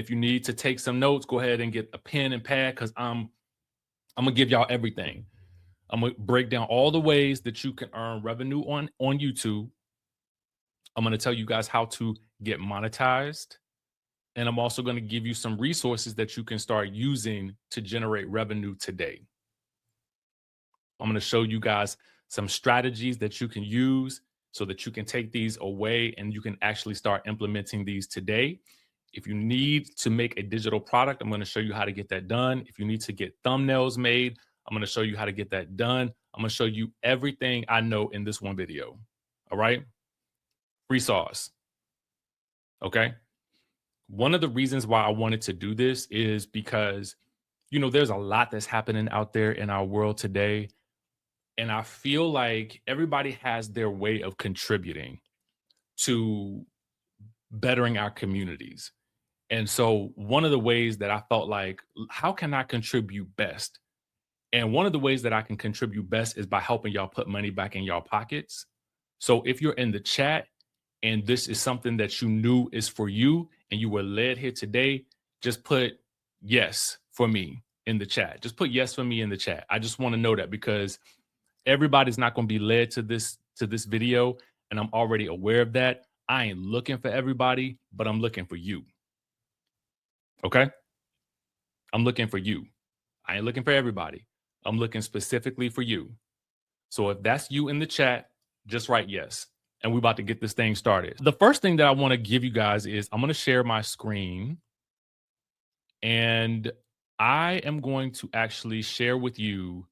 If you need to take some notes, go ahead and get a pen and pad because I'm gonna give y'all everything. I'm gonna break down all the ways that you can earn revenue on YouTube. I'm gonna tell you guys how to get monetized. And I'm also gonna give you some resources that you can start using to generate revenue today. I'm gonna show you guys some strategies that you can use so that you can take these away and you can actually start implementing these today. If you need to make a digital product, I'm going to show you how to get that done. If you need to get thumbnails made, I'm going to show you how to get that done. I'm going to show you everything I know in this one video. All right. Free sauce. Okay. One of the reasons why I wanted to do this is because, there's a lot that's happening out there in our world today. And I feel like everybody has their way of contributing to bettering our communities. And so one of the ways that I felt like, how can I contribute best? And one of the ways that I can contribute best is by helping y'all put money back in y'all pockets. So if you're in the chat and this is something that you knew is for you and you were led here today, just put yes for me in the chat. Just put yes for me in the chat. I just want to know that because everybody's not going to be led to this video. And I'm already aware of that. I ain't looking for everybody, but I'm looking for you. Okay. I'm looking for you. I ain't looking for everybody. I'm looking specifically for you. So if that's you in the chat, just write yes. And we're about to get this thing started. The first thing that I want to give you guys is I'm going to share my screen. And I am going to actually share with you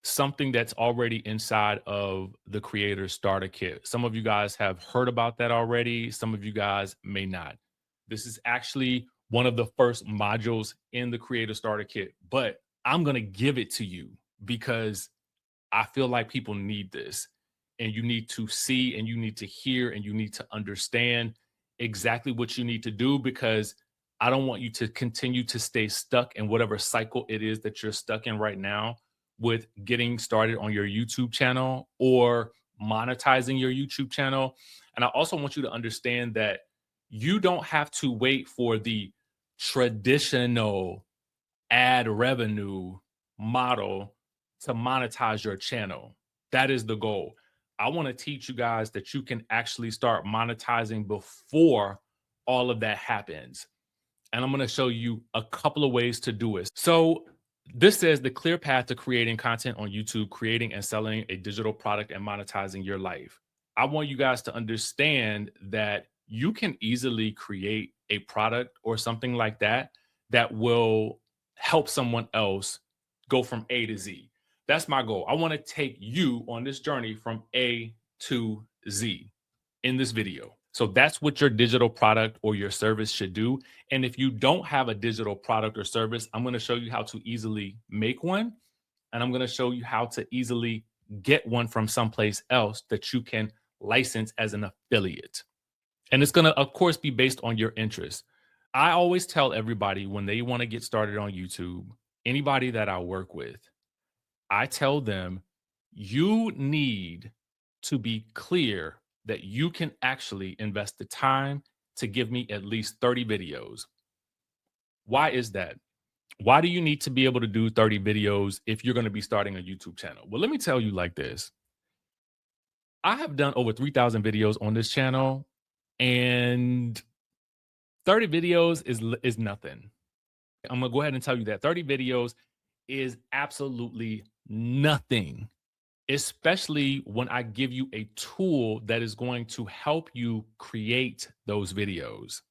something that's already inside of the Creator Starter Kit. Some of you guys have heard about that already. Some of you guys may not. This is actually one of the first modules in the Creator Starter Kit, but I'm going to give it to you because I feel like people need this and you need to see and you need to hear and you need to understand exactly what you need to do because I don't want you to continue to stay stuck in whatever cycle it is that you're stuck in right now with getting started on your YouTube channel or monetizing your YouTube channel. And I also want you to understand that you don't have to wait for the traditional ad revenue model to monetize your channel. That is the goal. I want to teach you guys that you can actually start monetizing before all of that happens. And I'm going to show you a couple of ways to do it. So this says the clear path to creating content on YouTube, creating and selling a digital product and monetizing your life. I want you guys to understand that you can easily create a product or something like that that will help someone else go from A to Z. That's my goal. I want to take you on this journey from A to Z in this video. So that's what your digital product or your service should do. And if you don't have a digital product or service, I'm going to show you how to easily make one. And I'm going to show you how to easily get one from someplace else that you can license as an affiliate. And it's going to, of course, be based on your interests. I always tell everybody when they want to get started on YouTube, anybody that I work with, I tell them you need to be clear that you can actually invest the time to give me at least 30 videos. Why is that? Why do you need to be able to do 30 videos if you're going to be starting a YouTube channel? Well, let me tell you like this. I have done over 3,000 videos on this channel and 30 videos is nothing. I'm going to go ahead and tell you that 30 videos is absolutely nothing, especially when I give you a tool that is going to help you create those videos.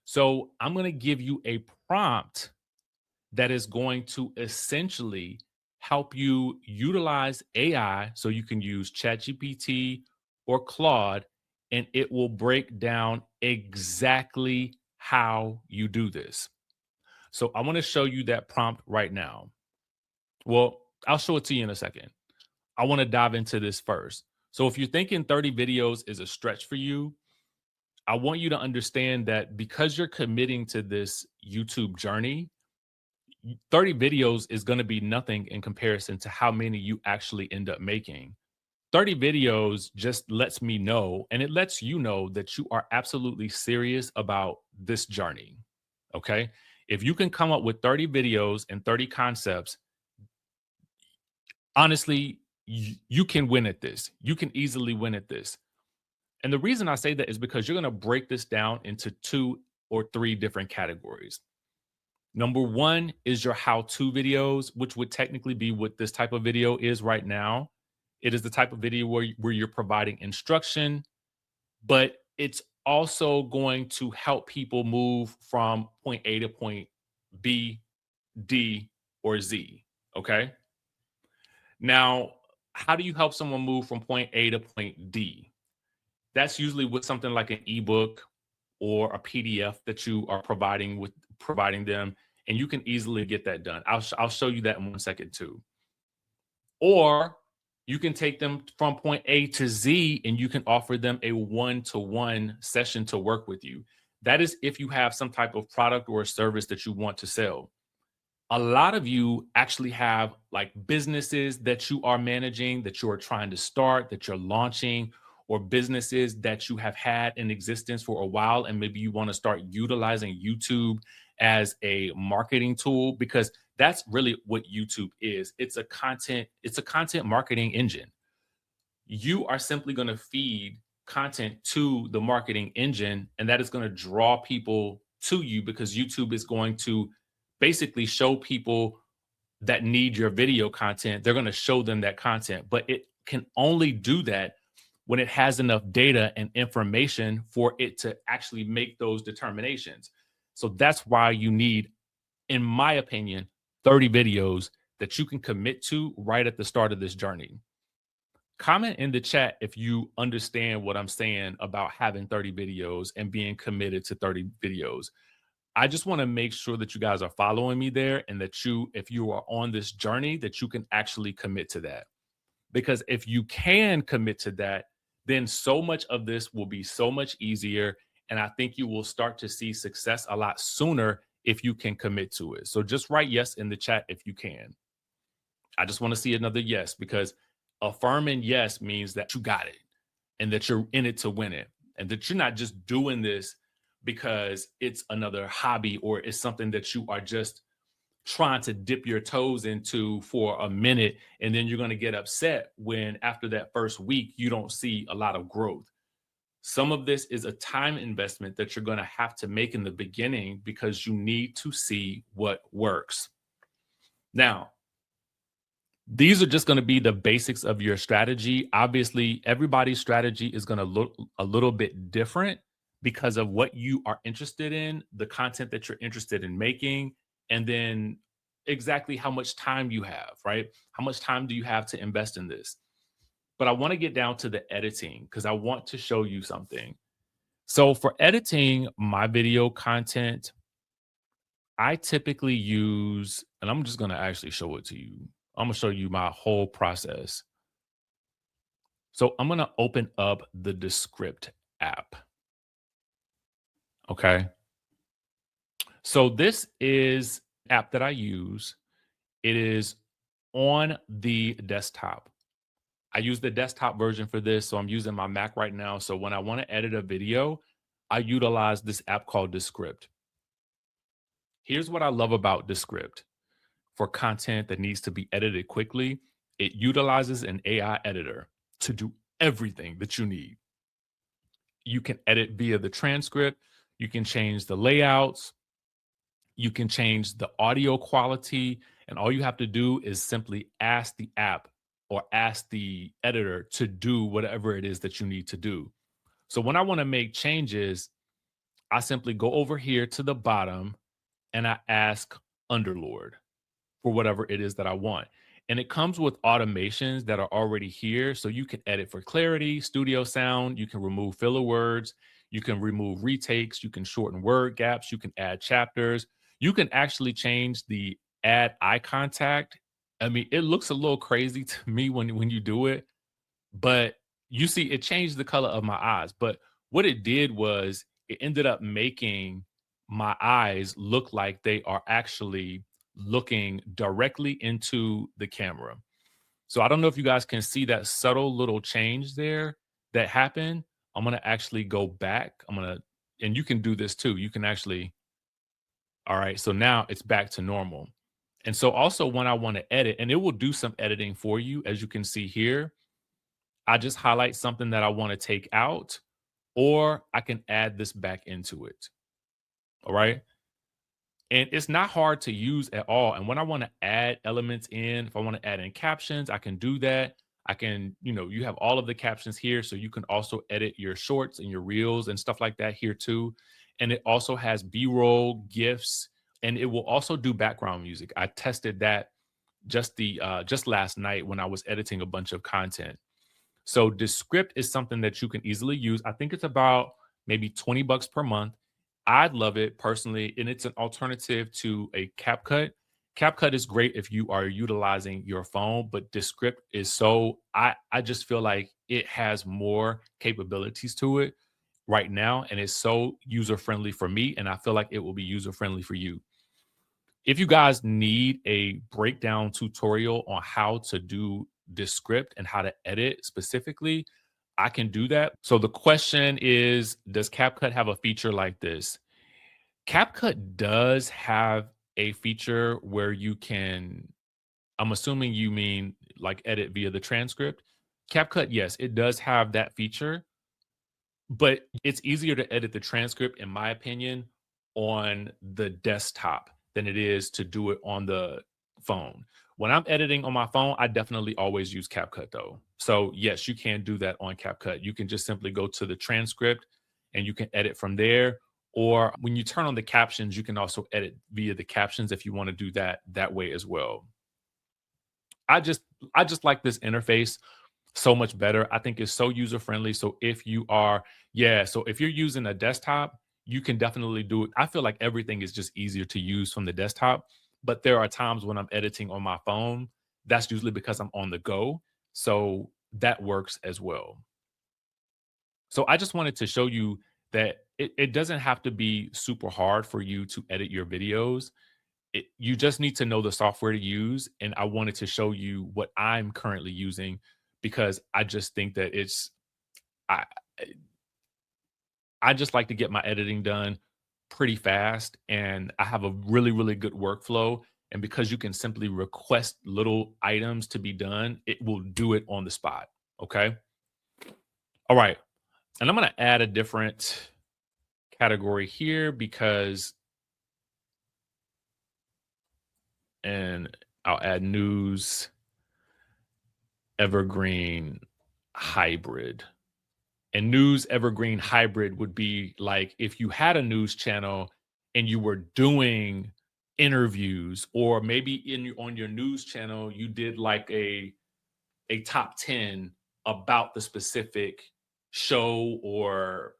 So I'm going to give you a prompt that is going to essentially help you utilize AI. So you can use ChatGPT or Claude, and it will break down exactly how you do this. So I want to show you that prompt right now. Well, I'll show it to you in a second. I want to dive into this first. So if you're thinking 30 videos is a stretch for you, I want you to understand that because you're committing to this YouTube journey, 30 videos is going to be nothing in comparison to how many you actually end up making. 30 videos just lets me know, and it lets you know that you are absolutely serious about this journey. Okay. If you can come up with 30 videos and 30 concepts, honestly, you can win at this. You can easily win at this. And the reason I say that is because you're going to break this down into 2 or 3 different categories. Number 1 is your how-to videos, which would technically be what this type of video is right now. It is the type of video where you're providing instruction, but it's also going to help people move from point A to point B, D, or Z. Okay. Now, how do you help someone move from point A to point D? That's usually with something like an ebook or a PDF that you are providing them, and you can easily get that done. I'll show you that in 1 second too. Or you can take them from point A to Z and you can offer them a one-to-one session to work with you. That is if you have some type of product or a service that you want to sell. A lot of you actually have like businesses that you are managing, that you are trying to start, that you're launching, or businesses that you have had in existence for a while. And maybe you want to start utilizing YouTube as a marketing tool, because that's really what YouTube is. It's a content marketing engine. You are simply going to feed content to the marketing engine, and that is going to draw people to you because YouTube is going to basically show people that need your video content. They're going to show them that content, but it can only do that when it has enough data and information for it to actually make those determinations. So that's why you need, in my opinion, 30 videos that you can commit to right at the start of this journey. Comment in the chat if you understand what I'm saying about having 30 videos and being committed to 30 videos. I just want to make sure that you guys are following me there, and that if you are on this journey, that you can actually commit to that. Because if you can commit to that, then so much of this will be so much easier. And I think you will start to see success a lot sooner if you can commit to it. So just write yes in the chat if you can. I just want to see another yes, because affirming yes means that you got it and that you're in it to win it, and that you're not just doing this because it's another hobby or it's something that you are just trying to dip your toes into for a minute, and then you're going to get upset when after that first week you don't see a lot of growth. Some of this is a time investment that you're going to have to make in the beginning because you need to see what works. Now, these are just going to be the basics of your strategy. Obviously, everybody's strategy is going to look a little bit different because of what you are interested in, the content that you're interested in making, and then exactly how much time you have, right? How much time do you have to invest in this? But I want to get down to the editing because I want to show you something. So for editing my video content, I typically use, and I'm just going to actually show it to you. I'm going to show you my whole process. So I'm going to open up the Descript app. Okay. So this is an app that I use. It is on the desktop. I use the desktop version for this. So I'm using my Mac right now. So when I want to edit a video, I utilize this app called Descript. Here's what I love about Descript. For content that needs to be edited quickly, it utilizes an AI editor to do everything that you need. You can edit via the transcript. You can change the layouts. You can change the audio quality. And all you have to do is simply ask the app or ask the editor to do whatever it is that you need to do. So when I want to make changes, I simply go over here to the bottom and I ask Underlord for whatever it is that I want. And it comes with automations that are already here. So you can edit for clarity, studio sound, you can remove filler words, you can remove retakes, you can shorten word gaps, you can add chapters, you can actually change the add eye contact. I mean, it looks a little crazy to me when you do it, but you see it changed the color of my eyes. But what it did was it ended up making my eyes look like they are actually looking directly into the camera. So I don't know if you guys can see that subtle little change there that happened. I'm going to actually go back. And you can do this too. You can actually, all right. So now it's back to normal. And so also when I want to edit, and it will do some editing for you, as you can see here, I just highlight something that I want to take out, or I can add this back into it. All right. And it's not hard to use at all. And when I want to add elements in, if I want to add in captions, I can do that. I can, you have all of the captions here. So you can also edit your shorts and your reels and stuff like that here too. And it also has B-roll, GIFs, and it will also do background music. I tested that just last night when I was editing a bunch of content. So Descript is something that you can easily use. I think it's about maybe $20 per month. I'd love it personally, and it's an alternative to a CapCut. CapCut is great if you are utilizing your phone, but Descript is I just feel like it has more capabilities to it right now, and it's so user-friendly for me, and I feel like it will be user-friendly for you. If you guys need a breakdown tutorial on how to do Descript and how to edit specifically, I can do that. So the question is, does CapCut have a feature like this? CapCut does have a feature where you can, I'm assuming you mean like edit via the transcript. CapCut, yes, it does have that feature, but it's easier to edit the transcript, in my opinion, on the desktop than it is to do it on the phone. When I'm editing on my phone, I definitely always use CapCut though. So yes, you can do that on CapCut. You can just simply go to the transcript and you can edit from there. Or when you turn on the captions, you can also edit via the captions if you want to do that way as well. I just like this interface so much better. I think it's so user friendly. So if you're using a desktop, you can definitely do it. I feel like everything is just easier to use from the desktop, but there are times when I'm editing on my phone. That's usually because I'm on the go. So that works as well. So I just wanted to show you that it doesn't have to be super hard for you to edit your videos. You just need to know the software to use. And I wanted to show you what I'm currently using because I just think that I I just like to get my editing done pretty fast, and I have a really, really good workflow. And because you can simply request little items to be done, it will do it on the spot. Okay. All right. And I'm going to add a different category here and I'll add news, evergreen, hybrid. And news evergreen hybrid would be like if you had a news channel and you were doing interviews, or maybe on your news channel you did like a top 10 about the specific show, or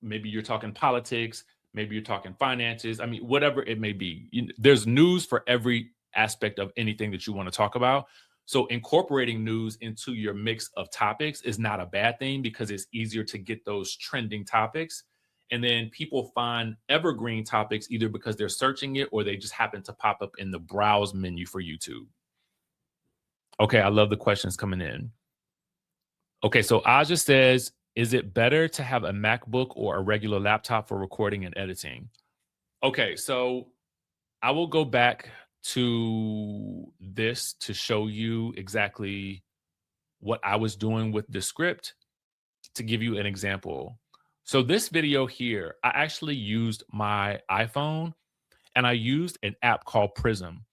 maybe you're talking politics, maybe you're talking finances. I mean, whatever it may be, there's news for every aspect of anything that you want to talk about. So incorporating news into your mix of topics is not a bad thing because it's easier to get those trending topics. And then people find evergreen topics either because they're searching it or they just happen to pop up in the browse menu for YouTube. Okay, I love the questions coming in. Okay, so Aja says, is it better to have a MacBook or a regular laptop for recording and editing? Okay, so I will go back to this to show you exactly what I was doing with Descript to give you an example. So this video here, I actually used my iPhone and I used an app called Prism.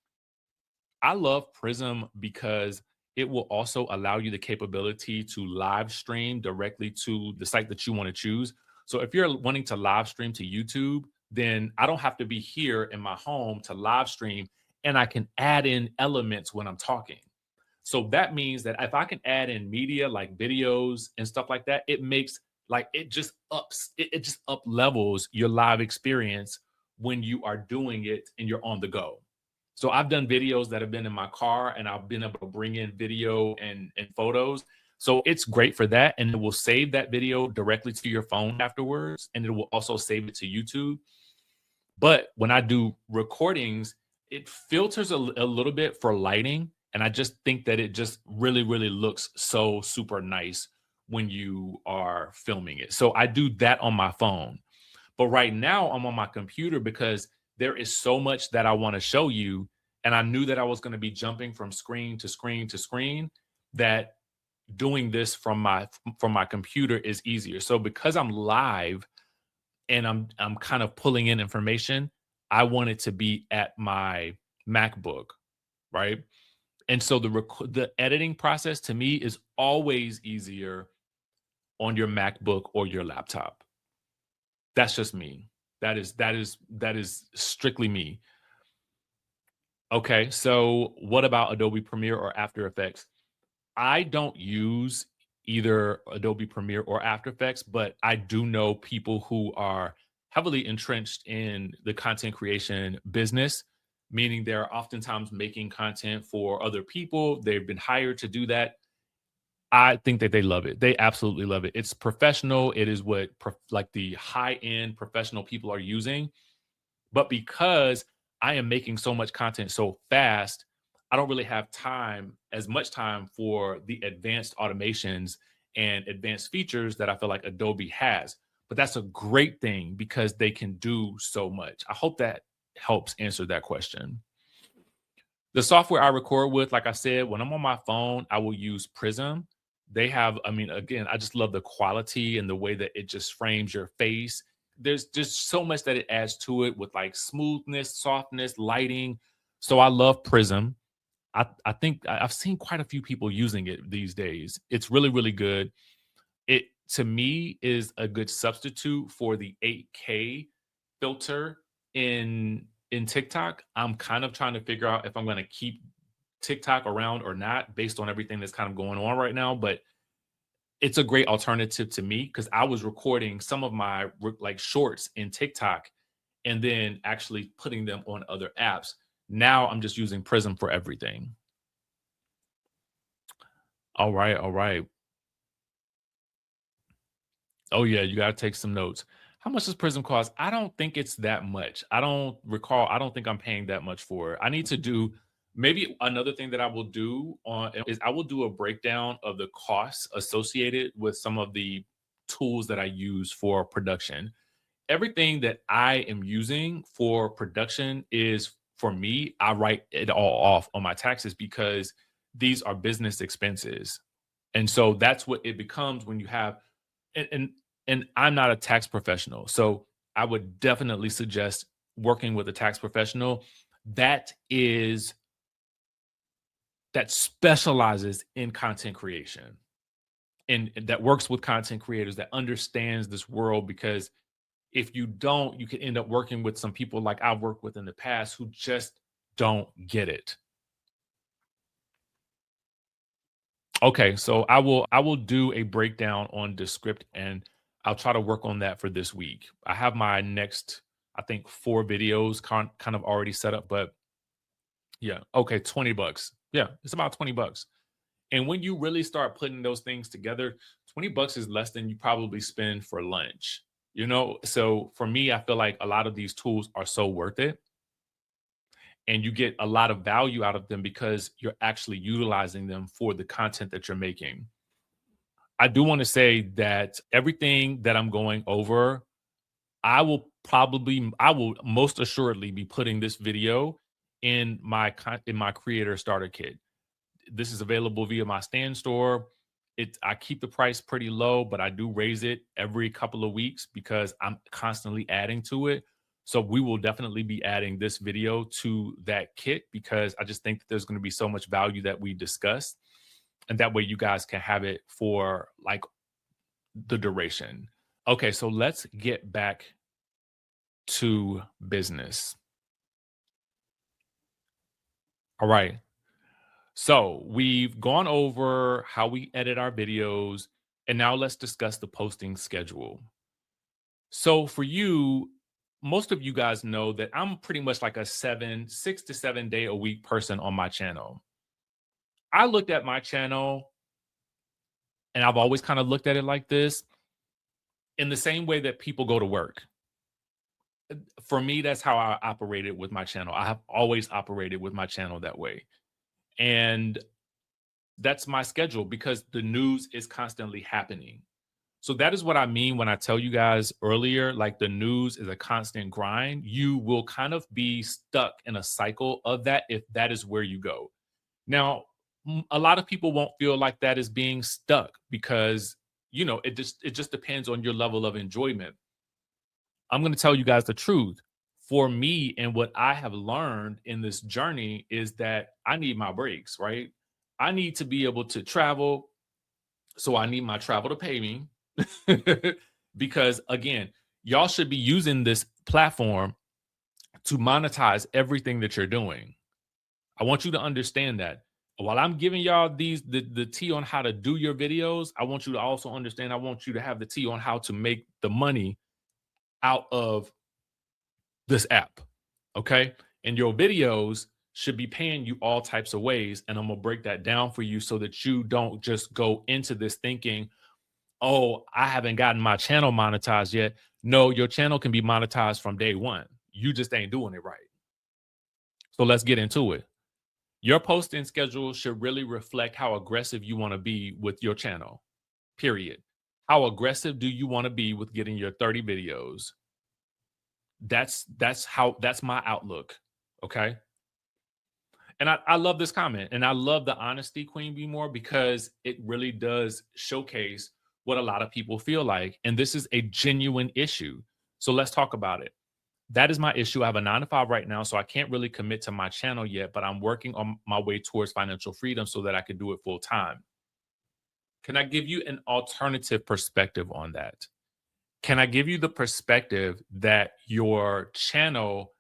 I love Prism because it will also allow you the capability to live stream directly to the site that you want to choose. So if you're wanting to live stream to YouTube, then I don't have to be here in my home to live stream, and I can add in elements when I'm talking. So that means that if I can add in media like videos and stuff like that, it makes like it just up levels your live experience when you are doing it and you're on the go. So I've done videos that have been in my car and I've been able to bring in video and photos. So it's great for that. And it will save that video directly to your phone afterwards. And it will also save it to YouTube. But when I do recordings, it filters a little bit for lighting. And I just think that it just really, really looks so super nice when you are filming it. So I do that on my phone. But right now I'm on my computer because there is so much that I want to show you. And I knew that I was going to be jumping from screen to screen to screen, that doing this from my computer is easier. So because I'm live and I'm kind of pulling in information, I want it to be at my MacBook, right? And so the editing process to me is always easier on your MacBook or your laptop. That's just me. That is strictly me. Okay, so what about Adobe Premiere or After Effects? I don't use either Adobe Premiere or After Effects, but I do know people who are heavily entrenched in the content creation business, meaning they're oftentimes making content for other people. They've been hired to do that. I think that they love it. They absolutely love it. It's professional. It is what like the high end professional people are using. But because I am making so much content so fast, I don't really have as much time for the advanced automations and advanced features that I feel like Adobe has. But that's a great thing because they can do so much. I hope that helps answer that question. The software I record with, like I said, when I'm on my phone, I will use Prism. They have, I mean, again, I just love the quality and the way that it just frames your face. There's just so much that it adds to it with like smoothness, softness, lighting. So I love Prism. I think I've seen quite a few people using it these days. It's really, really good. It to me is a good substitute for the 8K filter in TikTok. I'm kind of trying to figure out if I'm going to keep TikTok around or not based on everything that's kind of going on right now, but it's a great alternative to me because I was recording some of my like shorts in TikTok and then actually putting them on other apps. Now I'm just using Prism for everything. All right, all right. Oh yeah, you gotta take some notes. How much does Prism cost? I don't think it's that much. I don't recall. I don't think I'm paying that much for it. I need to do maybe another thing that I will do on is I will do a breakdown of the costs associated with some of the tools that I use for production. Everything that I am using for production is for me. I write it all off on my taxes because these are business expenses. And so that's what it becomes when you have and and and I'm not a tax professional, so I would definitely suggest working with a tax professional that is that specializes in content creation and that works with content creators that understands this world because if you don't, you can end up working with some people like I've worked with in the past who just don't get it. Okay, so I will do a breakdown on Descript and I'll try to work on that for this week. I have my next, I think, 4 videos kind of already set up, but yeah, okay, $20. Yeah, it's about $20. And when you really start putting those things together, $20 is less than you probably spend for lunch. So for me, I feel like a lot of these tools are so worth it and you get a lot of value out of them because you're actually utilizing them for the content that you're making. I do want to say that everything that I'm going over, I will most assuredly be putting this video in in my creator starter kit. This is available via my stand store. I keep the price pretty low, but I do raise it every couple of weeks because I'm constantly adding to it. So we will definitely be adding this video to that kit because I just think that there's going to be so much value that we discussed. And that way you guys can have it for like the duration. Okay, so let's get back to business. All right. So we've gone over how we edit our videos, and now let's discuss the posting schedule. So for you, most of you guys know that I'm pretty much like a 6 to 7 day a week person on my channel. I looked at my channel and I've always kind of looked at it like this in the same way that people go to work. For me, that's how I operated with my channel. I have always operated with my channel that way. And that's my schedule because the news is constantly happening. So that is what I mean when I tell you guys earlier, like the news is a constant grind. You will kind of be stuck in a cycle of that if that is where you go. Now, a lot of people won't feel like that is being stuck because, it just depends on your level of enjoyment. I'm going to tell you guys the truth. For me and what I have learned in this journey is that I need my breaks, right? I need to be able to travel, so I need my travel to pay me. Because again, y'all should be using this platform to monetize everything that you're doing. I want you to understand that. While I'm giving y'all the tea on how to do your videos, I want you to also understand, I want you to have the tea on how to make the money out of this app. Okay? And your videos should be paying you all types of ways. And I'm gonna break that down for you so that you don't just go into this thinking, oh, I haven't gotten my channel monetized yet. No, your channel can be monetized from day one. You just ain't doing it right. So let's get into it. Your posting schedule should really reflect how aggressive you want to be with your channel, period. How aggressive do you want to be with getting your 30 videos? That's my outlook. Okay. And I love this comment, and I love the honesty, Queen Bee More, because it really does showcase what a lot of people feel like. And this is a genuine issue. So let's talk about it. That is my issue. I have a 9 to 5 right now, so I can't really commit to my channel yet, but I'm working on my way towards financial freedom so that I can do it full time. Can I give you an alternative perspective on that? Can I give you the perspective that your channel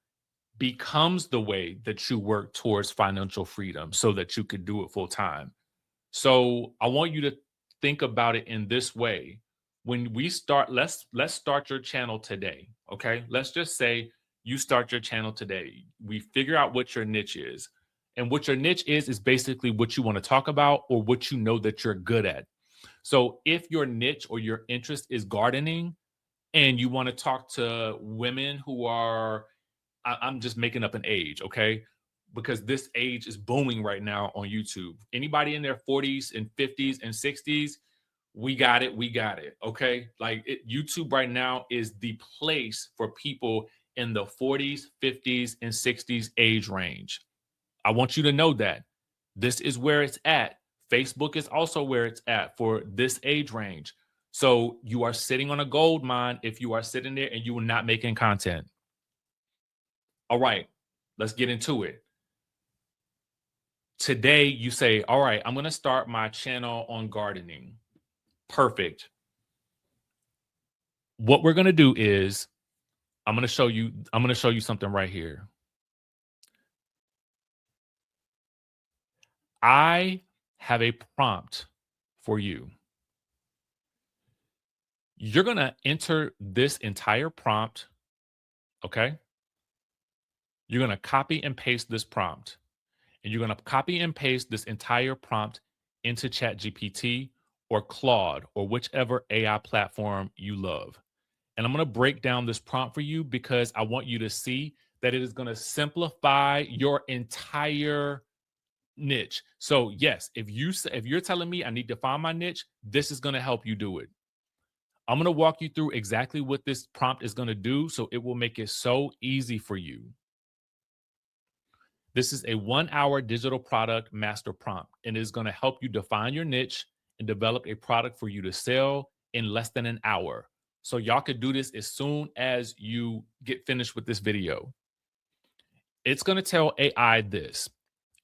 becomes the way that you work towards financial freedom so that you could do it full time? So I want you to think about it in this way. When we start, let's start your channel today. Okay. Let's just say you start your channel today. We figure out what your niche is. And what your niche is basically what you want to talk about or what you know that you're good at. So if your niche or your interest is gardening and you want to talk to women who are, I'm just making up an age, okay? Because this age is booming right now on YouTube. Anybody in their 40s and 50s and 60s, we got it. We got it. Okay. YouTube right now is the place for people in the 40s, 50s, and 60s age range. I want you to know that this is where it's at. Facebook is also where it's at for this age range. So you are sitting on a gold mine if you are sitting there and you are not making content. All right, let's get into it. Today, you say, all right, I'm going to start my channel on gardening. Perfect. What we're going to do is I'm going to show you something right here. I have a prompt for you. You're going to enter this entire prompt, okay? You're going to copy and paste this prompt. And you're going to copy and paste this entire prompt into ChatGPT or Claude or whichever AI platform you love. And I'm going to break down this prompt for you because I want you to see that it is going to simplify your entire niche. So yes, if you're telling me I need to find my niche, this is going to help you do it. I'm going to walk you through exactly what this prompt is going to do so it will make it so easy for you. This is a 1-hour digital product master prompt, and it is going to help you define your niche and develop a product for you to sell in less than an hour. So y'all could do this as soon as you get finished with this video. It's going to tell AI this.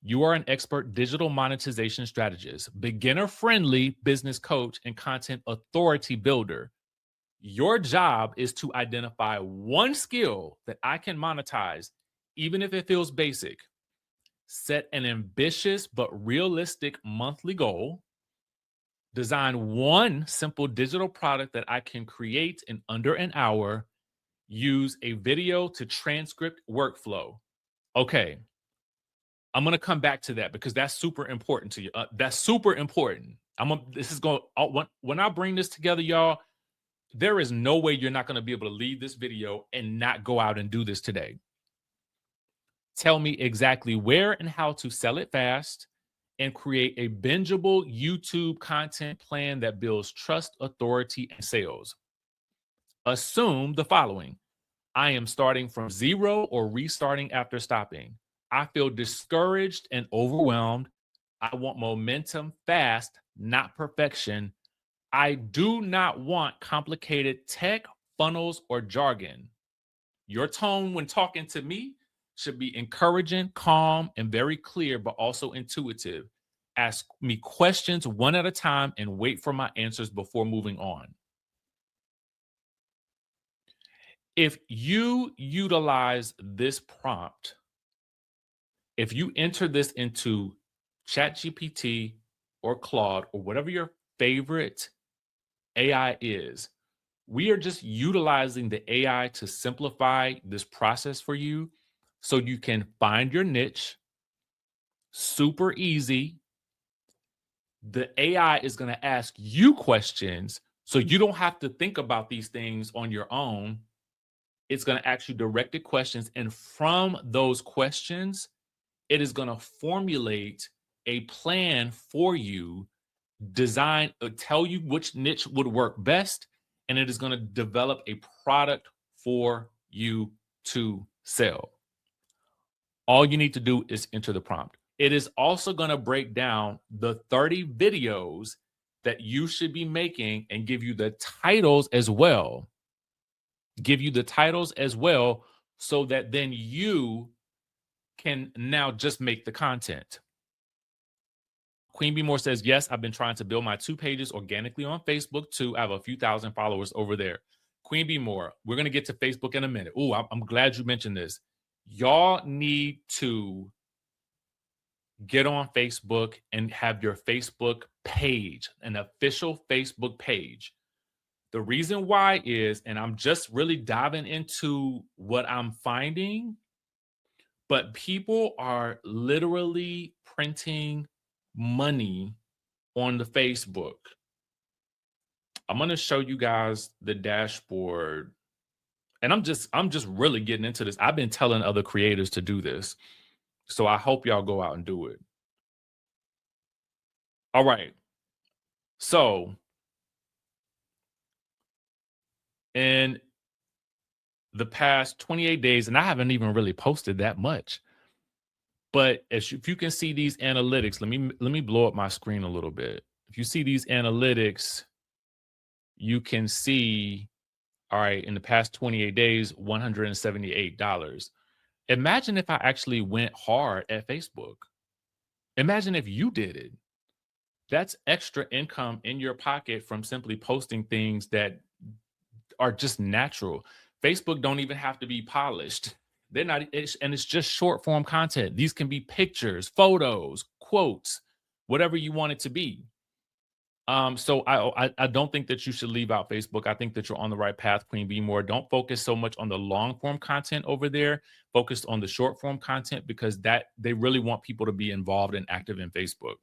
You are an expert digital monetization strategist, beginner-friendly business coach, and content authority builder. Your job is to identify one skill that I can monetize, even if it feels basic. Set an ambitious but realistic monthly goal. Design one simple digital product that I can create in under an hour. Use a video to transcript workflow. Okay. I'm going to come back to that because that's super important to you. That's super important. When I bring this together, y'all, there is no way you're not going to be able to leave this video and not go out and do this today. Tell me exactly where and how to sell it fast. and create a bingeable YouTube content plan that builds trust, authority, and sales. Assume the following: I am starting from zero or restarting after stopping. I feel discouraged and overwhelmed. I want momentum fast, not perfection. I do not want complicated tech, funnels, or jargon. Your tone when talking to me should be encouraging, calm, and very clear, but also intuitive. Ask me questions one at a time and wait for my answers before moving on. If you utilize this prompt, if you enter this into ChatGPT or Claude or whatever your favorite AI is, we are just utilizing the AI to simplify this process for you so you can find your niche super easy. The AI is going to ask you questions so you don't have to think about these things on your own. It's going to ask you directed questions. And from those questions, it is going to formulate a plan for you, tell you which niche would work best, and it is going to develop a product for you to sell. All you need to do is enter the prompt. It is also going to break down the 30 videos that you should be making and give you the titles as well. So that then you can now just make the content. Queen B More says, yes, I've been trying to build my 2 pages organically on Facebook too. I have a few thousand followers over there. Queen B More, we're going to get to Facebook in a minute. Oh, I'm glad you mentioned this. Y'all need to get on Facebook and have your Facebook page, an official Facebook page. The reason why is, and I'm just really diving into what I'm finding, but people are literally printing money on the Facebook. I'm going to show you guys the dashboard. And I'm just really getting into this. I've been telling other creators to do this. So I hope y'all go out and do it. All right. So in the past 28 days, and I haven't even really posted that much, but if you can see these analytics, let me blow up my screen a little bit. If you see these analytics, you can see, all right, in the past 28 days, $178. Imagine if I actually went hard at Facebook. Imagine if you did it. That's extra income in your pocket from simply posting things that are just natural. Facebook don't even have to be polished. They're not, and it's just short form content. These can be pictures, photos, quotes, whatever you want it to be. So I don't think that you should leave out Facebook. I think that you're on the right path, Queen B More. Don't focus so much on the long form content over there. Focus on the short form content because they really want people to be involved and active in Facebook.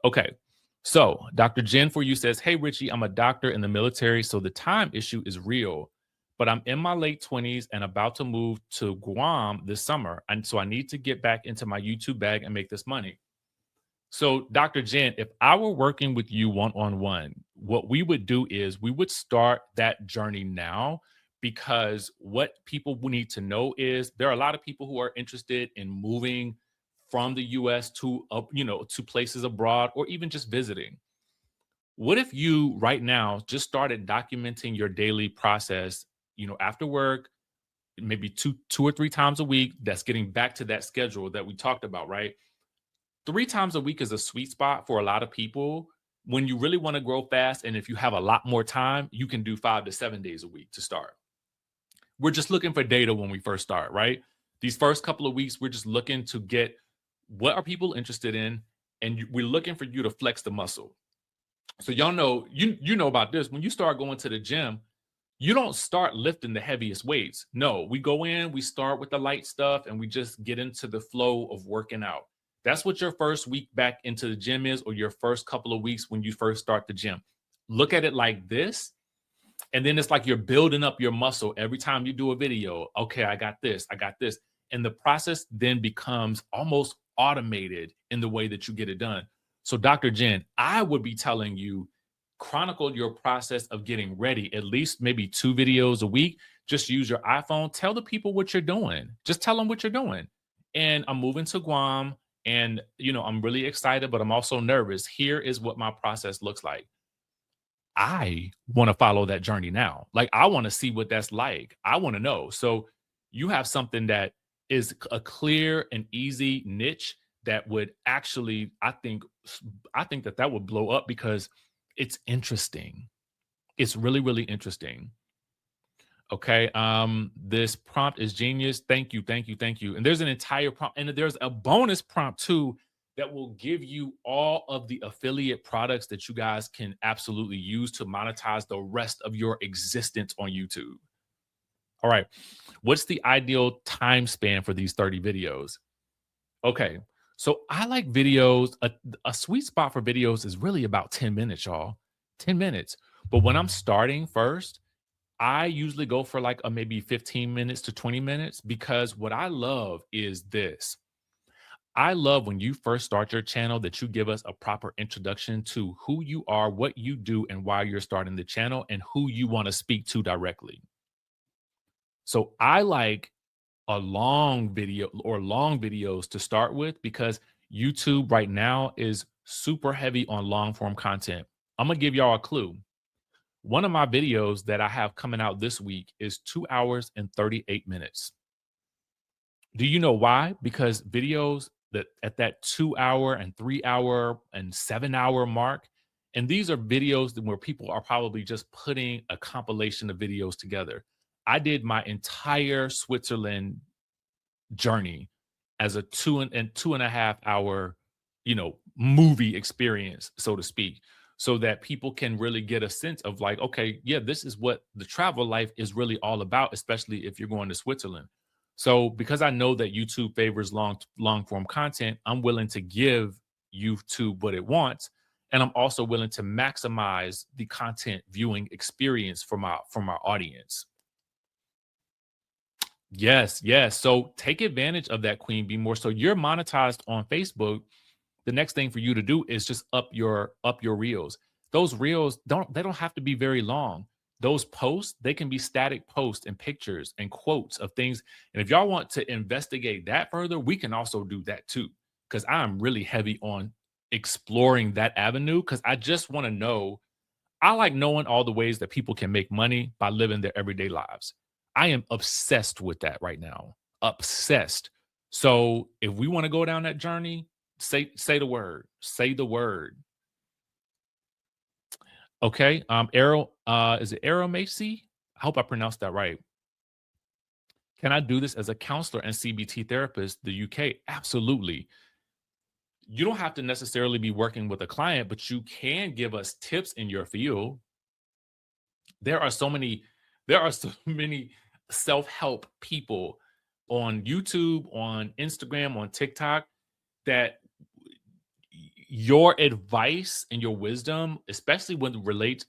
Okay. So Dr. Jen for you says, hey, Richie, I'm a doctor in the military, so the time issue is real, but I'm in my late 20s and about to move to Guam this summer. And so I need to get back into my YouTube bag and make this money. So Dr. Jen, if I were working with you one-on-one, what we would do is we would start that journey now, because what people need to know is there are a lot of people who are interested in moving from the US to, to places abroad or even just visiting. What if you right now just started documenting your daily process, after work, maybe two or three times a week? That's getting back to that schedule that we talked about, right? 3 times a week is a sweet spot for a lot of people. When you really want to grow fast, and if you have a lot more time, you can do 5 to 7 days a week to start. We're just looking for data when we first start, right? These first couple of weeks, we're just looking to get what are people interested in, and we're looking for you to flex the muscle. So y'all know, you know about this. When you start going to the gym, you don't start lifting the heaviest weights. No, we go in, we start with the light stuff, and we just get into the flow of working out. That's what your first week back into the gym is, or your first couple of weeks when you first start the gym. Look at it like this. And then it's like you're building up your muscle every time you do a video. Okay, I got this. And the process then becomes almost automated in the way that you get it done. So Dr. Jen, I would be telling you, chronicle your process of getting ready, at least maybe 2 videos a week. Just use your iPhone. Tell the people what you're doing. Just tell them what you're doing. And I'm moving to Guam, and I'm really excited, but I'm also nervous. Here is what my process looks like. I want to follow that journey now. Like, I want to see what that's like. I want to know. So you have something that is a clear and easy niche that would actually, I think that would blow up because it's interesting. It's really, really interesting. Okay. This prompt is genius. Thank you, thank you, thank you. And there's an entire prompt, and there's a bonus prompt too that will give you all of the affiliate products that you guys can absolutely use to monetize the rest of your existence on YouTube. All right. What's the ideal time span for these 30 videos? Okay. So I like videos. A sweet spot for videos is really about 10 minutes, y'all. 10 minutes. But when I'm starting first, I usually go for like a maybe 15 minutes to 20 minutes, because what I love is this. I love when you first start your channel that you give us a proper introduction to who you are, what you do, and why you're starting the channel, and who you want to speak to directly. So I like a long video or long videos to start with, because YouTube right now is super heavy on long form content. I'm going to give y'all a clue. One of my videos that I have coming out this week is 2 hours and 38 minutes. Do you know why? Because videos that at that 2 hour and 3 hour and 7 hour mark, and these are videos where people are probably just putting a compilation of videos together. I did my entire Switzerland journey as a 2.5 hour, movie experience, so to speak, so that people can really get a sense of like, okay, yeah, this is what the travel life is really all about, especially if you're going to Switzerland. So because I know that YouTube favors long form content, I'm willing to give YouTube what it wants. And I'm also willing to maximize the content viewing experience for my audience. Yes, yes. So take advantage of that, Queen Bee More. So you're monetized on Facebook. The next thing for you to do is just up your reels. Those reels don't have to be very long. Those posts, they can be static posts and pictures and quotes of things. And if y'all want to investigate that further, we can also do that too. Because I'm really heavy on exploring that avenue, because I just want to know. I like knowing all the ways that people can make money by living their everyday lives. I am obsessed with that right now. Obsessed. So if we want to go down that journey, say the word. Say the word. Okay. Arrow, is it Arrow Macy? I hope I pronounced that right. Can I do this as a counselor and CBT therapist, the UK? Absolutely. You don't have to necessarily be working with a client, but you can give us tips in your field. There are so many self-help people on YouTube, on Instagram, on TikTok, that your advice and your wisdom, especially when it relates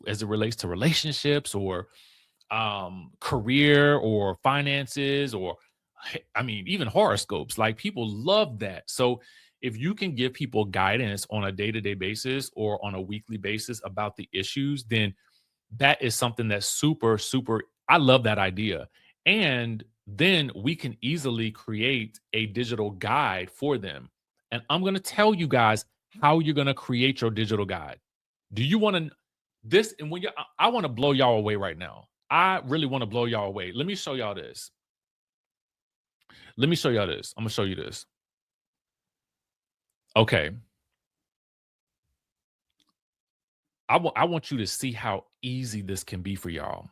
to relationships or career or finances, or even horoscopes, like, people love that. So if you can give people guidance on a day-to-day basis or on a weekly basis about the issues, then that is something that's super, super, I love that idea. And then we can easily create a digital guide for them. And I'm going to tell you guys how you're going to create your digital guide. Do you want to this? And when I want to blow y'all away right now. I really want to blow y'all away. Let me show y'all this. I'm going to show you this. Okay. I want you to see how easy this can be for y'all.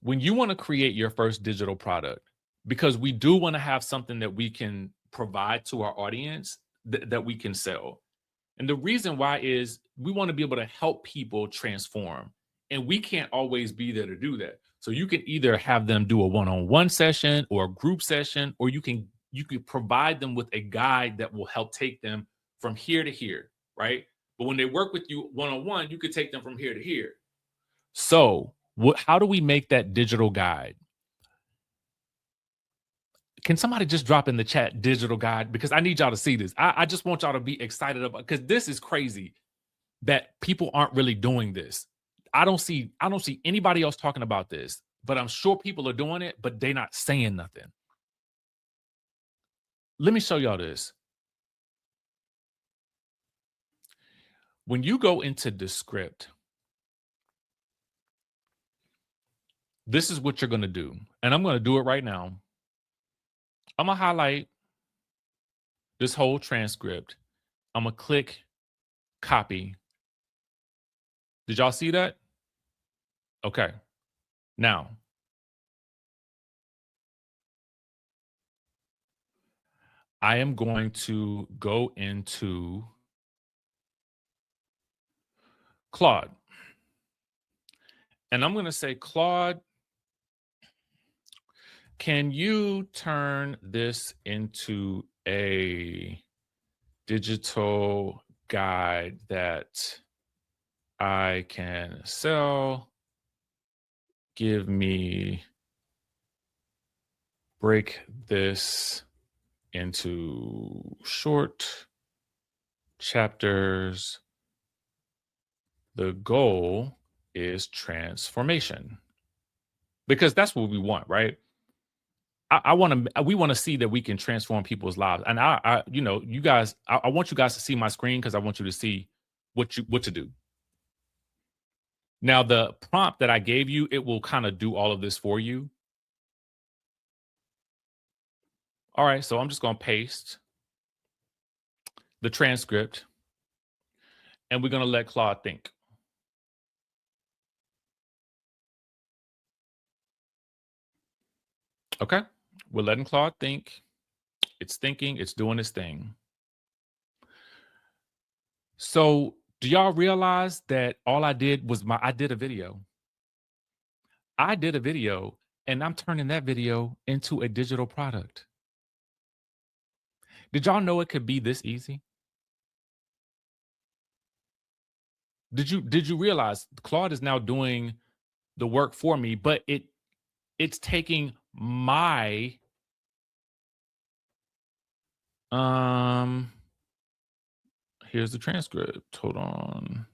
When you want to create your first digital product, because we do want to have something that we can provide to our audience that we can sell. And the reason why is we want to be able to help people transform. And we can't always be there to do that. So you can either have them do a one-on-one session or a group session, or you can provide them with a guide that will help take them from here to here, right? But when they work with you one-on-one, you could take them from here to here. So how do we make that digital guide? Can somebody just drop in the chat digital guide? Because I need y'all to see this. I just want y'all to be excited about, because this is crazy that people aren't really doing this. I don't see anybody else talking about this, but I'm sure people are doing it, but they're not saying nothing. Let me show y'all this. When you go into Descript, this is what you're going to do. And I'm going to do it right now. I'm going to highlight this whole transcript. I'm going to click copy. Did y'all see that? Okay. Now, I am going to go into Claude. And I'm going to say, Claude, can you turn this into a digital guide that I can sell? Break this into short chapters. The goal is transformation, because that's what we want, right? We want to see that we can transform people's lives. And you guys, I want you guys to see my screen, because I want you to see what to do. Now, the prompt that I gave you, it will kind of do all of this for you. All right, so I'm just going to paste the transcript, and we're going to let Claude think. Okay, we're letting Claude think. It's thinking, it's doing its thing. So do y'all realize that all I did was I did a video. I did a video, and I'm turning that video into a digital product. Did y'all know it could be this easy? Did you realize Claude is now doing the work for me, but it's taking my here's the transcript. Hold on.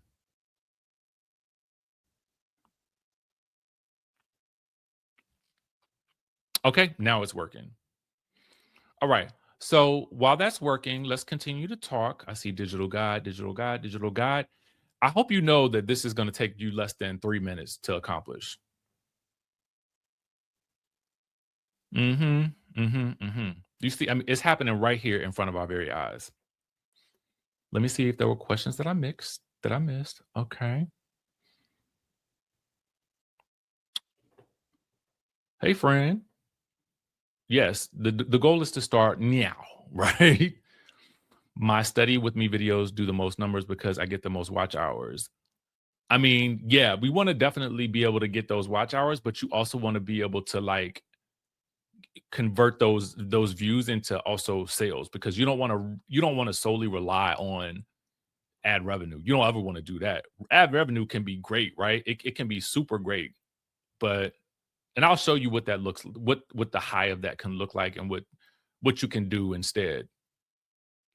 Okay, now it's working. All right. So while that's working, let's continue to talk. I see digital guide, digital guide, digital guide. I hope you know that this is going to take you less than 3 minutes to accomplish. You see, I mean, it's happening right here in front of our very eyes. Let me see if there were questions that I missed. Okay. Hey, friend. Yes, the goal is to start now, right? My study with me videos do the most numbers because I get the most watch hours. I mean, yeah, we want to definitely be able to get those watch hours, but you also want to be able to like convert those views into also sales, because you don't want to solely rely on ad revenue. You don't ever want to do that. Ad revenue can be great, right? It can be super great, and I'll show you what that looks, what the high of that can look like, and what you can do instead.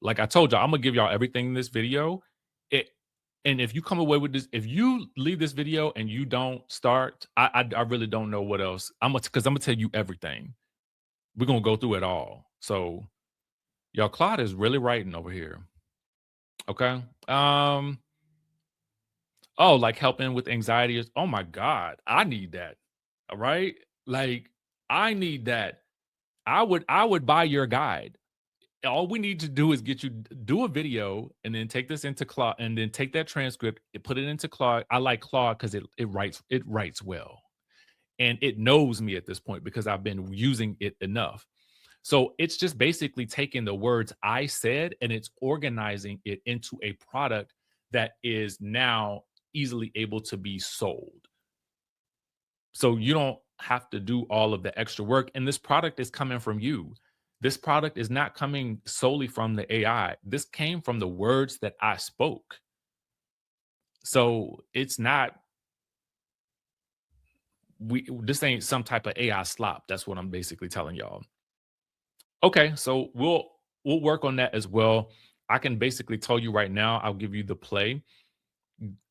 Like I told y'all, I'm gonna give y'all everything in this video. And if you come away with this, if you leave this video and you don't start, I really don't know what else. Because I'm gonna tell you everything. We're gonna go through it all. So y'all, Claude is really writing over here. Okay. Oh, like helping with anxiety. Oh my God, I need that. All right. Like I need that. I would buy your guide. All we need to do is get you do a video, and then take this into Claude, and then take that transcript and put it into Claude. I like Claude because it writes well, and it knows me at this point because I've been using it enough. So it's just basically taking the words I said and it's organizing it into a product that is now easily able to be sold. So you don't have to do all of the extra work. And this product is coming from you. This product is not coming solely from the AI. This came from the words that I spoke. So it's not, this ain't some type of AI slop. That's what I'm basically telling y'all. Okay, so we'll work on that as well. I can basically tell you right now, I'll give you the play.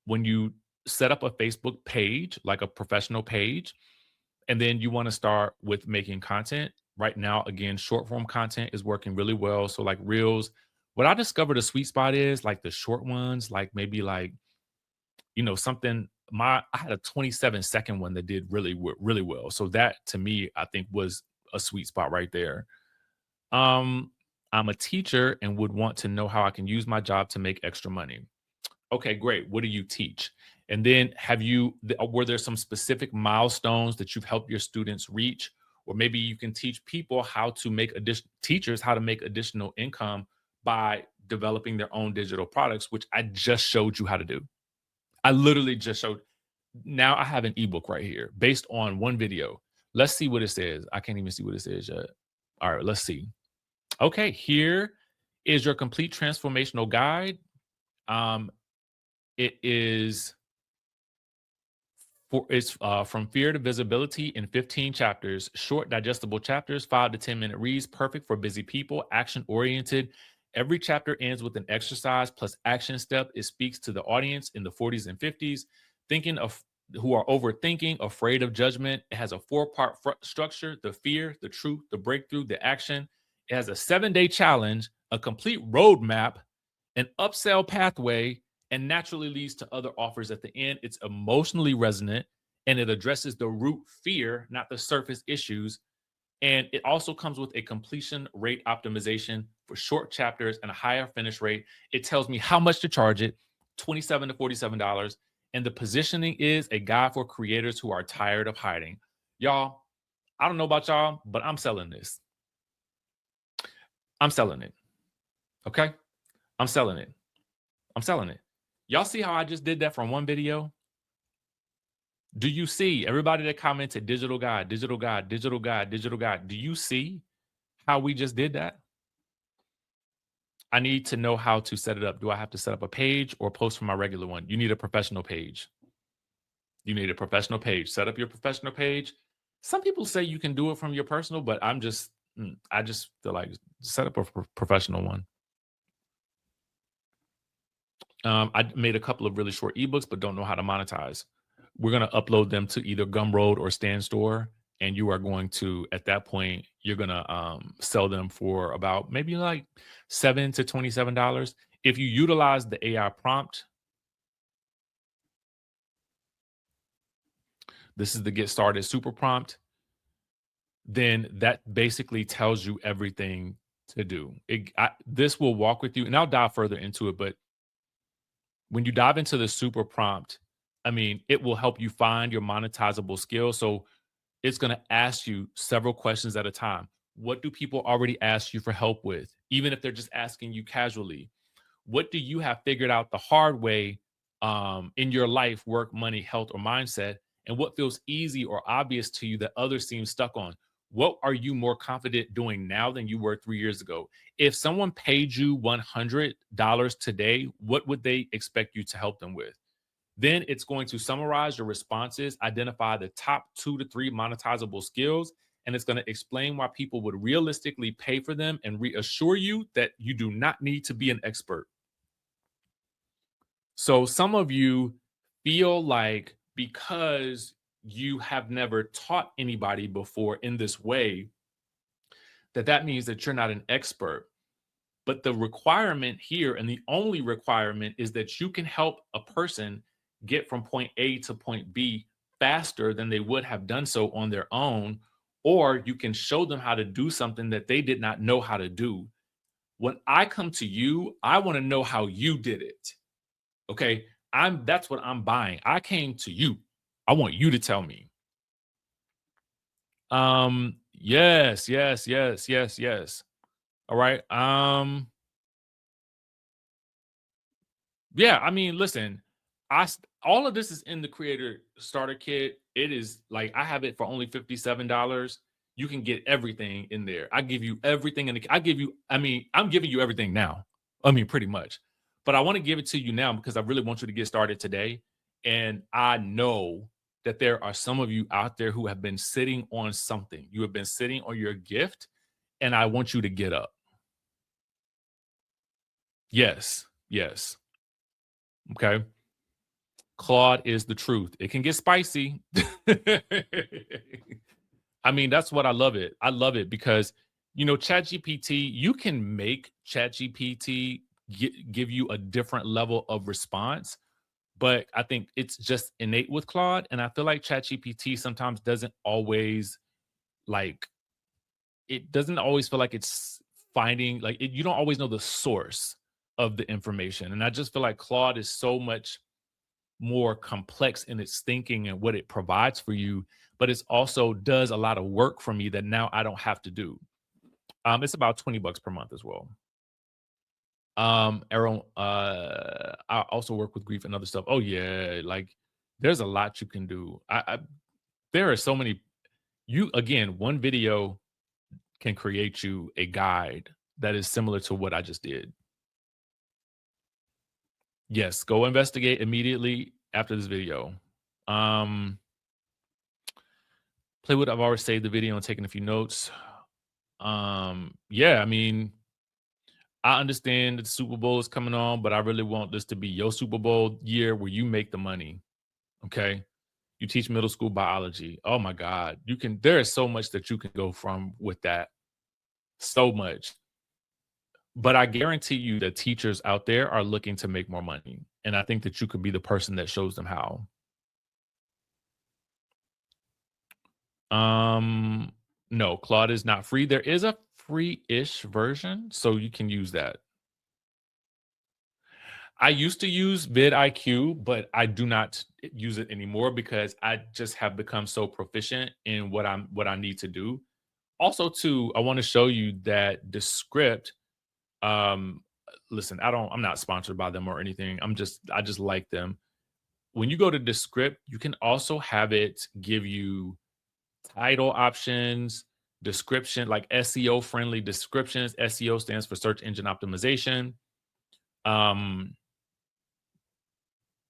When you set up a Facebook page, like a professional page, and then you want to start with making content. Right now, again, short form content is working really well. So like reels, what I discovered a sweet spot is like the short ones, like maybe like, something I had a 27-second one that did really well. So that to me, I think was a sweet spot right there. Um, I'm a teacher and would want to know how I can use my job to make extra money. Okay, great. What do you teach? And then were there some specific milestones that you've helped your students reach? Or maybe you can teach people how to make teachers how to make additional income by developing their own digital products, which I just showed you how to do. I literally just showed. Now I have an ebook right here based on one video. Let's see what it says. I can't even see what it says yet. All right, let's see. Okay, here is your complete transformational guide. Um, it is it's from fear to visibility in 15 chapters, short, digestible chapters, 5 to 10 minute reads, perfect for busy people, action oriented. Every chapter ends with an exercise plus action step. It speaks to the audience in the 40s and 50s, thinking of who are overthinking, afraid of judgment. It has a 4-part structure: the fear, the truth, the breakthrough, the action. It has a 7-day challenge, a complete roadmap, an upsell pathway, and naturally leads to other offers at the end. It's emotionally resonant and it addresses the root fear, not the surface issues. And it also comes with a completion rate optimization for short chapters and a higher finish rate. It tells me how much to charge it, $27 to $47. And the positioning is a guide for creators who are tired of hiding. Y'all, I don't know about y'all, but I'm selling this. I'm selling it. Okay? I'm selling it. I'm selling it. Y'all see how I just did that from one video? Do you see everybody that commented digital guide, digital guide, digital guide, digital guide? Do you see how we just did that? I need to know how to set it up. Do I have to set up a page or post from my regular one? You need a professional page. You need a professional page. Set up your professional page. Some people say you can do it from your personal, but I just feel like set up a professional one. I made a couple of really short ebooks, but don't know how to monetize. We're going to upload them to either Gumroad or Stand Store. And you are going to, at that point, you're going to sell them for about maybe like $7 to $27. If you utilize the AI prompt, this is the get started super prompt, then that basically tells you everything to do. This will walk with you, and I'll dive further into it, but when you dive into the super prompt, I mean, it will help you find your monetizable skills. So it's going to ask you several questions at a time. What do people already ask you for help with? Even if they're just asking you casually, what do you have figured out the hard way in your life, work, money, health, or mindset? And what feels easy or obvious to you that others seem stuck on? What are you more confident doing now than you were 3 years ago? If someone paid you $100 today, what would they expect you to help them with? Then it's going to summarize your responses, identify the top 2 to 3 monetizable skills, and it's going to explain why people would realistically pay for them and reassure you that you do not need to be an expert. So some of you feel like because you have never taught anybody before in this way, that means that you're not an expert. But the requirement here, and the only requirement, is that you can help a person get from point A to point B faster than they would have done so on their own, or you can show them how to do something that they did not know how to do. When I come to you, I want to know how you did it. Okay? That's what I'm buying. I came to you. I want you to tell me. Yes, yes, yes, yes, yes. All right. Yeah, I mean, listen, all of this is in the creator starter kit. It is like I have it for only $57. You can get everything in there. I give you everything I'm giving you everything now. I mean, pretty much. But I want to give it to you now because I really want you to get started today. And I know that there are some of you out there who have been sitting on something. You have been sitting on your gift and I want you to get up. Yes. Yes. Okay. Claude is the truth. It can get spicy. I mean, that's what I love it. I love it because, ChatGPT, you can make ChatGPT give you a different level of response, but I think it's just innate with Claude. And I feel like ChatGPT sometimes doesn't always like, it doesn't always feel like it's finding, like, you don't always know the source of the information. And I just feel like Claude is so much more complex in its thinking and what it provides for you, but it's also does a lot of work for me that now I don't have to do. It's about $20 per month as well. Aaron, I also work with grief and other stuff. Oh yeah, like there's a lot you can do. There are so many. One video can create you a guide that is similar to what I just did. Yes, go investigate immediately after this video. Playwood, I've already saved the video and taken a few notes. Yeah, I mean, I understand that the Super Bowl is coming on, but I really want this to be your Super Bowl year where you make the money. Okay. You teach middle school biology. Oh my God. There is so much that you can go from with that. So much. But I guarantee you that teachers out there are looking to make more money. And I think that you could be the person that shows them how. No, Claude is not free. There is a free-ish version, so you can use that. I used to use vidIQ, but I do not use it anymore because I just have become so proficient in what I need to do. Also, too, I want to show you that Descript. Um, Listen, I'm not sponsored by them or anything. I just like them. When you go to Descript, you can also have it give you title options, description, like SEO friendly descriptions. SEO stands for search engine optimization.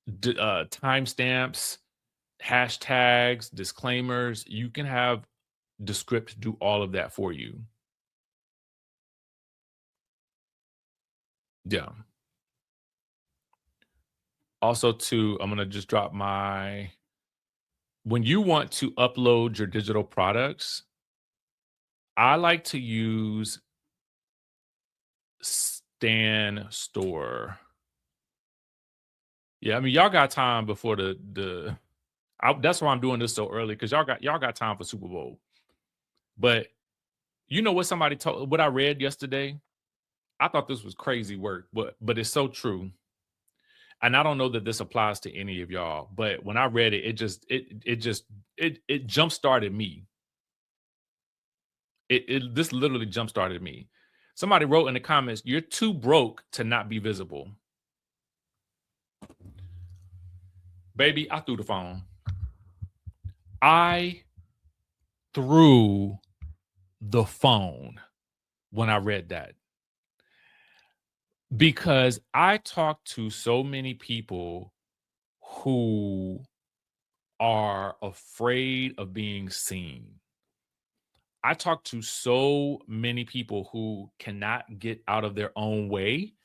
Timestamps, hashtags, disclaimers. You can have Descript do all of that for you. Yeah. Also, too, I'm gonna just drop when you want to upload your digital products, I like to use Stan Store. Yeah, I mean, y'all got time before that's why I'm doing this so early because y'all got time for Super Bowl. But you know what somebody told what I read yesterday? I thought this was crazy work, but it's so true. And I don't know that this applies to any of y'all, but when I read it, it jump started me. This literally jump started me. Somebody wrote in the comments, "You're too broke to not be visible." Baby, I threw the phone. I threw the phone when I read that. Because I talk to so many people who are afraid of being seen. I talk to so many people who cannot get out of their own way,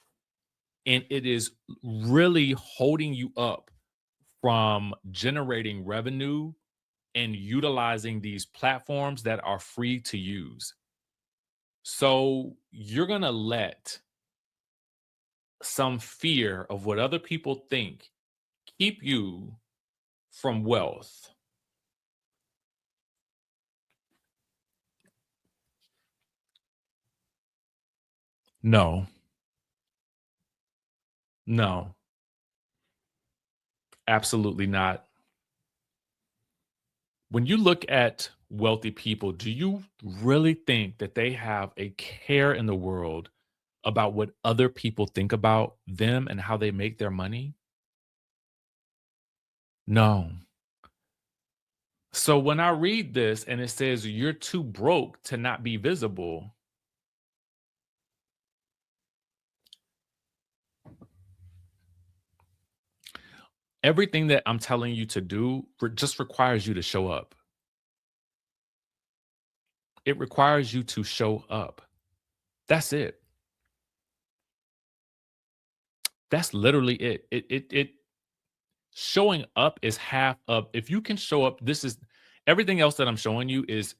and it is really holding you up from generating revenue and utilizing these platforms that are free to use. So you're going to let some fear of what other people think keep you from wealth. No, no, absolutely not. When you look at wealthy people, do you really think that they have a care in the world about what other people think about them and how they make their money? No. So when I read this and it says you're too broke to not be visible, everything that I'm telling you to do just requires you to show up. It requires you to show up. That's it. That's literally it. It showing up is half of, if you can show up, this is everything else that I'm showing you is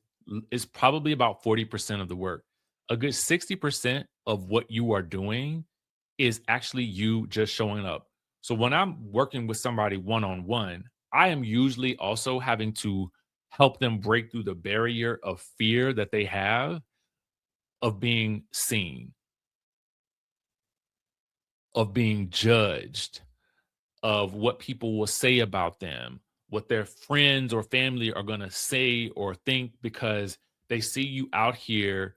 probably about 40% of the work. A good 60% of what you are doing is actually you just showing up. So when I'm working with somebody one on one, I am usually also having to help them break through the barrier of fear that they have of being seen, of being judged, of what people will say about them, what their friends or family are going to say or think because they see you out here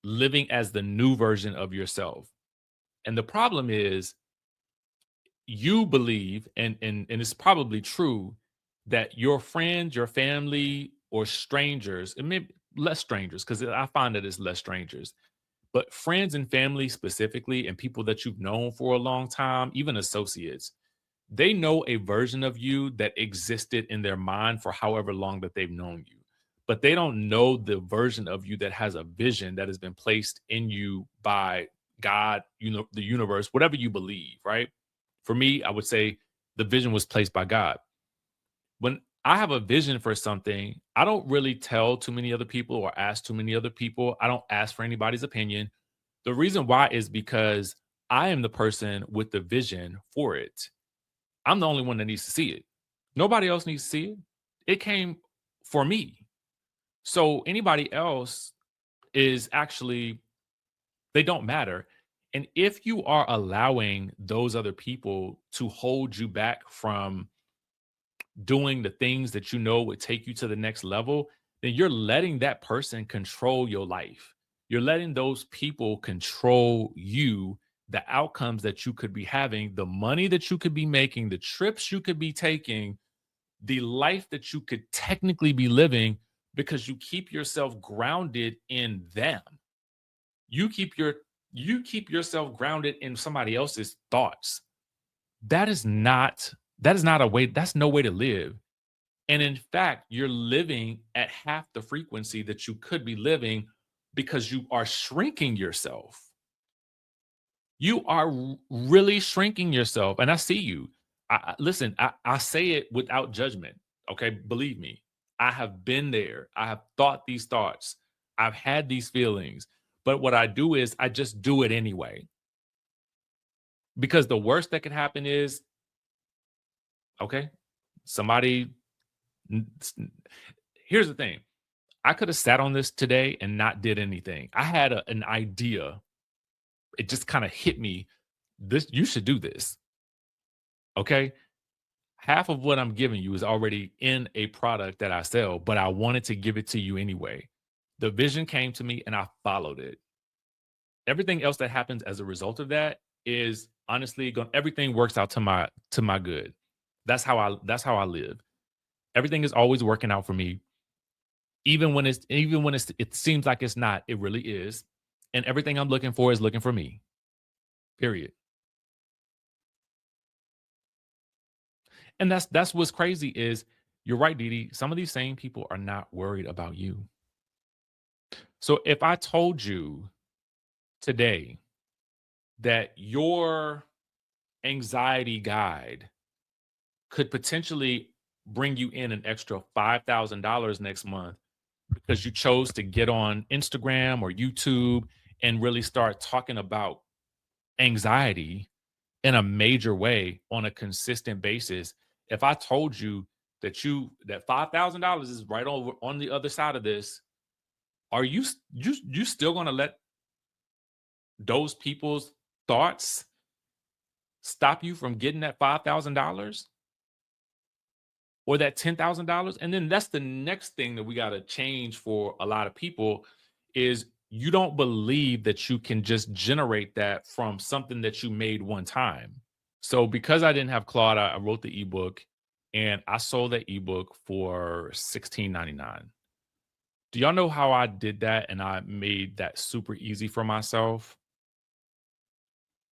living as the new version of yourself. And the problem is you believe, and it's probably true, that your friends, your family, or strangers, and maybe less strangers, because I find that it's less strangers, but friends and family specifically, and people that you've known for a long time, even associates, they know a version of you that existed in their mind for however long that they've known you. But they don't know the version of you that has a vision that has been placed in you by God, the universe, whatever you believe, right? For me, I would say the vision was placed by God. When I have a vision for something, I don't really tell too many other people or ask too many other people. I don't ask for anybody's opinion. The reason why is because I am the person with the vision for it. I'm the only one that needs to see it. Nobody else needs to see it. It came for me. So anybody else is actually, they don't matter. And if you are allowing those other people to hold you back from doing the things that you know would take you to the next level, then you're letting that person control your life. You're letting those people control you, the outcomes that you could be having, the money that you could be making, the trips you could be taking, the life that you could technically be living because you keep yourself grounded in them. You keep your you keep yourself grounded in somebody else's thoughts. That is not a way, that's no way to live. And in fact, you're living at half the frequency that you could be living because you are shrinking yourself. You are really shrinking yourself. And I see you. Listen, I say it without judgment. Okay. Believe me, I have been there. I have thought these thoughts. I've had these feelings. But what I do is I just do it anyway. Because the worst that could happen is, okay, somebody. Here's the thing, I could have sat on this today and not did anything. I had an idea. It just kind of hit me. This, you should do this. Okay. Half of what I'm giving you is already in a product that I sell, but I wanted to give it to you anyway. The vision came to me and I followed it. Everything else that happens as a result of that is honestly going, everything works out to my good. That's how I live. Everything is always working out for me. Even when it seems like it's not, it really is. And everything I'm looking for is looking for me. Period. And that's what's crazy is, you're right, Didi. Some of these same people are not worried about you. So if I told you today that your anxiety guide could potentially bring you in an extra $5,000 next month because you chose to get on Instagram or YouTube and really start talking about anxiety in a major way on a consistent basis. If I told you that $5,000 is right over on the other side of this, are you still going to let those people's thoughts stop you from getting that $5,000 or that $10,000? And then that's the next thing that we got to change for a lot of people is, you don't believe that you can just generate that from something that you made one time. So because I didn't have Claude, I wrote the ebook and I sold that ebook for $16.99. Do y'all know how I did that and I made that super easy for myself?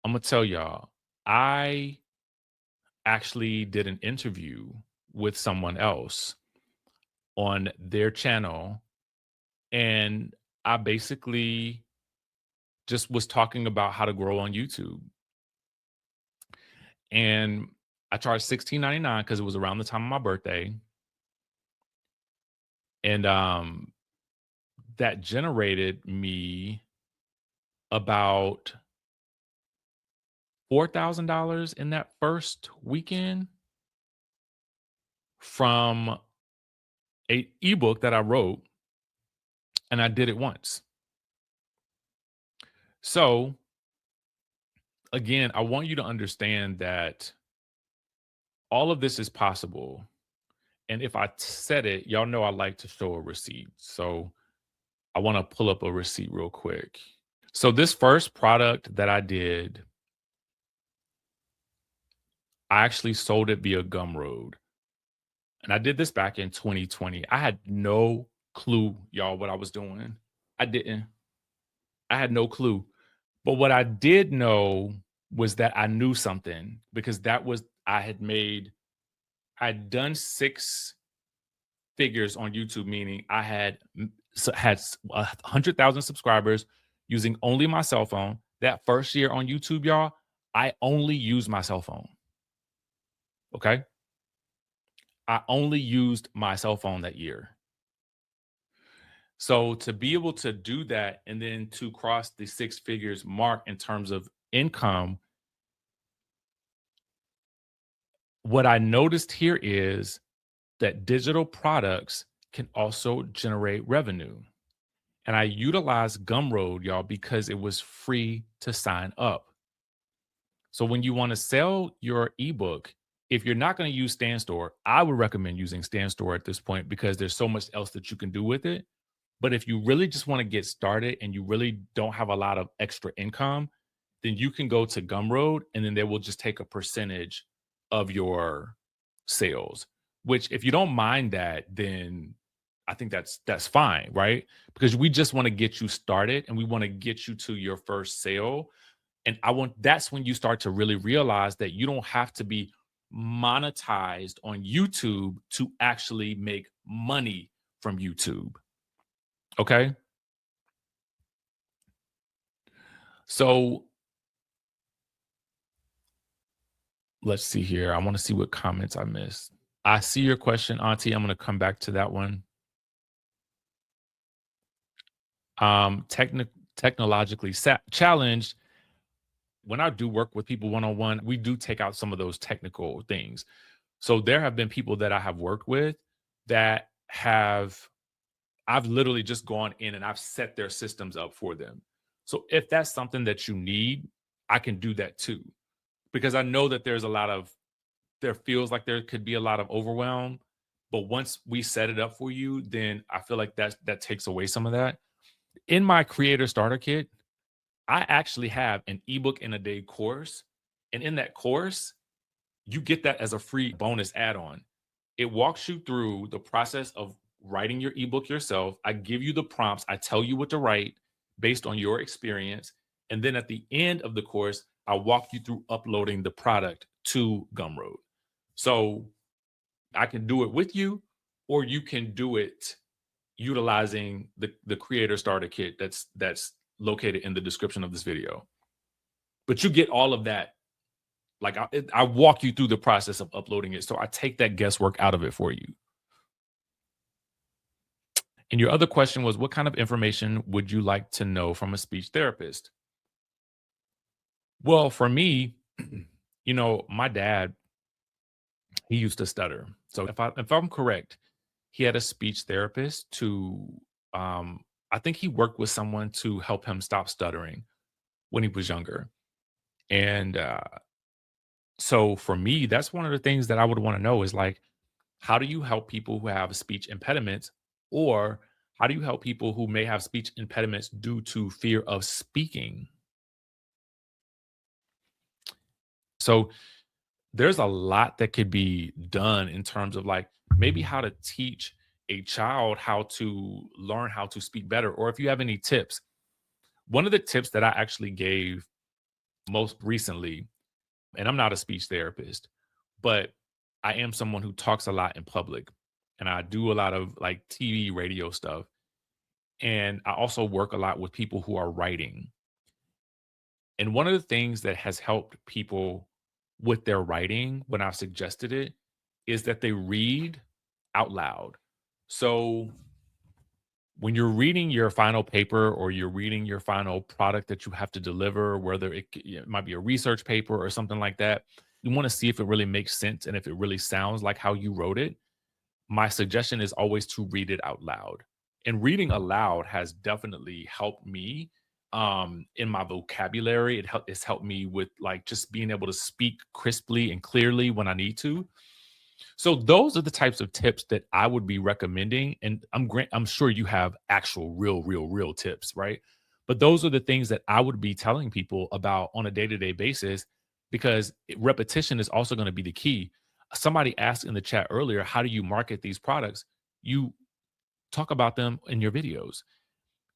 I'm gonna tell y'all. I actually did an interview with someone else on their channel, And I basically just was talking about how to grow on YouTube. And I charged $16.99 because it was around the time of my birthday. And that generated me about $4,000 in that first weekend from a ebook that I wrote, and I did it once. So again, I want you to understand that all of this is possible. And if I said it, y'all know I like to show a receipt. So I want to pull up a receipt real quick. So this first product that I did, I actually sold it via Gumroad. And I did this back in 2020. I had no clue, y'all, what I was doing. I didn't. I had no clue. But what I did know was that I knew something because I'd done 6 figures on YouTube, meaning I had 100,000 subscribers using only my cell phone. That first year on YouTube, y'all, I only used my cell phone. Okay. I only used my cell phone that year. So to be able to do that and then to cross the 6 figures mark in terms of income, what I noticed here is that digital products can also generate revenue. And I utilized Gumroad, y'all, because it was free to sign up. So when you want to sell your ebook, if you're not going to use StanStore, I would recommend using StanStore at this point because there's so much else that you can do with it. But if you really just want to get started and you really don't have a lot of extra income, then you can go to Gumroad and then they will just take a percentage of your sales, which if you don't mind that, then I think that's fine, right? Because we just want to get you started and we want to get you to your first sale. And that's when you start to really realize that you don't have to be monetized on YouTube to actually make money from YouTube. Okay. So let's see here. I want to see what comments I missed. I see your question, Auntie. I'm going to come back to that one. Technologically challenged. When I do work with people one-on-one, we do take out some of those technical things. So there have been people that I have worked with that I've literally just gone in and I've set their systems up for them. So if that's something that you need, I can do that too. Because I know that there feels like there could be a lot of overwhelm. But once we set it up for you, then I feel like that takes away some of that. In my creator starter kit, I actually have an ebook in a day course. And in that course, you get that as a free bonus add-on. It walks you through the process of writing your ebook yourself. I give you the prompts. I tell you what to write based on your experience. And then at the end of the course, I walk you through uploading the product to Gumroad. So I can do it with you, or you can do it utilizing the creator starter kit that's located in the description of this video. But you get all of that. Like I walk you through the process of uploading it. So I take that guesswork out of it for you. And your other question was, what kind of information would you like to know from a speech therapist? Well, for me, my dad, he used to stutter. So if I'm correct, he had a speech therapist I think he worked with someone to help him stop stuttering when he was younger. And so for me, that's one of the things that I would want to know is like, how do you help people who have speech impediments, or how do you help people who may have speech impediments due to fear of speaking? So there's a lot that could be done in terms of like maybe how to teach a child how to learn how to speak better, or if you have any tips. One of the tips that I actually gave most recently, and I'm not a speech therapist, but I am someone who talks a lot in public and I do a lot of like TV, radio stuff. And I also work a lot with people who are writing. And one of the things that has helped people with their writing when I've suggested it is that they read out loud. So when you're reading your final paper or you're reading your final product that you have to deliver, whether it might be a research paper or something like that, you want to see if it really makes sense and if it really sounds like how you wrote it. My suggestion is always to read it out loud. And reading aloud has definitely helped me in my vocabulary. It's helped me with like just being able to speak crisply and clearly when I need to. So those are the types of tips that I would be recommending, and I'm sure you have actual real tips, right? But those are the things that I would be telling people about on a day-to-day basis because repetition is also going to be the key. Somebody asked in the chat earlier, how do you market these products? You talk about them in your videos.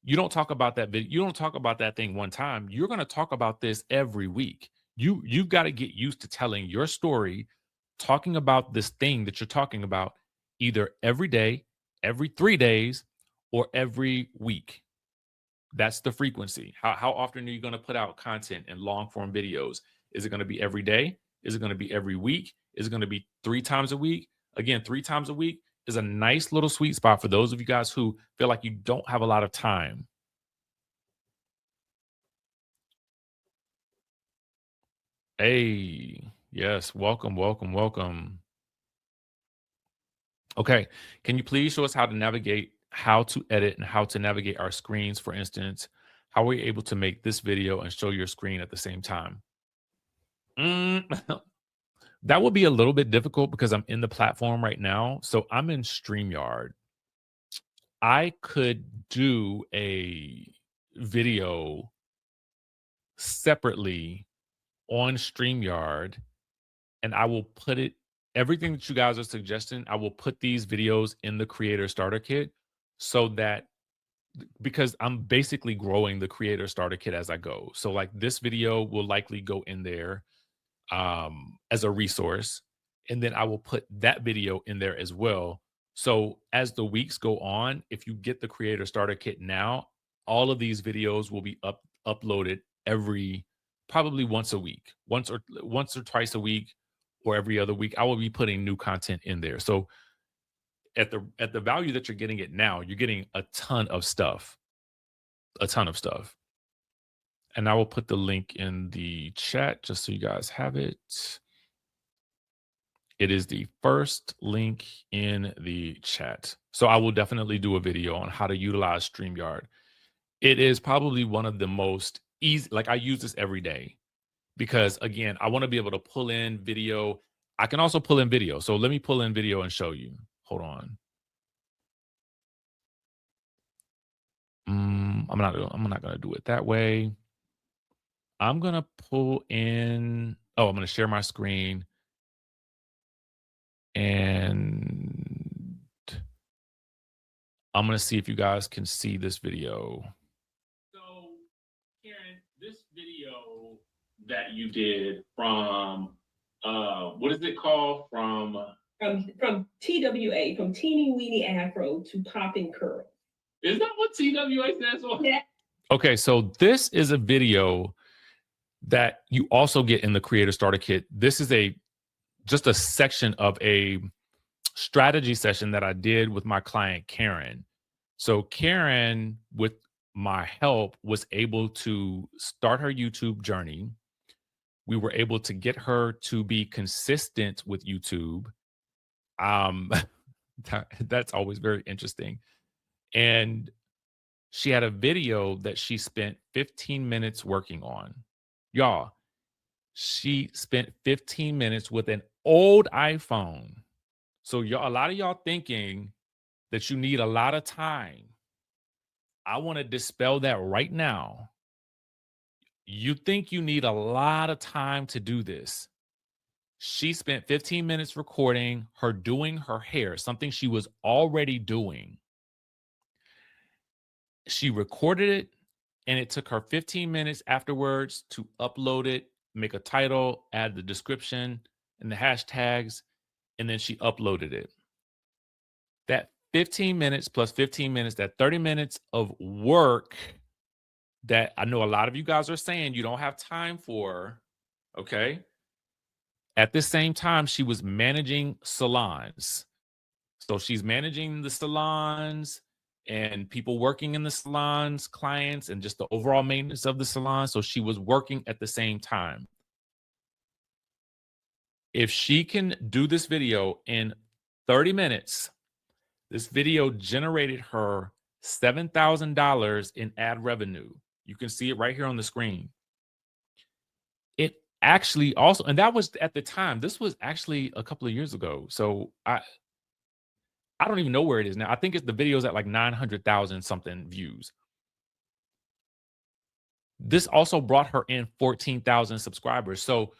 You don't talk about that you don't talk about that thing one time. You're going to talk about this every week. You've got to get used to telling your story, talking about this thing that you're talking about either every day, every 3 days, or every week. That's the frequency. How often are you going to put out content and long form videos? Is it going to be every day? Is it going to be every week? Is it going to be 3 times a week? Again, 3 times a week is a nice little sweet spot for those of you guys who feel like you don't have a lot of time. Hey, yes, welcome. Okay, can you please show us how to edit, and how to navigate our screens? For instance, how are we able to make this video and show your screen at the same time? Mm, that would be a little bit difficult because I'm in the platform right now. So I'm in StreamYard. I could do a video separately on StreamYard, and I will put it everything that you guys are suggesting, I will put these videos in the creator starter kit so that because I'm basically growing the creator starter kit as I go. So like this video will likely go in there as a resource, and then I will put that video in there as well. So as the weeks go on, if you get the creator starter kit now, all of these videos will be uploaded every probably once a week, once or twice a week, or every other week. I will be putting new content in there. So at the value that you're getting it now, you're getting a ton of stuff. And I will put the link in the chat just so you guys have it. It is the first link in the chat. So I will definitely do a video on how to utilize StreamYard. It is probably one of the most easy, like I use this every day because again, I want to be able to pull in video. I can also pull in video. So let me pull in video and show you. Hold on. I'm not going to do it that way. I'm going to pull in, I'm going to share my screen and I'm going to see if you guys can see this video. So, Karen, this video that you did from, what is it called? From TWA, from teeny weeny afro to popping curl. Is that what TWA stands for? Yeah. Okay, so this is a video that you also get in the Creator Starter Kit. This is just a section of a strategy session that I did with my client Karen. So Karen, with my help, was able to start her YouTube journey. We were able to get her to be consistent with YouTube. That's always very interesting. And she had a video that she spent 15 minutes working on. Y'all, she spent 15 minutes with an old iPhone. So a lot of y'all thinking that you need a lot of time. I want to dispel that right now. You think you need a lot of time to do this. She spent 15 minutes recording her doing her hair, something she was already doing. She recorded it, and it took her 15 minutes afterwards to upload it, make a title, add the description and the hashtags, and then she uploaded it. That 15 minutes plus 15 minutes, that 30 minutes of work that I know a lot of you guys are saying you don't have time for, okay? At the same time, she was managing salons. So she's managing the salons and people working in the salons, clients, and just the overall maintenance of the salon. So she was working at the same time. If she can do this video in 30 minutes, this video generated her $7,000 in ad revenue. You can see it right here on the screen. It actually also, and that was at the time, this was actually a couple of years ago. So I don't even know where it is now. I think the video's at like 900,000 something views. This also brought her in 14,000 subscribers. So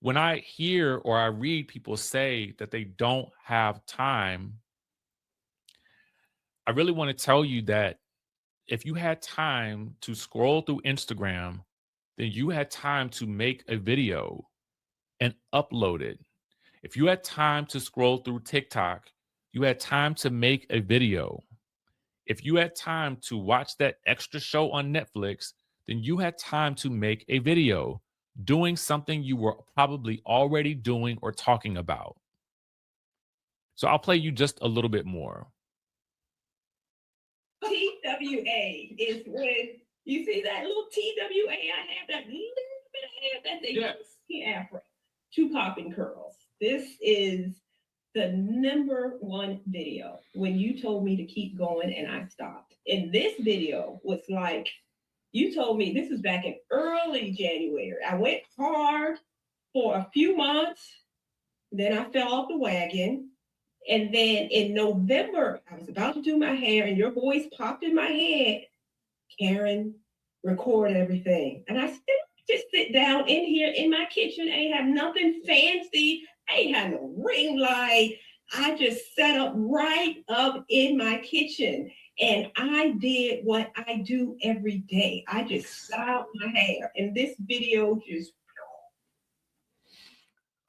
when I hear or I read people say that they don't have time, I really want to tell you that if you had time to scroll through Instagram, then you had time to make a video and upload it. If you had time to scroll through TikTok, you had time to make a video. If you had time to watch that extra show on Netflix, then you had time to make a video doing something you were probably already doing or talking about. So I'll play you just a little bit more. TWA is when you see that little TWA. I have that little bit of hair that they use in Afro to popping curls. This is the #1 video when you told me to keep going and I stopped. And this video was like, you told me this was back in early January. I went hard for a few months. Then I fell off the wagon. And then in November, I was about to do my hair and your voice popped in my head. Karen, record everything. And I still just sit down in here in my kitchen. I ain't have nothing fancy. I ain't had no ring light. I just set up right up in my kitchen. And I did what I do every day. I just styled my hair. And this video just...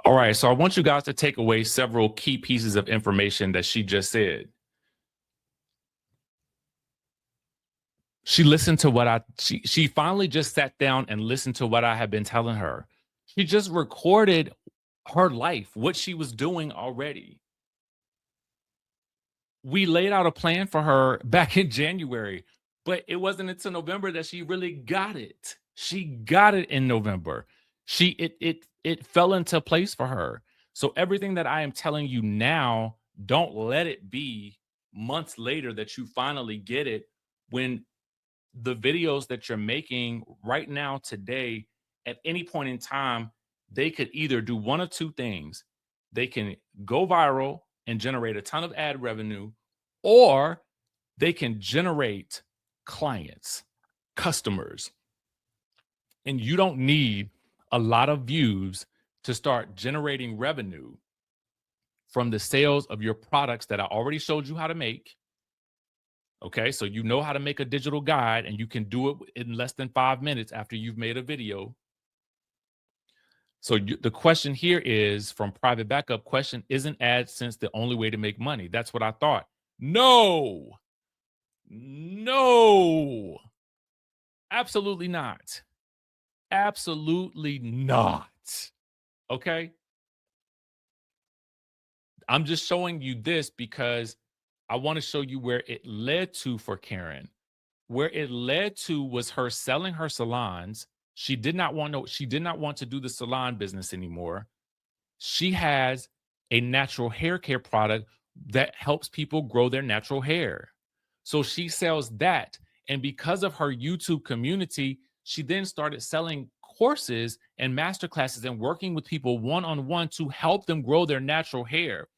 All right, so I want you guys to take away several key pieces of information that she just said. She listened to she finally just sat down and listened to what I had been telling her. She just recorded her life, what she was doing already. We laid out a plan for her back in January, but it wasn't until November that she really got it. She got it in November. It fell into place for her. So everything that I am telling you now, don't let it be months later that you finally get it, when the videos that you're making right now today, at any point in time, they could either do one of two things. They can go viral and generate a ton of ad revenue, or they can generate clients, customers. And you don't need a lot of views to start generating revenue from the sales of your products that I already showed you how to make. Okay, so you know how to make a digital guide, and you can do it in less than 5 minutes after you've made a video. So the question here is from Private Backup question, isn't AdSense the only way to make money? That's what I thought. No, absolutely not. Absolutely not. Okay. I'm just showing you this because I want to show you where it led to for Karen. Where it led to was her selling her salons. She did not want to do the salon business anymore. She has a natural hair care product that helps people grow their natural hair. So she sells that. And because of her YouTube community, she then started selling courses and masterclasses and working with people one-on-one to help them grow their natural hair.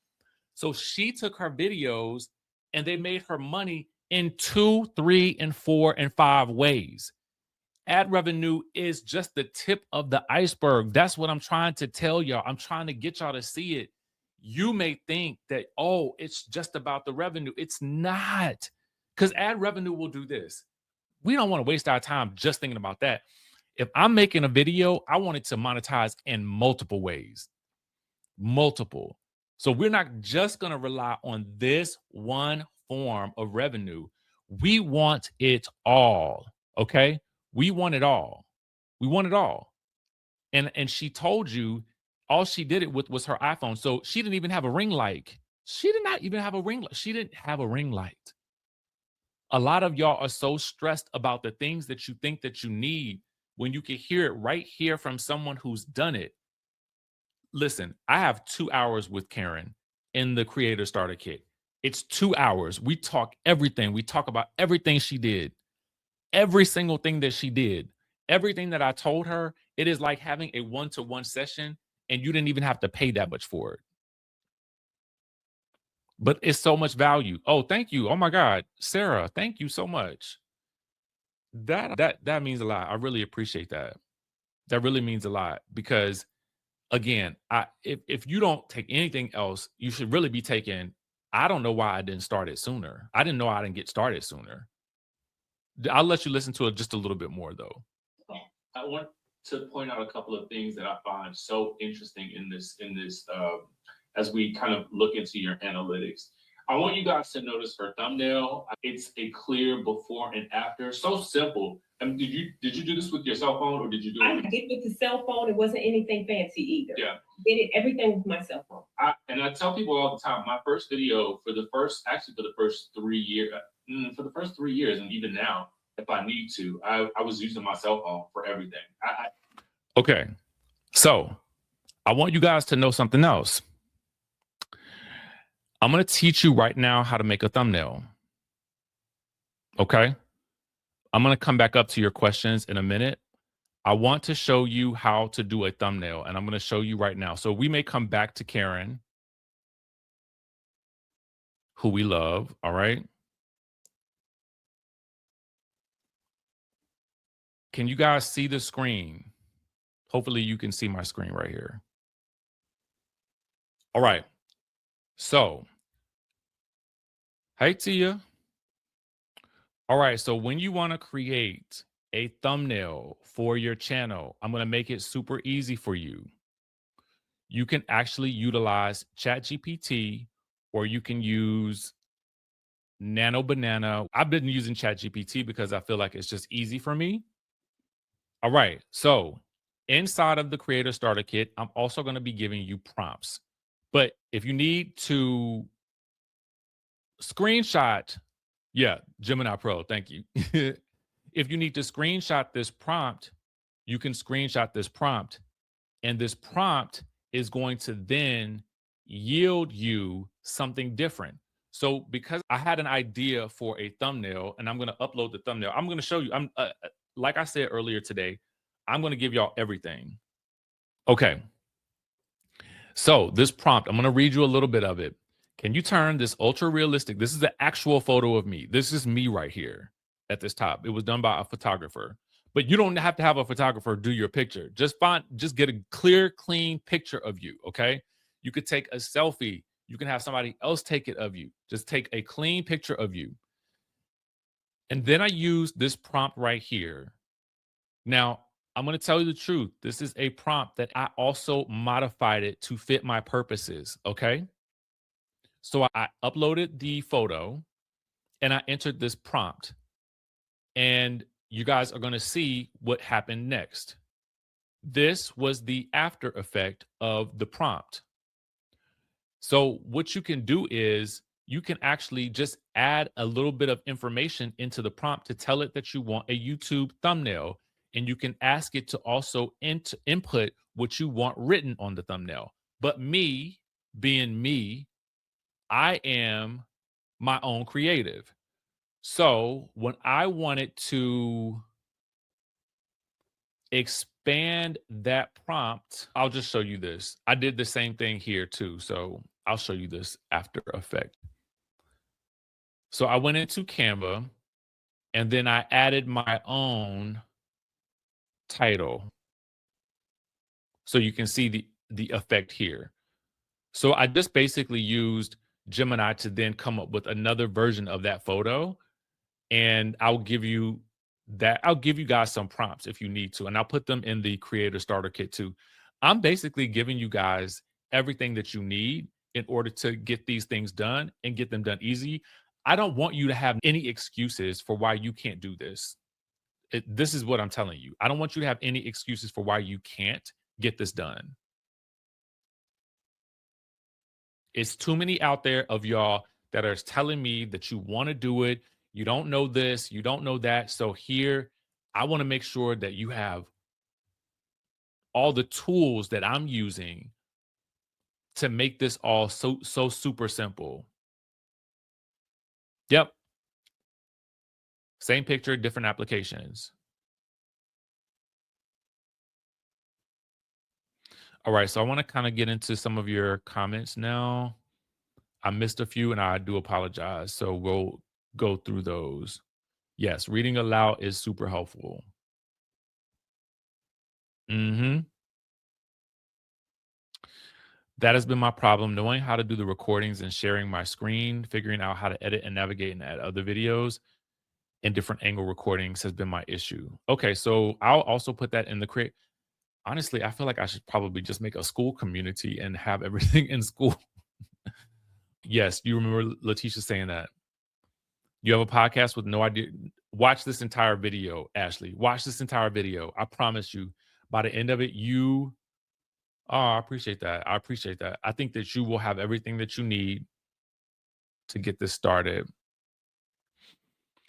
So she took her videos and they made her money in 2, 3, and 4, and 5 ways. Ad revenue is just the tip of the iceberg. That's what I'm trying to tell y'all. I'm trying to get y'all to see it. You may think that, oh, it's just about the revenue. It's not, because ad revenue will do this. We don't want to waste our time just thinking about that. If I'm making a video, I want it to monetize in multiple ways. Multiple. So we're not just going to rely on this one form of revenue. We want it all. Okay. We want it all. We want it all. And she told you all she did it with was her iPhone. So she didn't even have a ring light. She did not even have a ring light. She didn't have a ring light. A lot of y'all are so stressed about the things that you think that you need when you can hear it right here from someone who's done it. Listen, I have 2 hours with Karen in the Creator Starter Kit. It's 2 hours. We talk everything. We talk about everything she did, every single thing that she did, everything that I told her. It is like having a one-to-one session, and you didn't even have to pay that much for it. But it's so much value. Oh, thank you. Oh my God, Sarah, thank you so much. That means a lot. I really appreciate that. That really means a lot because, again, if you don't take anything else, you should really be taking. I don't know why I didn't start it sooner. I didn't know I didn't get started sooner. I'll let you listen to it just a little bit more, though. I want to point out a couple of things that I find so interesting in this as we kind of look into your analytics. I want you guys to notice her thumbnail. It's a clear before and after. So simple. Did you do this with your cell phone or did you do it? I did with the cell phone. It wasn't anything fancy either. Yeah. Did it everything with my cell phone. I tell people all the time, my first video for the first 3 years, and even now, if I need to, I was using my cell phone for everything. Okay. So I want you guys to know something else. I'm going to teach you right now how to make a thumbnail. Okay. I'm going to come back up to your questions in a minute. I want to show you how to do a thumbnail, and I'm going to show you right now. So we may come back to Karen, who we love. All right. Can you guys see the screen? Hopefully you can see my screen right here. All right. So, hey, Tia. All right. So when you want to create a thumbnail for your channel, I'm going to make it super easy for you. You can actually utilize ChatGPT, or you can use Nano Banana. I've been using ChatGPT because I feel like it's just easy for me. All right. So inside of the Creator Starter Kit, I'm also going to be giving you prompts. But if you need to screenshot, yeah, Gemini Pro, thank you. If you need to screenshot this prompt, you can screenshot this prompt. And this prompt is going to then yield you something different. So because I had an idea for a thumbnail and I'm going to upload the thumbnail, I'm going to show you. Like I said earlier today, I'm going to give y'all everything. Okay. So this prompt, I'm going to read you a little bit of it. Can you turn this ultra realistic? This is the actual photo of me. This is me right here at this top. It was done by a photographer, but you don't have to have a photographer do your picture. Just get a clear, clean picture of you. Okay. You could take a selfie. You can have somebody else take it of you. Just take a clean picture of you. And then I use this prompt right here. Now, I'm going to tell you the truth. This is a prompt that I also modified it to fit my purposes. Okay. So I uploaded the photo and I entered this prompt. And you guys are going to see what happened next. This was the after effect of the prompt. So what you can do is you can actually just add a little bit of information into the prompt to tell it that you want a YouTube thumbnail. And you can ask it to also input what you want written on the thumbnail. But me, being me, I am my own creative. So when I wanted to expand that prompt, I'll just show you this. I did the same thing here too. So I'll show you this after effect. So I went into Canva and then I added my own title. So you can see the effect here. So I just basically used Gemini to then come up with another version of that photo. And I'll give you guys some prompts if you need to. And I'll put them in the Creator Starter Kit too. I'm basically giving you guys everything that you need in order to get these things done and get them done easy. I don't want you to have any excuses for why you can't do this. This is what I'm telling you. I don't want you to have any excuses for why you can't get this done. It's too many out there of y'all that are telling me that you want to do it. You don't know this, you don't know that. So here, I want to make sure that you have all the tools that I'm using to make this all so super simple. Yep. Same picture, different applications. All right, so I want to kind of get into some of your comments now. I missed a few and I do apologize. So we'll go through those. Yes, reading aloud is super helpful. Mhm. That has been my problem. Knowing how to do the recordings and sharing my screen, figuring out how to edit and navigate and add other videos and different angle recordings has been my issue. Okay, so I'll also put that in the create. Honestly, I feel like I should probably just make a school community and have everything in school. Yes, you remember Letitia saying that. You have a podcast with no idea. Watch this entire video, Ashley. Watch this entire video. I promise you, by the end of it, oh, I appreciate that. I appreciate that. I think that you will have everything that you need to get this started.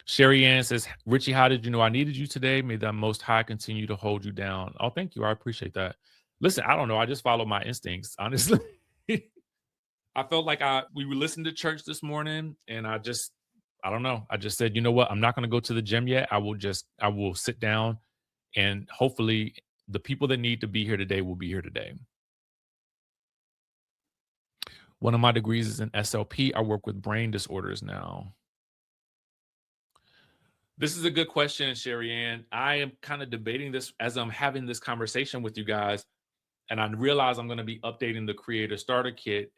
Sherry Ann says, Richie, how did you know I needed you today? May the Most High continue to hold you down. Oh, thank you. I appreciate that. Listen, I don't know. I just followed my instincts, honestly. I felt like we were listening to church this morning, and I don't know. I just said, you know what? I'm not going to go to the gym yet. I will sit down, and hopefully the people that need to be here today will be here today. One of my degrees is in SLP. I work with brain disorders now. This is a good question, Sherry Ann. I am kind of debating this as I'm having this conversation with you guys, and I realize I'm going to be updating the Creator Starter Kit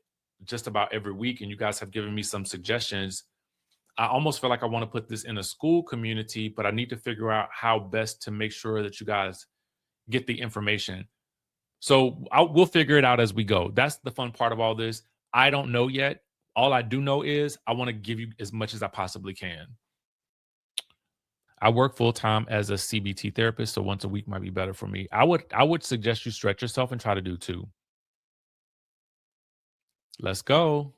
just about every week, and you guys have given me some suggestions. I almost feel like I want to put this in a school community, but I need to figure out how best to make sure that you guys get the information. So we'll figure it out as we go. That's the fun part of all this. I don't know yet. All I do know is I want to give you as much as I possibly can. I work full time as a CBT therapist, so once a week might be better for me. I would suggest you stretch yourself and try to do 2. Let's go.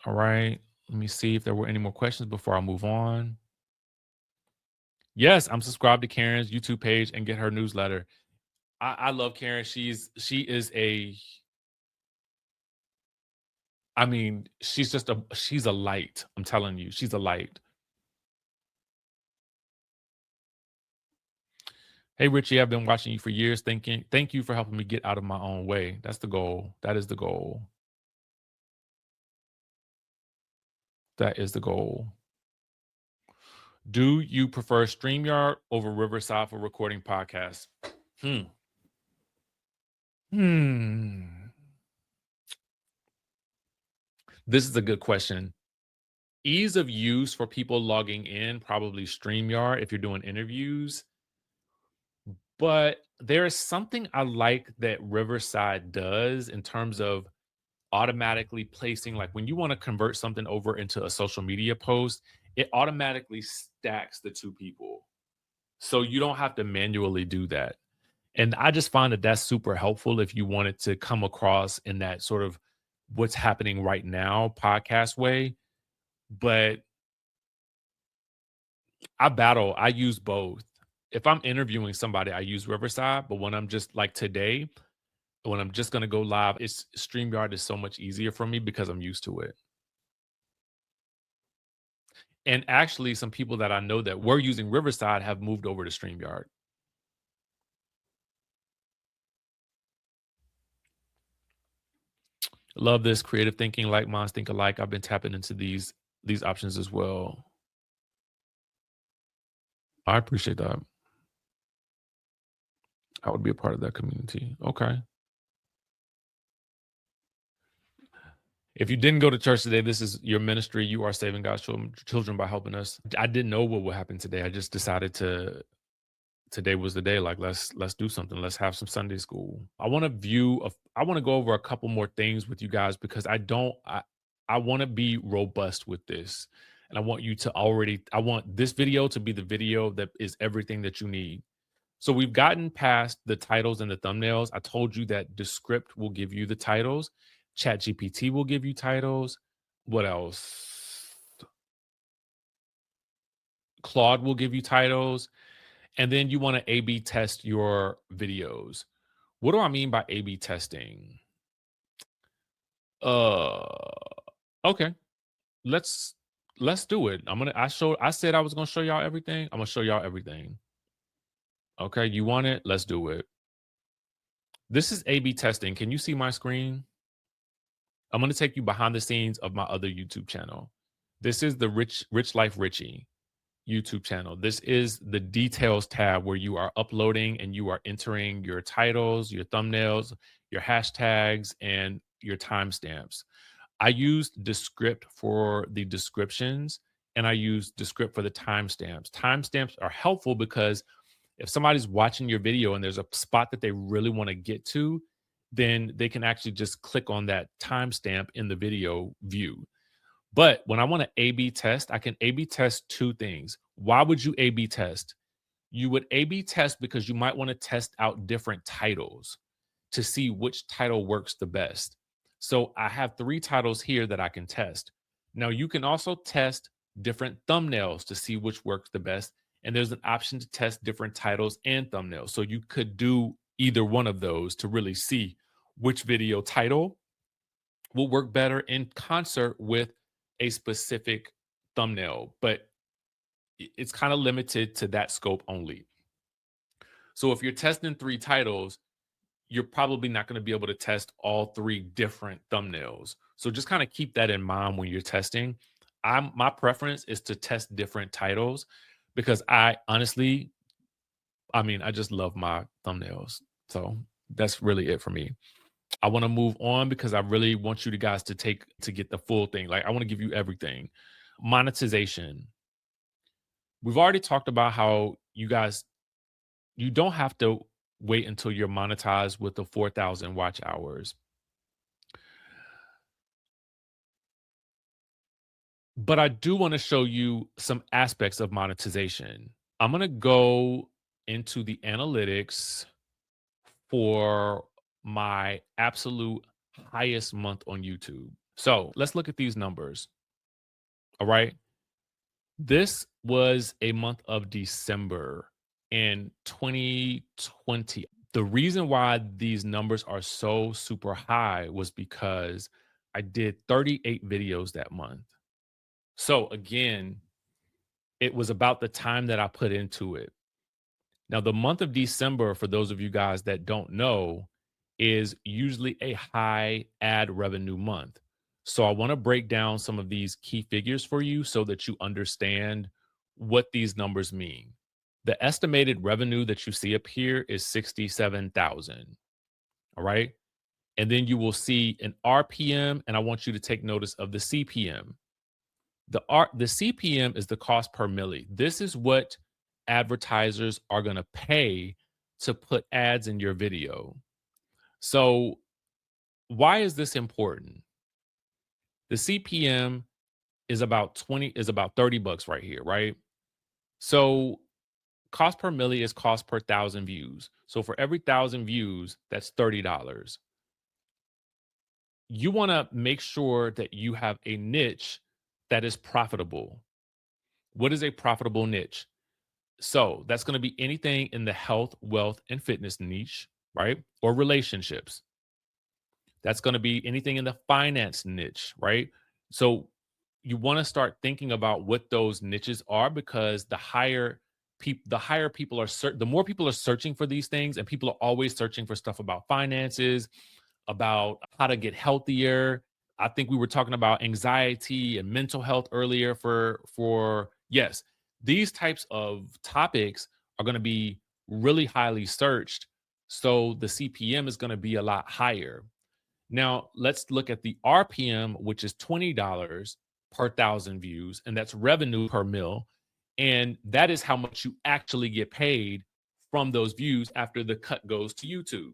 All right. Let me see if there were any more questions before I move on. Yes, I'm subscribed to Karen's YouTube page and get her newsletter. I love Karen. She's a light. I'm telling you, she's a light. Hey, Richie, I've been watching you for years thank you for helping me get out of my own way. That's the goal. That is the goal. That is the goal. Do you prefer StreamYard over Riverside for recording podcasts? This is a good question. Ease of use for people logging in, probably StreamYard if you're doing interviews. But there is something I like that Riverside does in terms of automatically placing, like when you want to convert something over into a social media post, it automatically stacks the 2 people. So you don't have to manually do that. And I just find that that's super helpful if you want it to come across in that sort of what's happening right now podcast way. But I use both. If I'm interviewing somebody, I use Riverside. But when I'm just like today, when I'm just going to go live, StreamYard is so much easier for me because I'm used to it. And actually, some people that I know that were using Riverside have moved over to StreamYard. Love this creative thinking, like minds think alike. I've been tapping into these options as well. I appreciate that. I would be a part of that community. Okay. If you didn't go to church today, this is your ministry. You are saving God's children by helping us. I didn't know what would happen today. I just decided today was the day. Like, let's do something. Let's have some Sunday school. I want to go over a couple more things with you guys because I I want to be robust with this. And I want you to I want this video to be the video that is everything that you need. So we've gotten past the titles and the thumbnails. I told you that Descript will give you the titles. ChatGPT will give you titles. What else? Claude will give you titles. And then you want to A/B test your videos. What do I mean by A/B testing? Uh, okay. Let's do it. I said I was gonna show y'all everything. I'm gonna show y'all everything. Okay, you want it? Let's do it. This is A/B testing. Can you see my screen? I'm gonna take you behind the scenes of my other YouTube channel. This is the Rich Life Richie YouTube channel. This is the details tab where you are uploading and you are entering your titles, your thumbnails, your hashtags, and your timestamps. I used Descript for the descriptions and I use Descript for the timestamps. Timestamps are helpful because if somebody's watching your video and there's a spot that they really want to get to, then they can actually just click on that timestamp in the video view. But when I want to A/B test, I can A/B test two things. Why would you A/B test? You would A/B test because you might want to test out different titles to see which title works the best. So I have 3 titles here that I can test. Now you can also test different thumbnails to see which works the best. And there's an option to test different titles and thumbnails. So you could do either one of those to really see which video title will work better in concert with a specific thumbnail. But it's kind of limited to that scope only. So if you're testing 3 titles, you're probably not going to be able to test all 3 different thumbnails. So just kind of keep that in mind when you're testing. My preference is to test different titles because I just love my thumbnails. So that's really it for me. I want to move on because I really want you guys to get the full thing. Like I want to give you everything. Monetization. We've already talked about how you don't have to wait until you're monetized with the 4,000 watch hours. But I do want to show you some aspects of monetization. I'm going to go into the analytics for my absolute highest month on YouTube. So let's look at these numbers. All right. This was a month of December in 2020. The reason why these numbers are so super high was because I did 38 videos that month. So again, it was about the time that I put into it. Now, the month of December, for those of you guys that don't know, is usually a high ad revenue month. So I want to break down some of these key figures for you so that you understand what these numbers mean. The estimated revenue that you see up here is 67,000. All right. And then you will see an RPM, and I want you to take notice of the CPM. The CPM is the cost per milli. This is what advertisers are going to pay to put ads in your video. So why is this important? The CPM is about $30 right here, right? So cost per milli is cost per 1,000 views. So for every 1,000 views, that's $30. You want to make sure that you have a niche that is profitable. What is a profitable niche? So that's going to be anything in the health, wealth, and fitness niche, right? Or relationships. That's going to be anything in the finance niche, right? So you want to start thinking about what those niches are, because the more people are searching for these things, and people are always searching for stuff about finances, about how to get healthier. I think we were talking about anxiety and mental health earlier yes, these types of topics are going to be really highly searched. So the CPM is going to be a lot higher. Now, let's look at the RPM, which is $20 per 1,000 views, and that's revenue per mil. And that is how much you actually get paid from those views after the cut goes to YouTube.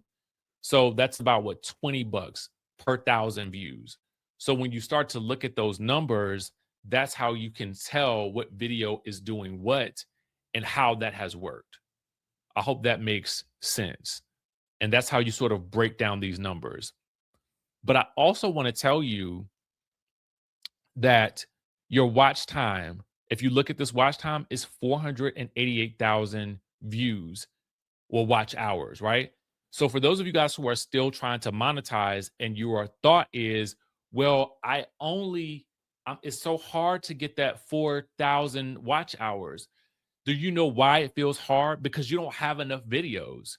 So that's about $20 per 1,000 views. So when you start to look at those numbers, that's how you can tell what video is doing what and how that has worked. I hope that makes sense. And that's how you sort of break down these numbers. But I also want to tell you that your watch time, if you look at this watch time, is 488,000 views or watch hours, right? So for those of you guys who are still trying to monetize and your thought is, well, it's so hard to get that 4,000 watch hours. Do you know why it feels hard? Because you don't have enough videos.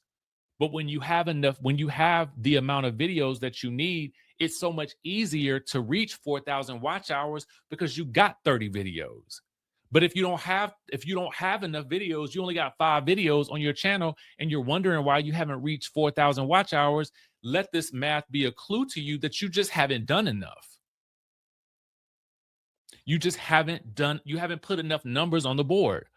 But when you have the amount of videos that you need, it's so much easier to reach 4,000 watch hours because you got 30 videos. But if you don't have enough videos, you only got 5 videos on your channel and you're wondering why you haven't reached 4,000 watch hours, let this math be a clue to you that you just haven't done enough. You haven't put enough numbers on the board.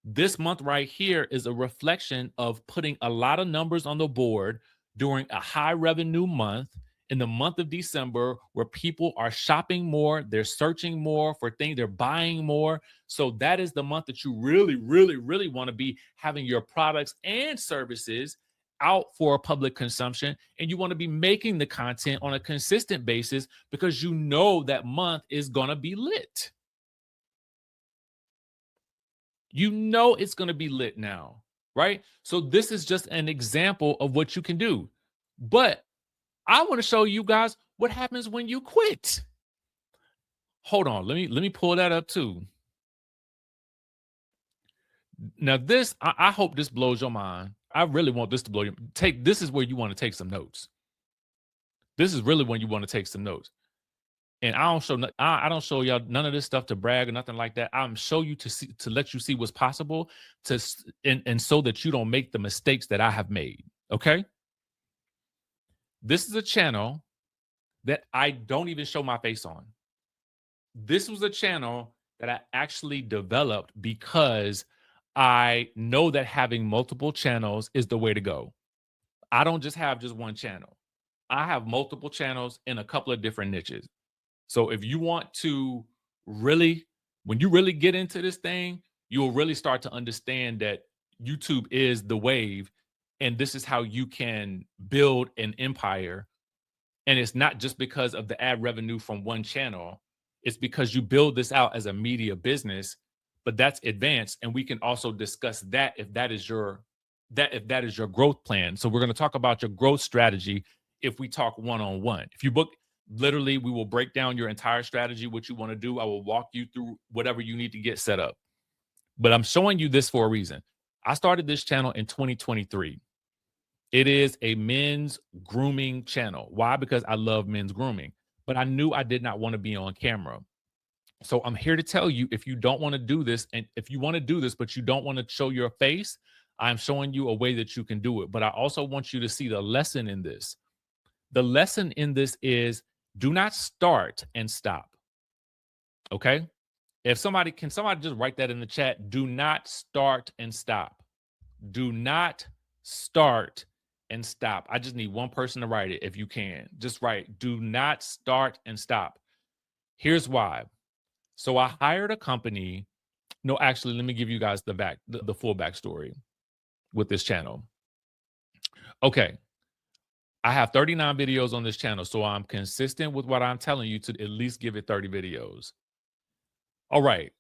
This month right here is a reflection of putting a lot of numbers on the board during a high revenue month in the month of December, where people are shopping more, they're searching more for things, they're buying more. So that is the month that you really, really, really want to be having your products and services out for public consumption. And you want to be making the content on a consistent basis because you know that month is going to be lit. You know it's going to be lit now, right? So this is just an example of what you can do. But I want to show you guys what happens when you quit. Hold on, let me pull that up too. Now this, I hope this blows your mind. I really want this to blow your this is where you want to take some notes. This is really when you want to take some notes. And I don't show y'all none of this stuff to brag or nothing like that. I'm show you to let you see what's possible and so that you don't make the mistakes that I have made. Okay. This is a channel that I don't even show my face on. This was a channel that I actually developed because I know that having multiple channels is the way to go. I don't just have just one channel. I have multiple channels in a couple of different niches. So if you want to really, when you really get into this thing, you'll really start to understand that YouTube is the wave and this is how you can build an empire. And it's not just because of the ad revenue from one channel. It's because you build this out as a media business, but that's advanced. And we can also discuss that if that is your growth plan. So we're going to talk about your growth strategy if we talk one-on-one. If you book, literally, we will break down your entire strategy, what you want to do. I will walk you through whatever you need to get set up. But I'm showing you this for a reason. I started this channel in 2023. It is a men's grooming channel. Why? Because I love men's grooming. But I knew I did not want to be on camera. So I'm here to tell you, if you don't want to do this, and if you want to do this, but you don't want to show your face, I'm showing you a way that you can do it. But I also want you to see the lesson in this. The lesson in this is do not start and stop. Okay? If somebody just write that in the chat, do not start and stop. Do not start and stop. I just need one person to write it if you can. Just write, do not start and stop. Here's why. So I hired a company. No, actually, let me give you guys the full backstory with this channel. Okay. I have 39 videos on this channel, so I'm consistent with what I'm telling you to at least give it 30 videos. All right.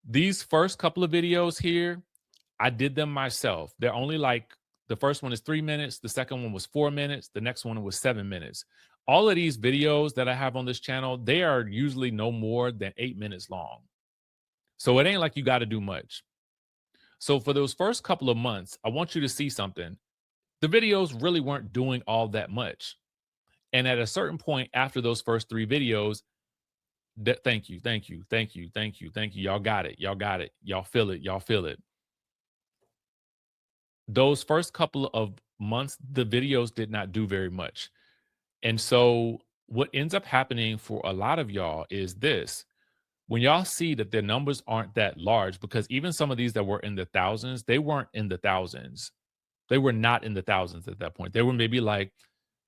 These first couple of videos here, I did them myself. They're only like, the first one is 3 minutes. The second one was 4 minutes. The next one was 7 minutes. All of these videos that I have on this channel, they are usually no more than 8 minutes long. So it ain't like you got to do much. So for those first couple of months, I want you to see something. The videos really weren't doing all that much. And at a certain point after those first 3 videos, thank you. Y'all got it. Y'all feel it. Those first couple of months, the videos did not do very much. And so what ends up happening for a lot of y'all is this. When y'all see that their numbers aren't that large, because even some of these that were in the thousands, they weren't in the thousands. They were not in the thousands at that point. They were maybe like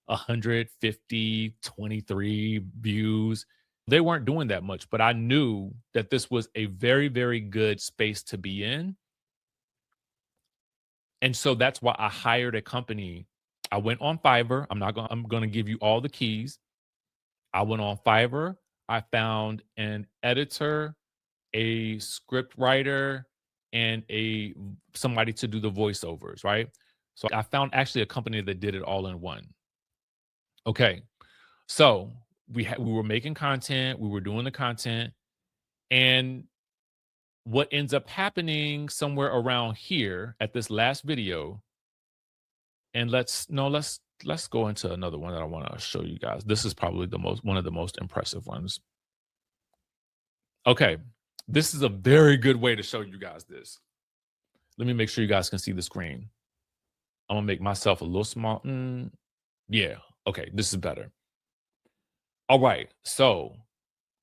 150, 23 views. They weren't doing that much, but I knew that this was a very, very good space to be in. And so that's why I hired a company. I went on Fiverr. I'm going to give you all the keys. I went on Fiverr. I found an editor, a script writer, and somebody to do the voiceovers, right? So I found actually a company that did it all in one. Okay. So we were making content, we were doing the content, and what ends up happening somewhere around here at this last video, and let's go into another one that I want to show you guys. This is probably one of the most impressive ones. Okay, this is a very good way to show you guys this. Let me make sure you guys can see the screen. I'm gonna make myself a little small. Yeah, okay, this is better. All right, so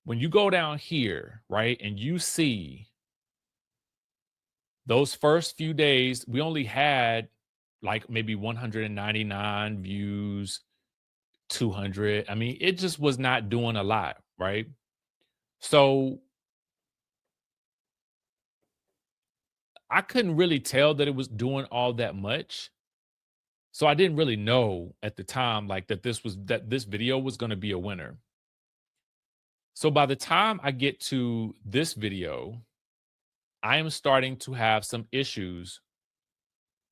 when you go down here, right, and you see those first few days, we only had like maybe 199 views, 200. I mean, it just was not doing a lot, right? So I couldn't really tell that it was doing all that much. So I didn't really know at the time like that this video was going to be a winner. So by the time I get to this video, I am starting to have some issues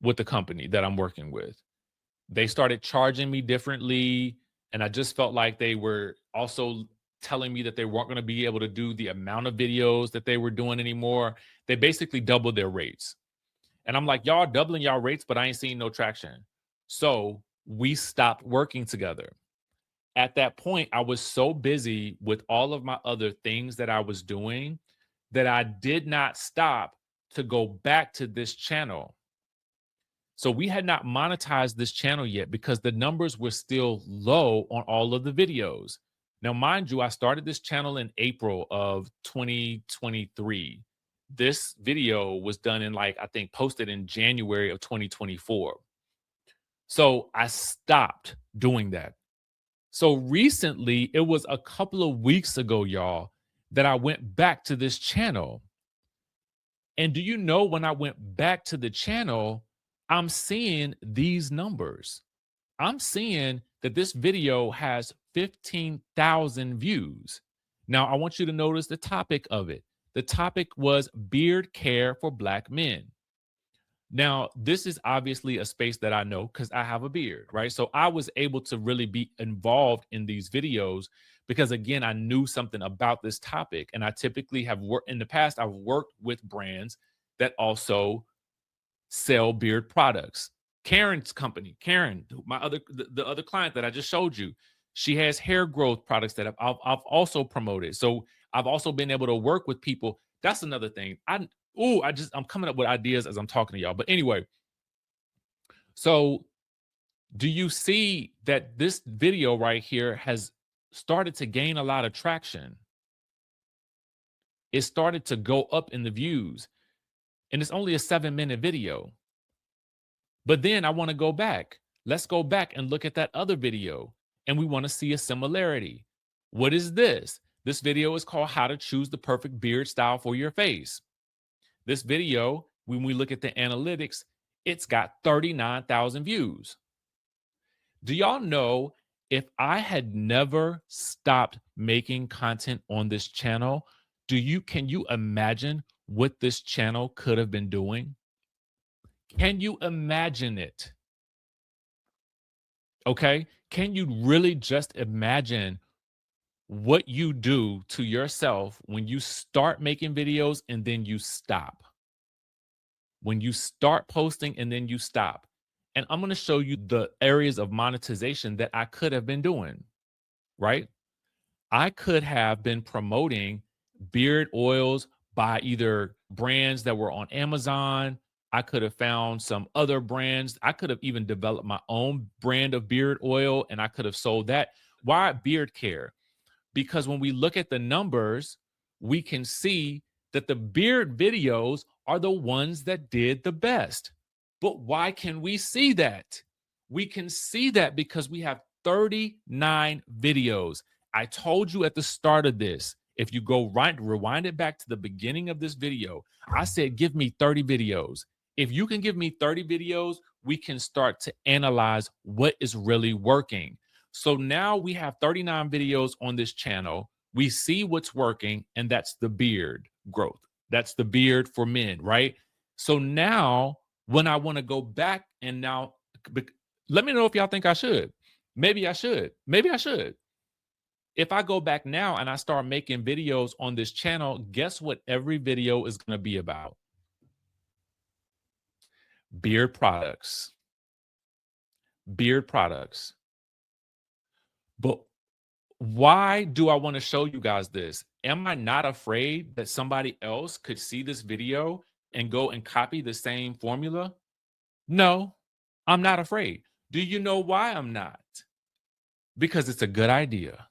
with the company that I'm working with. They started charging me differently, and I just felt like they were also telling me that they weren't going to be able to do the amount of videos that they were doing anymore. They basically doubled their rates. And I'm like, y'all doubling y'all rates, but I ain't seeing no traction. So we stopped working together. At that point, I was so busy with all of my other things that I was doing that I did not stop to go back to this channel. So we had not monetized this channel yet because the numbers were still low on all of the videos. Now, mind you, I started this channel in April of 2023. This video was done in I think posted in January of 2024. So I stopped doing that. So recently, it was a couple of weeks ago, y'all, that I went back to this channel. And do you know, when I went back to the channel, I'm seeing these numbers. I'm seeing that this video has 15,000 views. Now, I want you to notice the topic of it. The topic was beard care for Black men. Now, this is obviously a space that I know because I have a beard, right? So I was able to really be involved in these videos because, again, I knew something about this topic. And I typically have worked in the past, I've worked with brands that also sell beard products. Karen's company, Karen, the other client that I just showed you, she has hair growth products that I've also promoted. So I've also been able to work with people. That's another thing. I'm coming up with ideas as I'm talking to y'all. But anyway, so do you see that this video right here has started to gain a lot of traction? It started to go up in the views, and it's only a 7-minute video. But then I want to go back. Let's go back and look at that other video, and we want to see a similarity. What is this? This video is called How to Choose the Perfect Beard Style for Your Face. This video, when we look at the analytics, it's got 39,000 views. Do y'all know, if I had never stopped making content on this channel, can you imagine what this channel could have been doing? Can you imagine it? Okay. Can you really just imagine what you do to yourself when you start making videos and then you stop? When you start posting and then you stop. And I'm going to show you the areas of monetization that I could have been doing, right? I could have been promoting beard oils by either brands that were on Amazon. I could have found some other brands. I could have even developed my own brand of beard oil, and I could have sold that. Why beard care? Because when we look at the numbers, we can see that the beard videos are the ones that did the best. But why can we see that? We can see that because we have 39 videos I told you at the start of this, if you go rewind it back to the beginning of this video, I said, give me 30 videos. If you can give me 30 videos, we can start to analyze what is really working. So now we have 39 videos on this channel. We see what's working, and that's the beard growth. That's the beard for men, right? So now when I want to go back and now, let me know if y'all think I should. Maybe I should. Maybe I should. If I go back now and I start making videos on this channel, guess what every video is going to be about? Beard products. Beard products. But why do I want to show you guys this? Am I not afraid that somebody else could see this video and go and copy the same formula? No, I'm not afraid. Do you know why I'm not? Because it's a good idea.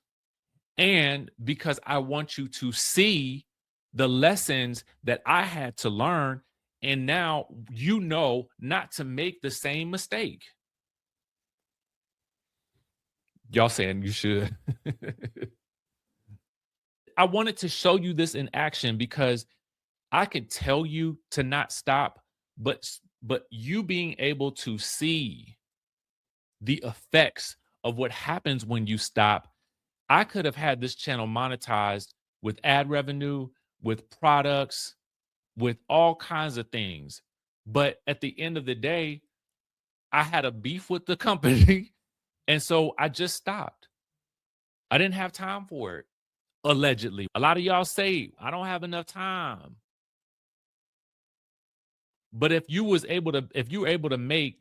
And because I want you to see the lessons that I had to learn. And now you know not to make the same mistake. Y'all saying you should. I wanted to show you this in action because I could tell you to not stop, but you being able to see the effects of what happens when you stop. I could have had this channel monetized with ad revenue, with products, with all kinds of things. But at the end of the day, I had a beef with the company. And so I just stopped. I didn't have time for it, allegedly. A lot of y'all say, I don't have enough time. But if you were able to make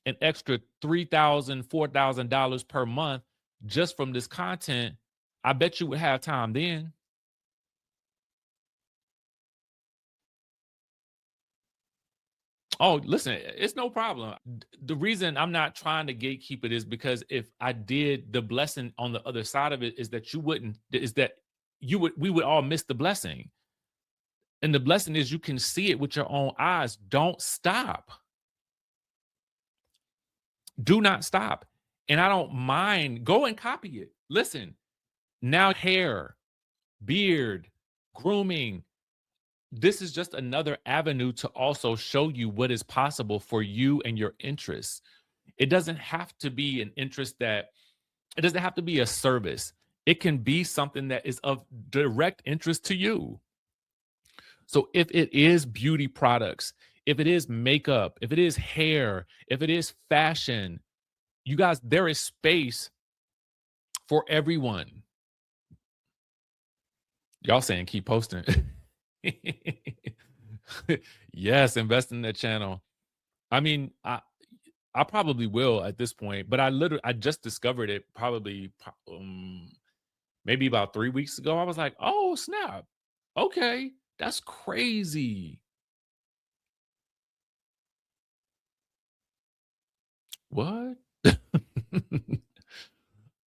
an extra $3,000, $4,000 per month just from this content, I bet you would have time then. Oh, listen, it's no problem. The reason I'm not trying to gatekeep it is because if I did, the blessing on the other side of it is that we would all miss the blessing. And the blessing is you can see it with your own eyes. Don't stop. Do not stop. And I don't mind. Go and copy it. Listen, now hair, beard, grooming. This is just another avenue to also show you what is possible for you and your interests. It doesn't have to be an interest it doesn't have to be a service. It can be something that is of direct interest to you. So if it is beauty products, if it is makeup, if it is hair, if it is fashion, you guys, there is space for everyone. Y'all saying keep posting. Yes, invest in that channel. I mean, I probably will at this point, but I just discovered it probably maybe about 3 weeks ago. I was like, oh snap. Okay, that's crazy. What?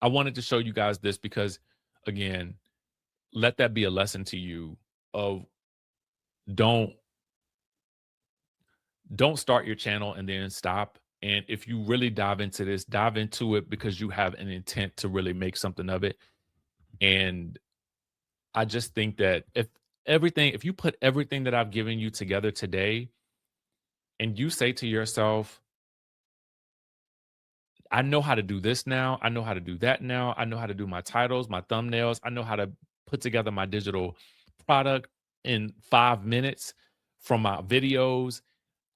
I wanted to show you guys this because, again, let that be a lesson to you of don't start your channel and then stop. And if you really dive into this, dive into it because you have an intent to really make something of it. And I just think that if you put everything that I've given you together today and you say to yourself, I know how to do this now. I know how to do that now. I know how to do my titles, my thumbnails. I know how to put together my digital product in 5 minutes from my videos.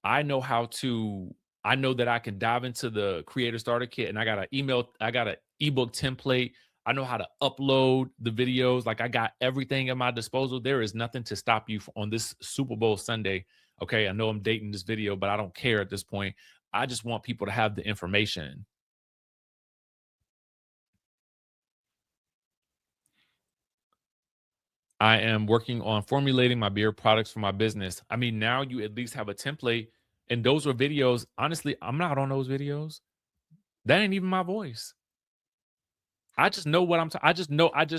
I know that I can dive into the creator starter kit and I got an ebook template. I know how to upload the videos. Like I got everything at my disposal. There is nothing to stop you on this Super Bowl Sunday. Okay. I know I'm dating this video, but I don't care at this point. I just want people to have the information. I am working on formulating my beer products for my business. I mean, now you at least have a template, and those were videos. Honestly, I'm not on those videos. That ain't even my voice. I just know what I just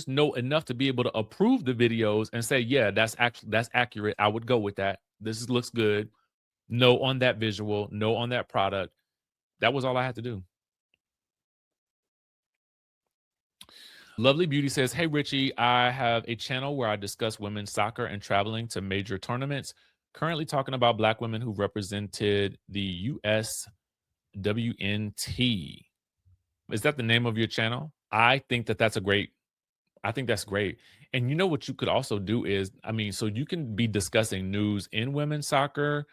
know enough to be able to approve the videos and say, yeah, that's accurate. I would go with that. This looks good. No on that visual, no on that product. That was all I had to do. Lovely Beauty says, hey, Richie, I have a channel where I discuss women's soccer and traveling to major tournaments. Currently talking about Black women who represented the US WNT. Is that the name of your channel? I think that's a great, I think that's great. And you know what you could also do is, I mean, so you can be discussing news in women's soccer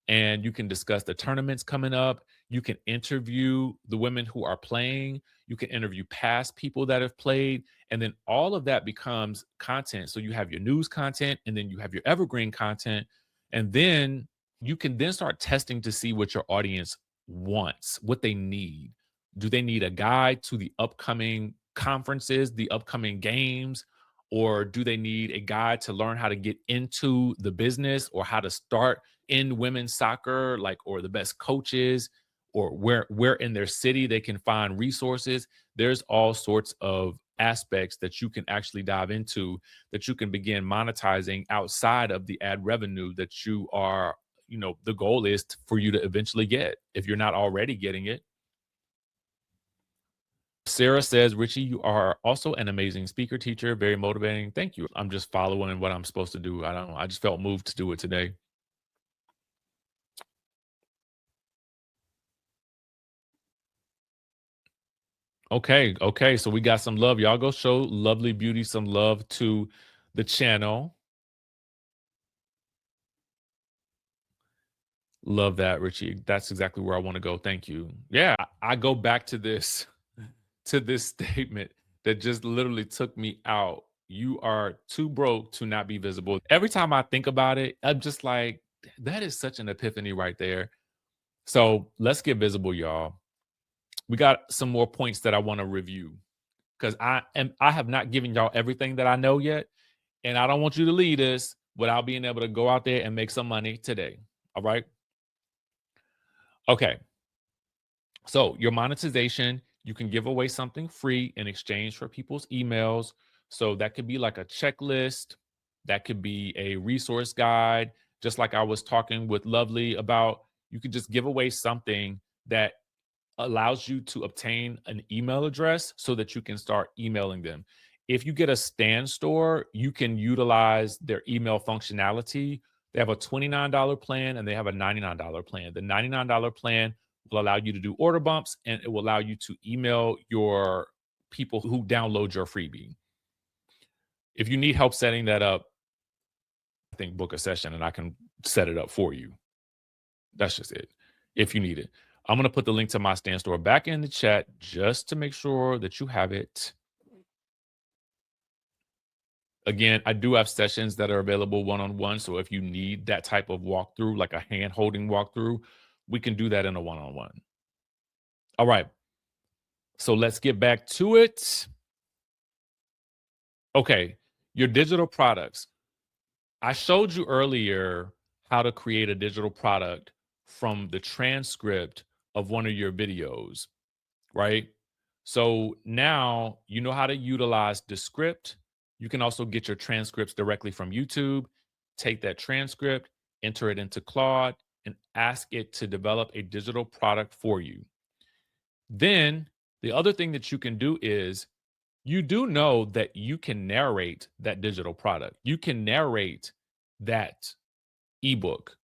and you can discuss the tournaments coming up. You can interview the women who are playing. You can interview past people that have played. And then all of that becomes content. So you have your news content and then you have your evergreen content. And then you can then start testing to see what your audience wants, what they need. Do they need a guide to the upcoming conferences, the upcoming games? Or do they need a guide to learn how to get into the business or how to start in women's soccer, like, or the best coaches, or where in their city they can find resources? There's all sorts of aspects that you can actually dive into that you can begin monetizing outside of the ad revenue that you are, you know, the goal is for you to eventually get if you're not already getting it. Sarah says, Richie, you are also an amazing speaker, teacher, very motivating. Thank you. I'm just following what I'm supposed to do. I don't know. I just felt moved to do it today. Okay. So we got some love. Y'all go show Lovely Beauty some love to the channel. Love that, Richie. That's exactly where I want to go. Thank you. Yeah, I go back to this statement that just literally took me out. You are too broke to not be visible. Every time I think about it, I'm just like, that is such an epiphany right there. So let's get visible, y'all. We got some more points that I want to review because I have not given y'all everything that I know yet. And I don't want you to lead us without being able to go out there and make some money today. All right. Okay. So your monetization, you can give away something free in exchange for people's emails. So that could be like a checklist, that could be a resource guide, just like I was talking with Lovely about. You could just give away something that allows you to obtain an email address so that you can start emailing them. If you get a Stan store, you can utilize their email functionality. They have a $29 plan and they have a $99 plan. The $99 plan will allow you to do order bumps and it will allow you to email your people who download your freebie. If you need help setting that up, I think book a session and I can set it up for you. That's just it. If you need it. I'm going to put the link to my Stan store back in the chat just to make sure that you have it. Again, I do have sessions that are available one-on-one. So if you need that type of walkthrough, like a hand-holding walkthrough, we can do that in a one-on-one. All right. So let's get back to it. Okay. Your digital products. I showed you earlier how to create a digital product from the transcript of one of your videos, right? So now you know how to utilize Descript. You can also get your transcripts directly from YouTube. Take that transcript, enter it into Claude, and ask it to develop a digital product for you. Then the other thing that you can do is you do know that you can narrate that digital product. You can narrate that ebook.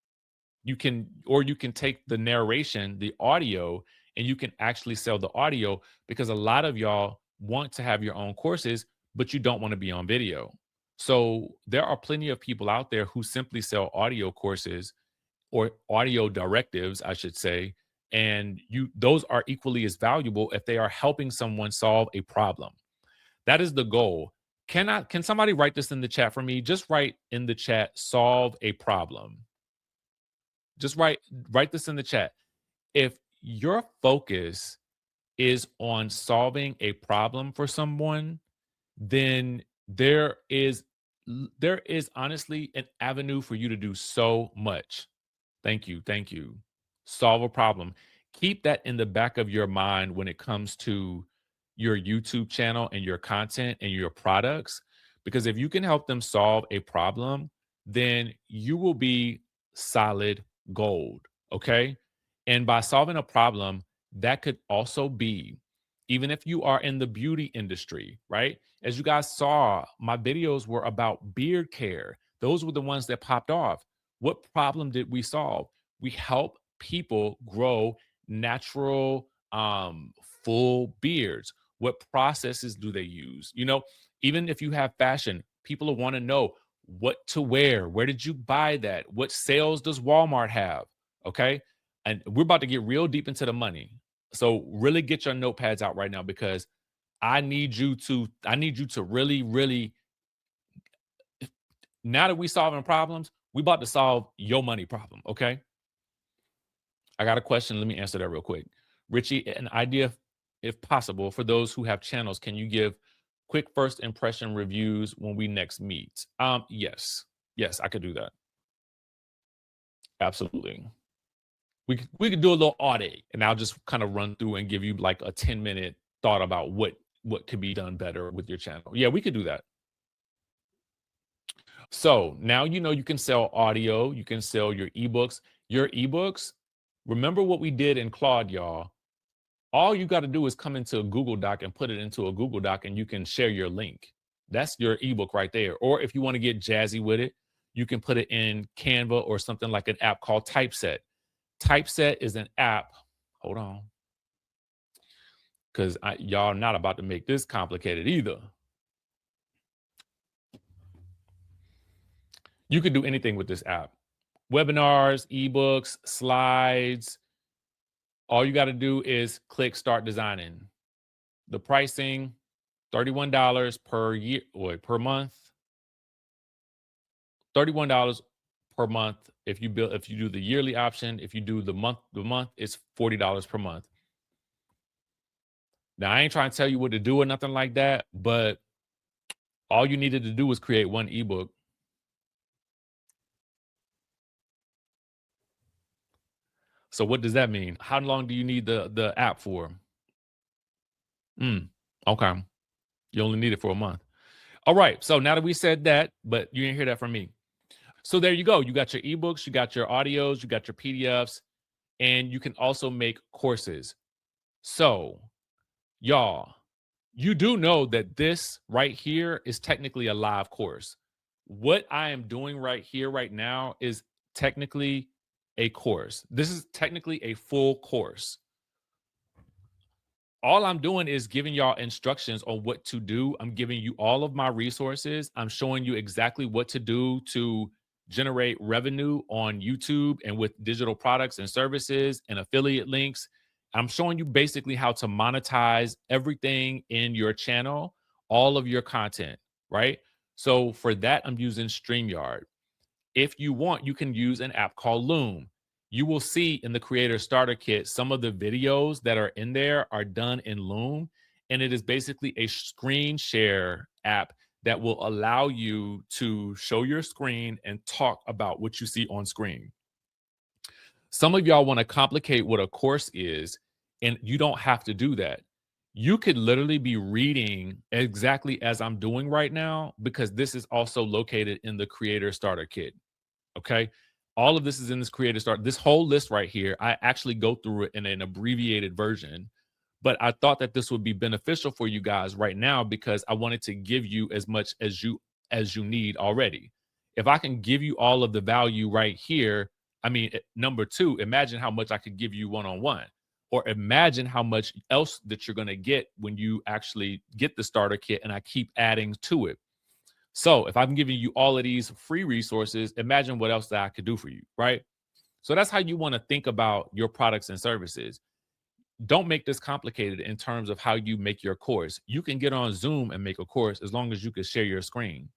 You can take the narration, the audio, and you can actually sell the audio because a lot of y'all want to have your own courses, but you don't want to be on video. So there are plenty of people out there who simply sell audio courses or audio directives, I should say, and those are equally as valuable if they are helping someone solve a problem. That is the goal. Can somebody write this in the chat for me? Just write in the chat, solve a problem. Just write this in the chat. If your focus is on solving a problem for someone, then there is honestly an avenue for you to do so much. Thank you. Solve a problem. Keep that in the back of your mind when it comes to your YouTube channel and your content and your products, because if you can help them solve a problem, then you will be solid gold. Okay. And by solving a problem, that could also be even if you are in the beauty industry, right? As you guys saw, my videos were about beard care. Those were the ones that popped off. What problem did we solve? We help people grow natural, full beards. What processes do they use? You know, even if you have fashion, people will want to know what to wear. Where did you buy that? What sales does Walmart have? Okay. And we're about to get real deep into the money. So really get your notepads out right now, because I need you to really, really, now that we solving problems, we about to solve your money problem. Okay. I got a question. Let me answer that real quick. Richie, an idea, if possible, for those who have channels, can you give quick first impression reviews when we next meet? Yes. Yes, I could do that. Absolutely. We could do a little audit, and I'll just kind of run through and give you like a 10-minute thought about what could be done better with your channel. Yeah, we could do that. So now you know you can sell audio, you can sell your ebooks. Your ebooks, remember what we did in Claude, y'all. All you got to do is come into a Google Doc and put it into a Google Doc, and you can share your link. That's your ebook right there. Or if you want to get jazzy with it, you can put it in Canva or something like an app called Typeset. Typeset is an app. Hold on. Because y'all not about to make this complicated either. You could do anything with this app. Webinars, ebooks, slides. All you got to do is click Start Designing. The pricing, $31 per year or per month. $31 per month. If you do the yearly option, if you do the month, it's $40 per month. Now, I ain't trying to tell you what to do or nothing like that, but all you needed to do was create one ebook. So what does that mean? How long do you need the app for? Okay. You only need it for a month. All right. So now that we said that, but you didn't hear that from me. So there you go. You got your ebooks, you got your audios, you got your PDFs, and you can also make courses. So, y'all, you do know that this right here is technically a live course. What I am doing right here, right now, is technically a course. This is technically a full course. All I'm doing is giving y'all instructions on what to do. I'm giving you all of my resources. I'm showing you exactly what to do to generate revenue on YouTube and with digital products and services and affiliate links. I'm showing you basically how to monetize everything in your channel, all of your content, right? So for that, I'm using StreamYard. If you want, you can use an app called Loom. You will see in the Creator Starter Kit, some of the videos that are in there are done in Loom. And it is basically a screen share app that will allow you to show your screen and talk about what you see on screen. Some of y'all want to complicate what a course is, and you don't have to do that. You could literally be reading exactly as I'm doing right now, because this is also located in the Creator Starter Kit. Okay. All of this is in this Creator Start. This whole list right here, I actually go through it in an abbreviated version, but I thought that this would be beneficial for you guys right now, because I wanted to give you as much as you need already. If I can give you all of the value right here, I mean, number two, imagine how much I could give you one-on-one, or imagine how much else that you're going to get when you actually get the starter kit and I keep adding to it. So if I'm giving you all of these free resources, imagine what else that I could do for you, right? So that's how you want to think about your products and services. Don't make this complicated in terms of how you make your course. You can get on Zoom and make a course as long as you can share your screen.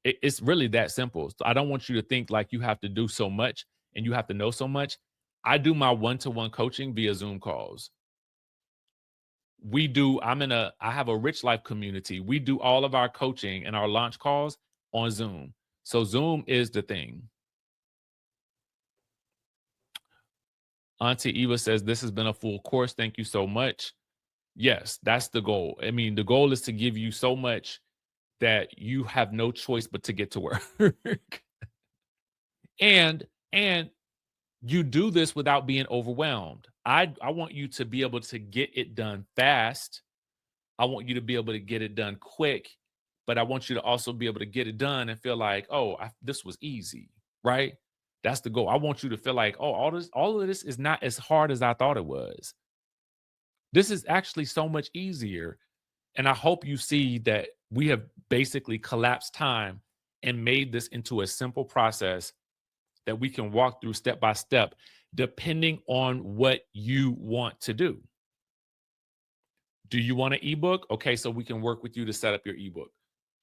It's really that simple. So I don't want you to think like you have to do so much and you have to know so much. I do my one-to-one coaching via Zoom calls. I have a Rich Life community. We do all of our coaching and our launch calls on Zoom. So Zoom is the thing. Auntie Eva says, this has been a full course. Thank you so much. Yes, that's the goal. I mean, the goal is to give you so much that you have no choice but to get to work. and you do this without being overwhelmed. I want you to be able to get it done fast. I want you to be able to get it done quick, but I want you to also be able to get it done and feel like, oh, this was easy, right? That's the goal. I want you to feel like, oh, all of this is not as hard as I thought it was. This is actually so much easier. And I hope you see that we have basically collapsed time and made this into a simple process that we can walk through step by step, depending on what you want to do. Do you want an ebook? Okay, so we can work with you to set up your ebook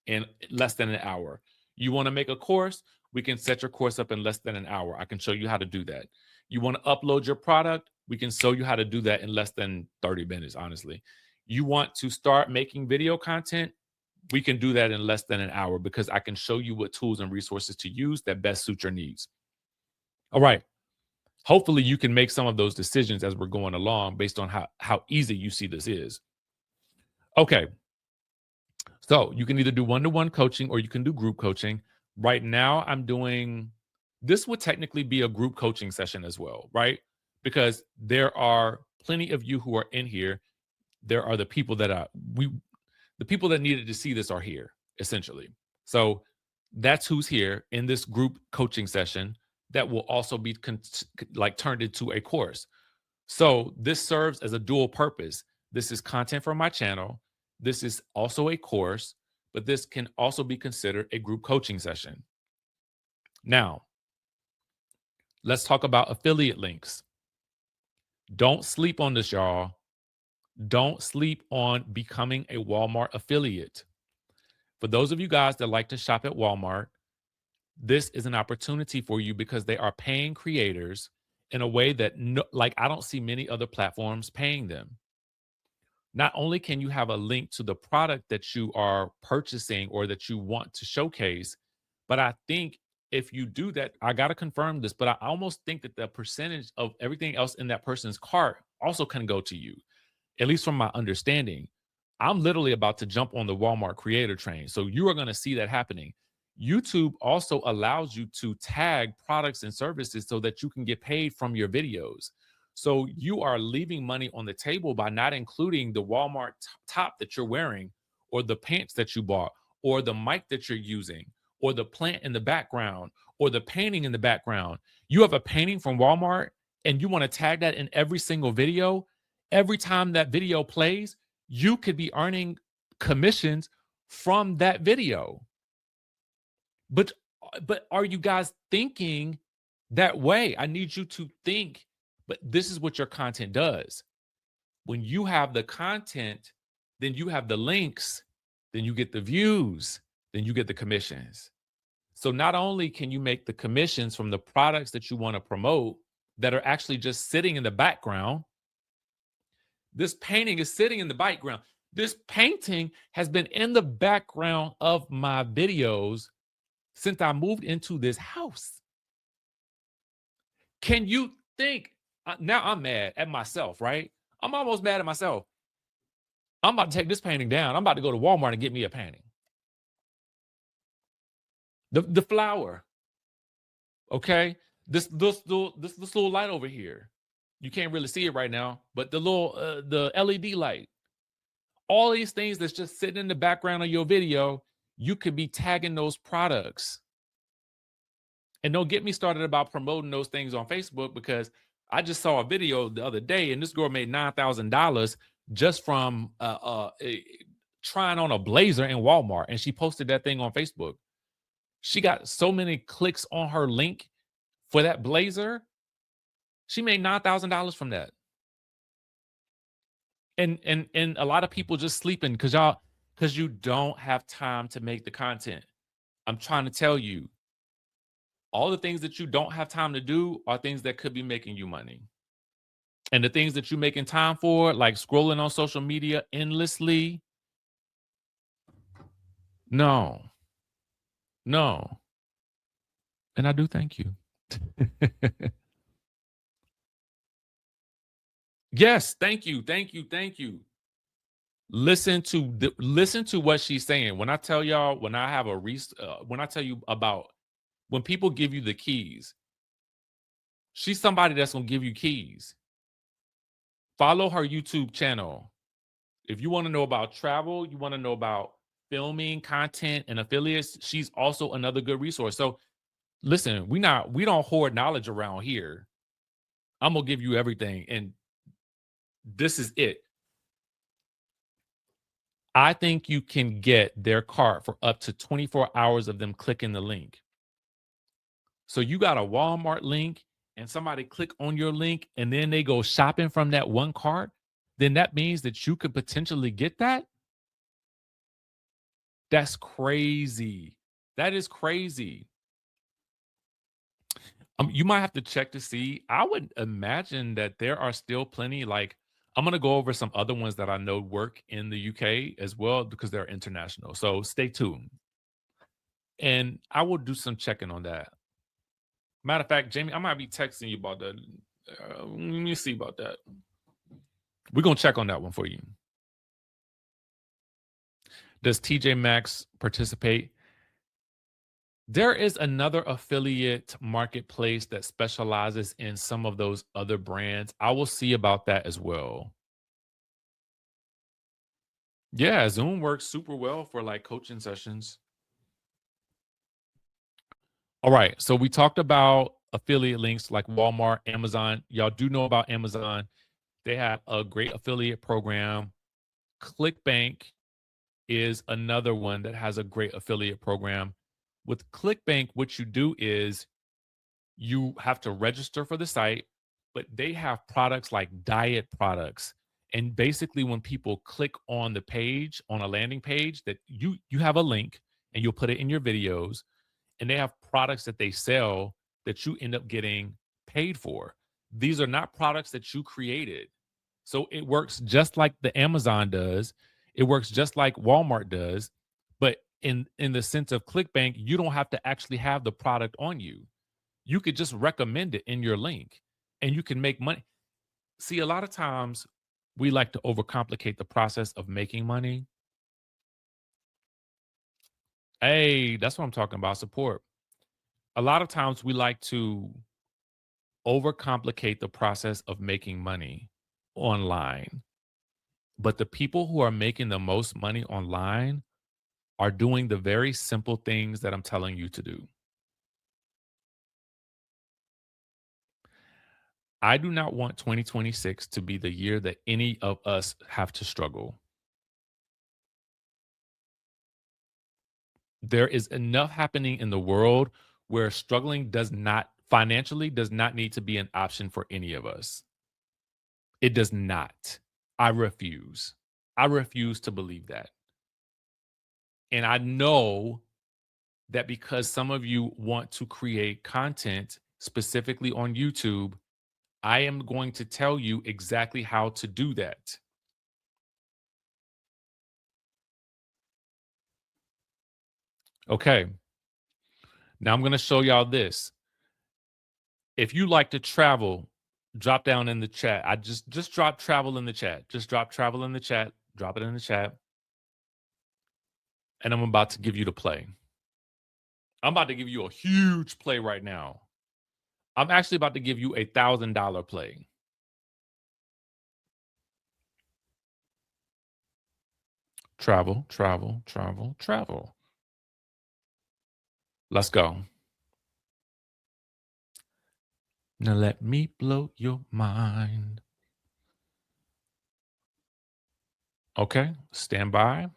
in less than an hour. You want to make a course? We can set your course up in less than an hour. I can show you how to do that. You want to upload your product? We can show you how to do that in less than 30 minutes, honestly. You want to start making video content? We can do that in less than an hour because I can show you what tools and resources to use that best suit your needs. All right. Hopefully you can make some of those decisions as we're going along based on how easy you see this is. Okay. So you can either do one-to-one coaching or you can do group coaching. Right now I'm doing, this would technically be a group coaching session as well, right? Because there are plenty of you who are in here. There are the people that the people that needed to see this are here, essentially. So that's who's here in this group coaching session that will also be turned into a course. So this serves as a dual purpose. This is content for my channel. This is also a course, but this can also be considered a group coaching session. Now, let's talk about affiliate links. Don't sleep on this, y'all. Don't sleep on becoming a Walmart affiliate. For those of you guys that like to shop at Walmart, this is an opportunity for you because they are paying creators in a way that I don't see many other platforms paying them. Not only can you have a link to the product that you are purchasing or that you want to showcase, but I think if you do that, I got to confirm this, but I almost think that the percentage of everything else in that person's cart also can go to you, at least from my understanding. I'm literally about to jump on the Walmart creator train. So you are going to see that happening. YouTube also allows you to tag products and services so that you can get paid from your videos. So you are leaving money on the table by not including the Walmart top that you're wearing, or the pants that you bought, or the mic that you're using, or the plant in the background, or the painting in the background. You have a painting from Walmart and you want to tag that in every single video. Every time that video plays, you could be earning commissions from that video. But are you guys thinking that way? I need you to think, but this is what your content does. When you have the content, then you have the links, then you get the views, then you get the commissions. So not only can you make the commissions from the products that you want to promote that are actually just sitting in the background. This painting is sitting in the background. This painting has been in the background of my videos since I moved into this house. Can you think? Now I'm mad at myself, right? I'm almost mad at myself. I'm about to take this painting down. I'm about to go to Walmart and get me a painting. The flower. Okay. This little light over here. You can't really see it right now, but the LED light. All these things that's just sitting in the background of your video, you could be tagging those products. And don't get me started about promoting those things on Facebook, because I just saw a video the other day and this girl made $9,000 just from trying on a blazer in Walmart. And she posted that thing on Facebook. She got so many clicks on her link for that blazer. She made $9,000 from that. And a lot of people just sleeping because you don't have time to make the content. I'm trying to tell you, all the things that you don't have time to do are things that could be making you money. And the things that you're making time for, like scrolling on social media endlessly, no. And I do thank you. Yes, thank you. Listen to what she's saying. When I tell y'all, when I tell you about when people give you the keys, She's somebody that's going to give you keys. Follow her YouTube channel. If you want to know about travel, you want to know about filming, content, and affiliates, she's also another good resource. So listen, we don't hoard knowledge around here. I'm going to give you everything. And this is it. I think you can get their cart for up to 24 hours of them clicking the link. So you got a Walmart link and somebody click on your link and then they go shopping from that one cart, then that means that you could potentially get that. That's crazy. That is crazy. You might have to check to see. I would imagine that there are still plenty. Like, I'm going to go over some other ones that I know work in the UK as well because they're international. So stay tuned. And I will do some checking on that. Matter of fact, Jamie, I might be texting you about that. Let me see about that. We're going to check on that one for you. Does TJ Maxx participate? There is another affiliate marketplace that specializes in some of those other brands. I will see about that as well. Yeah, Zoom works super well for like coaching sessions. All right. So we talked about affiliate links like Walmart, Amazon. Y'all do know about Amazon. They have a great affiliate program. ClickBank is another one that has a great affiliate program. With ClickBank, what you do is you have to register for the site, but they have products like diet products. And basically when people click on the page, on a landing page, that you have a link and you'll put it in your videos, and they have products that they sell that you end up getting paid for. These are not products that you created. So it works just like the Amazon does. It works just like Walmart does. But in the sense of ClickBank, you don't have to actually have the product on you. You could just recommend it in your link and you can make money. See, a lot of times we like to overcomplicate the process of making money. Hey, that's what I'm talking about, support. A lot of times we like to overcomplicate the process of making money online. But the people who are making the most money online are doing the very simple things that I'm telling you to do. I do not want 2026 to be the year that any of us have to struggle. There is enough happening in the world where struggling financially does not need to be an option for any of us. It does not. I refuse. I refuse to believe that. And I know that because some of you want to create content specifically on YouTube, I am going to tell you exactly how to do that. Okay. Now I'm going to show y'all this. If you like to travel, drop down in the chat. I just drop travel in the chat. Just drop travel in the chat. Drop it in the chat. And I'm about to give you the play. I'm about to give you a huge play right now. I'm actually about to give you $1,000 play. Travel, travel, travel, travel. Let's go. Now let me blow your mind. Okay, stand by.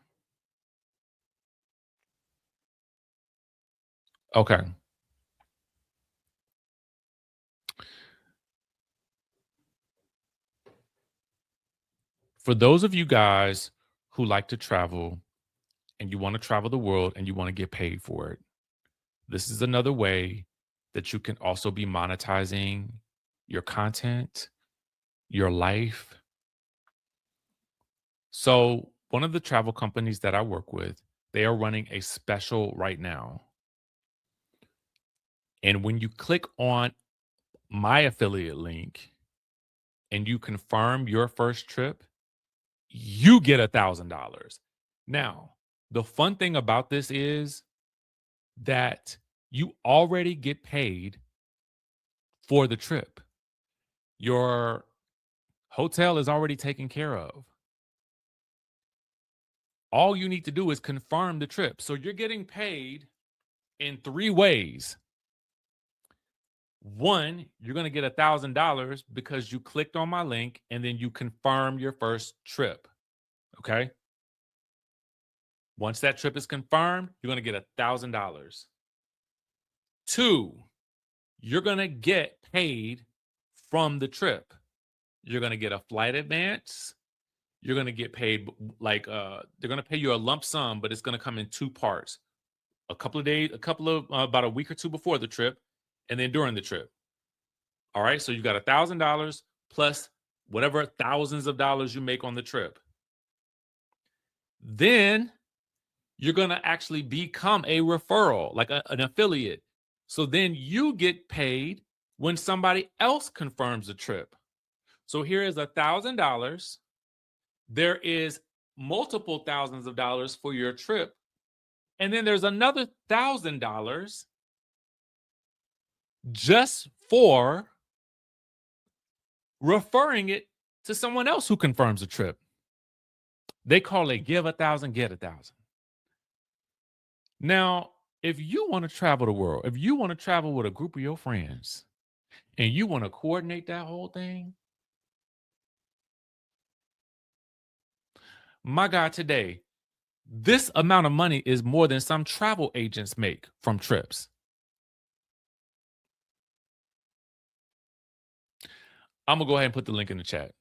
Okay. For those of you guys who like to travel and you want to travel the world and you want to get paid for it, this is another way that you can also be monetizing your content, your life. So, one of the travel companies that I work with, they are running a special right now. And when you click on my affiliate link and you confirm your first trip, you get $1,000. Now, the fun thing about this is that you already get paid for the trip. Your hotel is already taken care of. All you need to do is confirm the trip. So you're getting paid in 3 ways. One, you're going to get $1,000 because you clicked on my link and then you confirm your first trip. Okay. Once that trip is confirmed, you're going to get $1,000. 2, you're going to get paid from the trip. You're going to get a flight advance. You're going to get paid like they're going to pay you a lump sum, but it's going to come in 2 parts. A couple of days, about a week or 2 before the trip, and then during the trip. All right, so you got $1,000 plus whatever thousands of dollars you make on the trip. Then you're going to actually become a referral, like an affiliate. So then you get paid when somebody else confirms the trip. So here is $1,000. There is multiple thousands of dollars for your trip. And then there's another $1,000 just for referring it to someone else who confirms the trip. They call it give 1,000, get 1,000. Now, if you want to travel the world, if you want to travel with a group of your friends and you want to coordinate that whole thing, my God, today, this amount of money is more than some travel agents make from trips. I'm going to go ahead and put the link in the chat.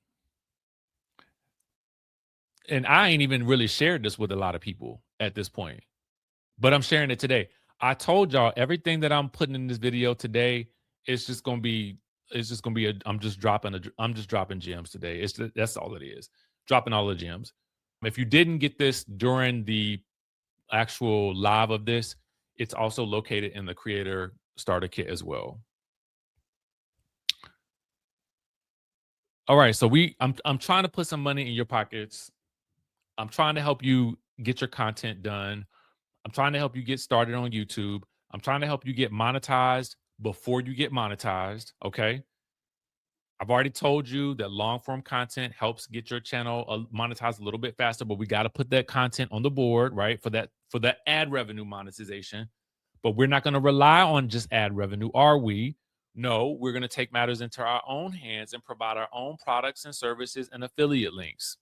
And I ain't even really shared this with a lot of people at this point, but I'm sharing it today. I told y'all everything that I'm putting in this video today is just going to be, I'm just dropping gems today. That's all it is. Dropping all the gems. If you didn't get this during the actual live of this, it's also located in the creator starter kit as well. All right, so I'm trying to put some money in your pockets. I'm trying to help you get your content done. I'm trying to help you get started on YouTube. I'm trying to help you get monetized before you get monetized, okay? I've already told you that long form content helps get your channel monetized a little bit faster, but we got to put that content on the board, right? For that ad revenue monetization. But we're not going to rely on just ad revenue, are we? No, we're going to take matters into our own hands and provide our own products and services and affiliate links.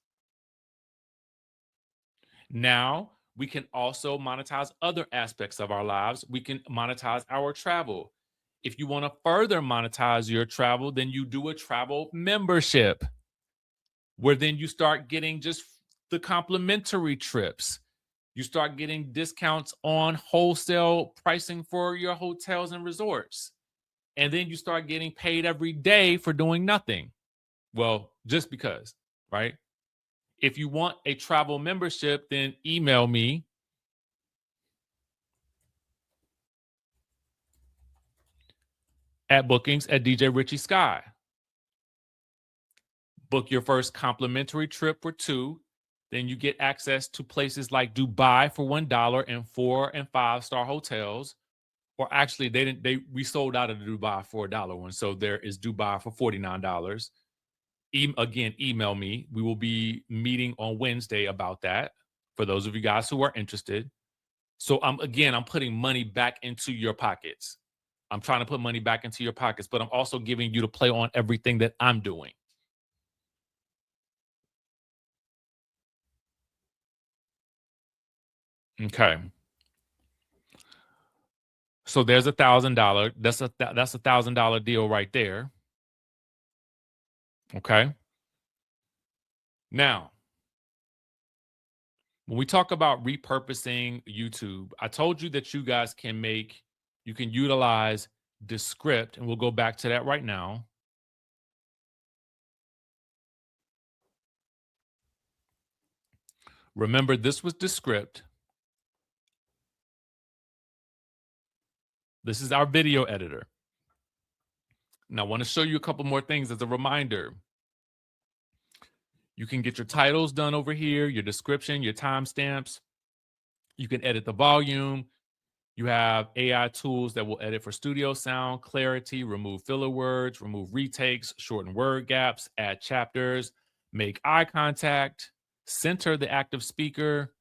Now, we can also monetize other aspects of our lives. We can monetize our travel. If you want to further monetize your travel, then you do a travel membership, where then you start getting just the complimentary trips. You start getting discounts on wholesale pricing for your hotels and resorts. And then you start getting paid every day for doing nothing. Well, just because, right? If you want a travel membership, then email me at bookings@DJRichieSky. Book your first complimentary trip for $2. Then you get access to places like Dubai for $1 and 4- and 5-star hotels. Or actually, we sold out of the Dubai for $1 one. So there is Dubai for $49. Again, email me. We will be meeting on Wednesday about that for those of you guys who are interested. So I'm putting money back into your pockets. I'm trying to put money back into your pockets, but I'm also giving you to play on everything that I'm doing. Okay. So there's $1,000. That's $1,000 deal right there. Okay. Now, when we talk about repurposing YouTube, I told you that you guys you can utilize Descript, and we'll go back to that right now. Remember, this was Descript. This is our video editor. Now, I want to show you a couple more things as a reminder. You can get your titles done over here, your description, your timestamps. You can edit the volume. You have AI tools that will edit for studio sound, clarity, remove filler words, remove retakes, shorten word gaps, add chapters, make eye contact, center the active speaker.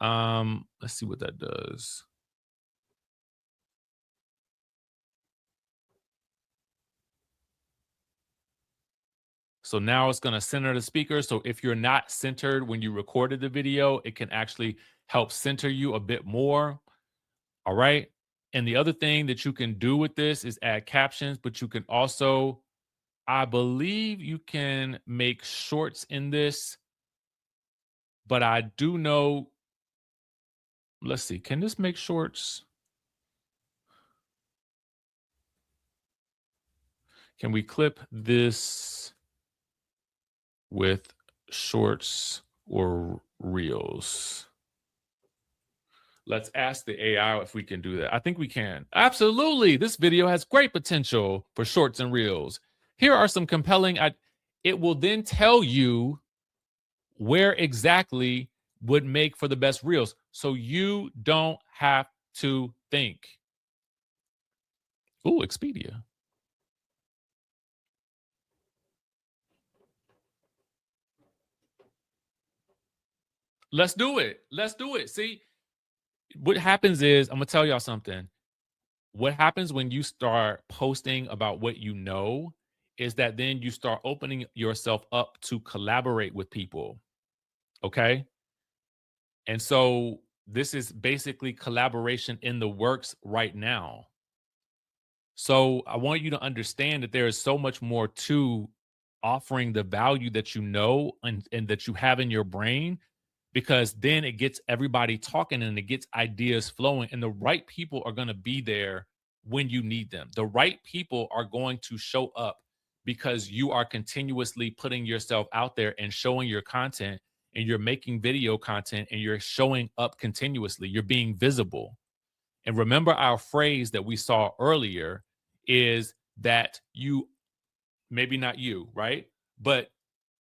Let's see what that does. So now it's going to center the speaker. So if you're not centered when you recorded the video, it can actually help center you a bit more. All right. And the other thing that you can do with this is add captions, but you can also, I believe you can make shorts in this, but I do know, let's see, can this make shorts? Can we clip this with shorts or reels? Let's ask the AI if we can do that. I think we can. Absolutely. This video has great potential for shorts and reels. Here are some compelling, it will then tell you where exactly would make for the best reels. So you don't have to think. Ooh, Expedia. Let's do it. Let's do it. See, what happens is, I'm going to tell y'all something. What happens when you start posting about what you know is that then you start opening yourself up to collaborate with people. Okay. And so this is basically collaboration in the works right now. So I want you to understand that there is so much more to offering the value that you know and that you have in your brain, because then it gets everybody talking and it gets ideas flowing, and the right people are going to be there when you need them. The right people are going to show up because you are continuously putting yourself out there and showing your content, and you're making video content and you're showing up continuously. You're being visible. And remember our phrase that we saw earlier is that you, maybe not you, right? But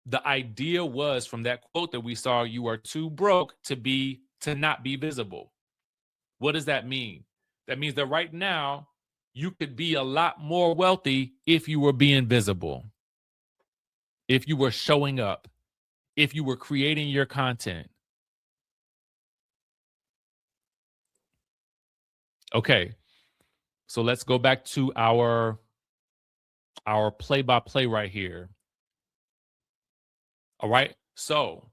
the idea was from that quote that we saw, you are too broke to not be visible. What does that mean? That means that right now you could be a lot more wealthy if you were being visible, if you were showing up, if you were creating your content. Okay. So let's go back to our play-by-play right here. All right. So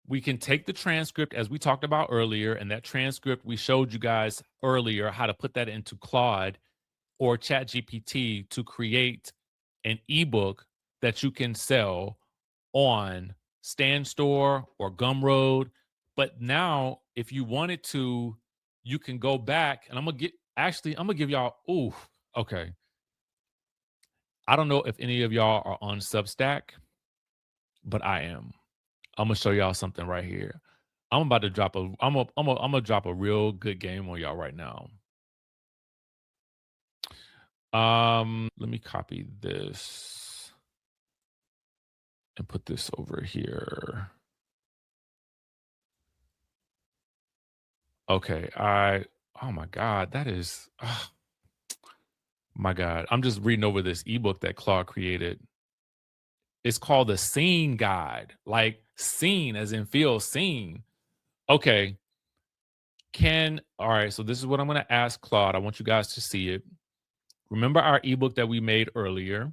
we can take the transcript as we talked about earlier, and that transcript we showed you guys earlier how to put that into Claude or ChatGPT to create an ebook that you can sell on Stand Store or Gumroad. But now, if you wanted to, you can go back, and I'm gonna give y'all. Ooh, okay. I don't know if any of y'all are on Substack, but I am. I'm gonna show y'all something right here. I'm about to drop a. I'm gonna drop a real good game on y'all right now. Let me copy this and put this over here. Okay, oh my God, that is, my God. I'm just reading over this ebook that Claude created. It's called the Scene Guide, like scene as in feel seen. Okay. All right, so this is what I'm gonna ask Claude. I want you guys to see it. Remember our ebook that we made earlier?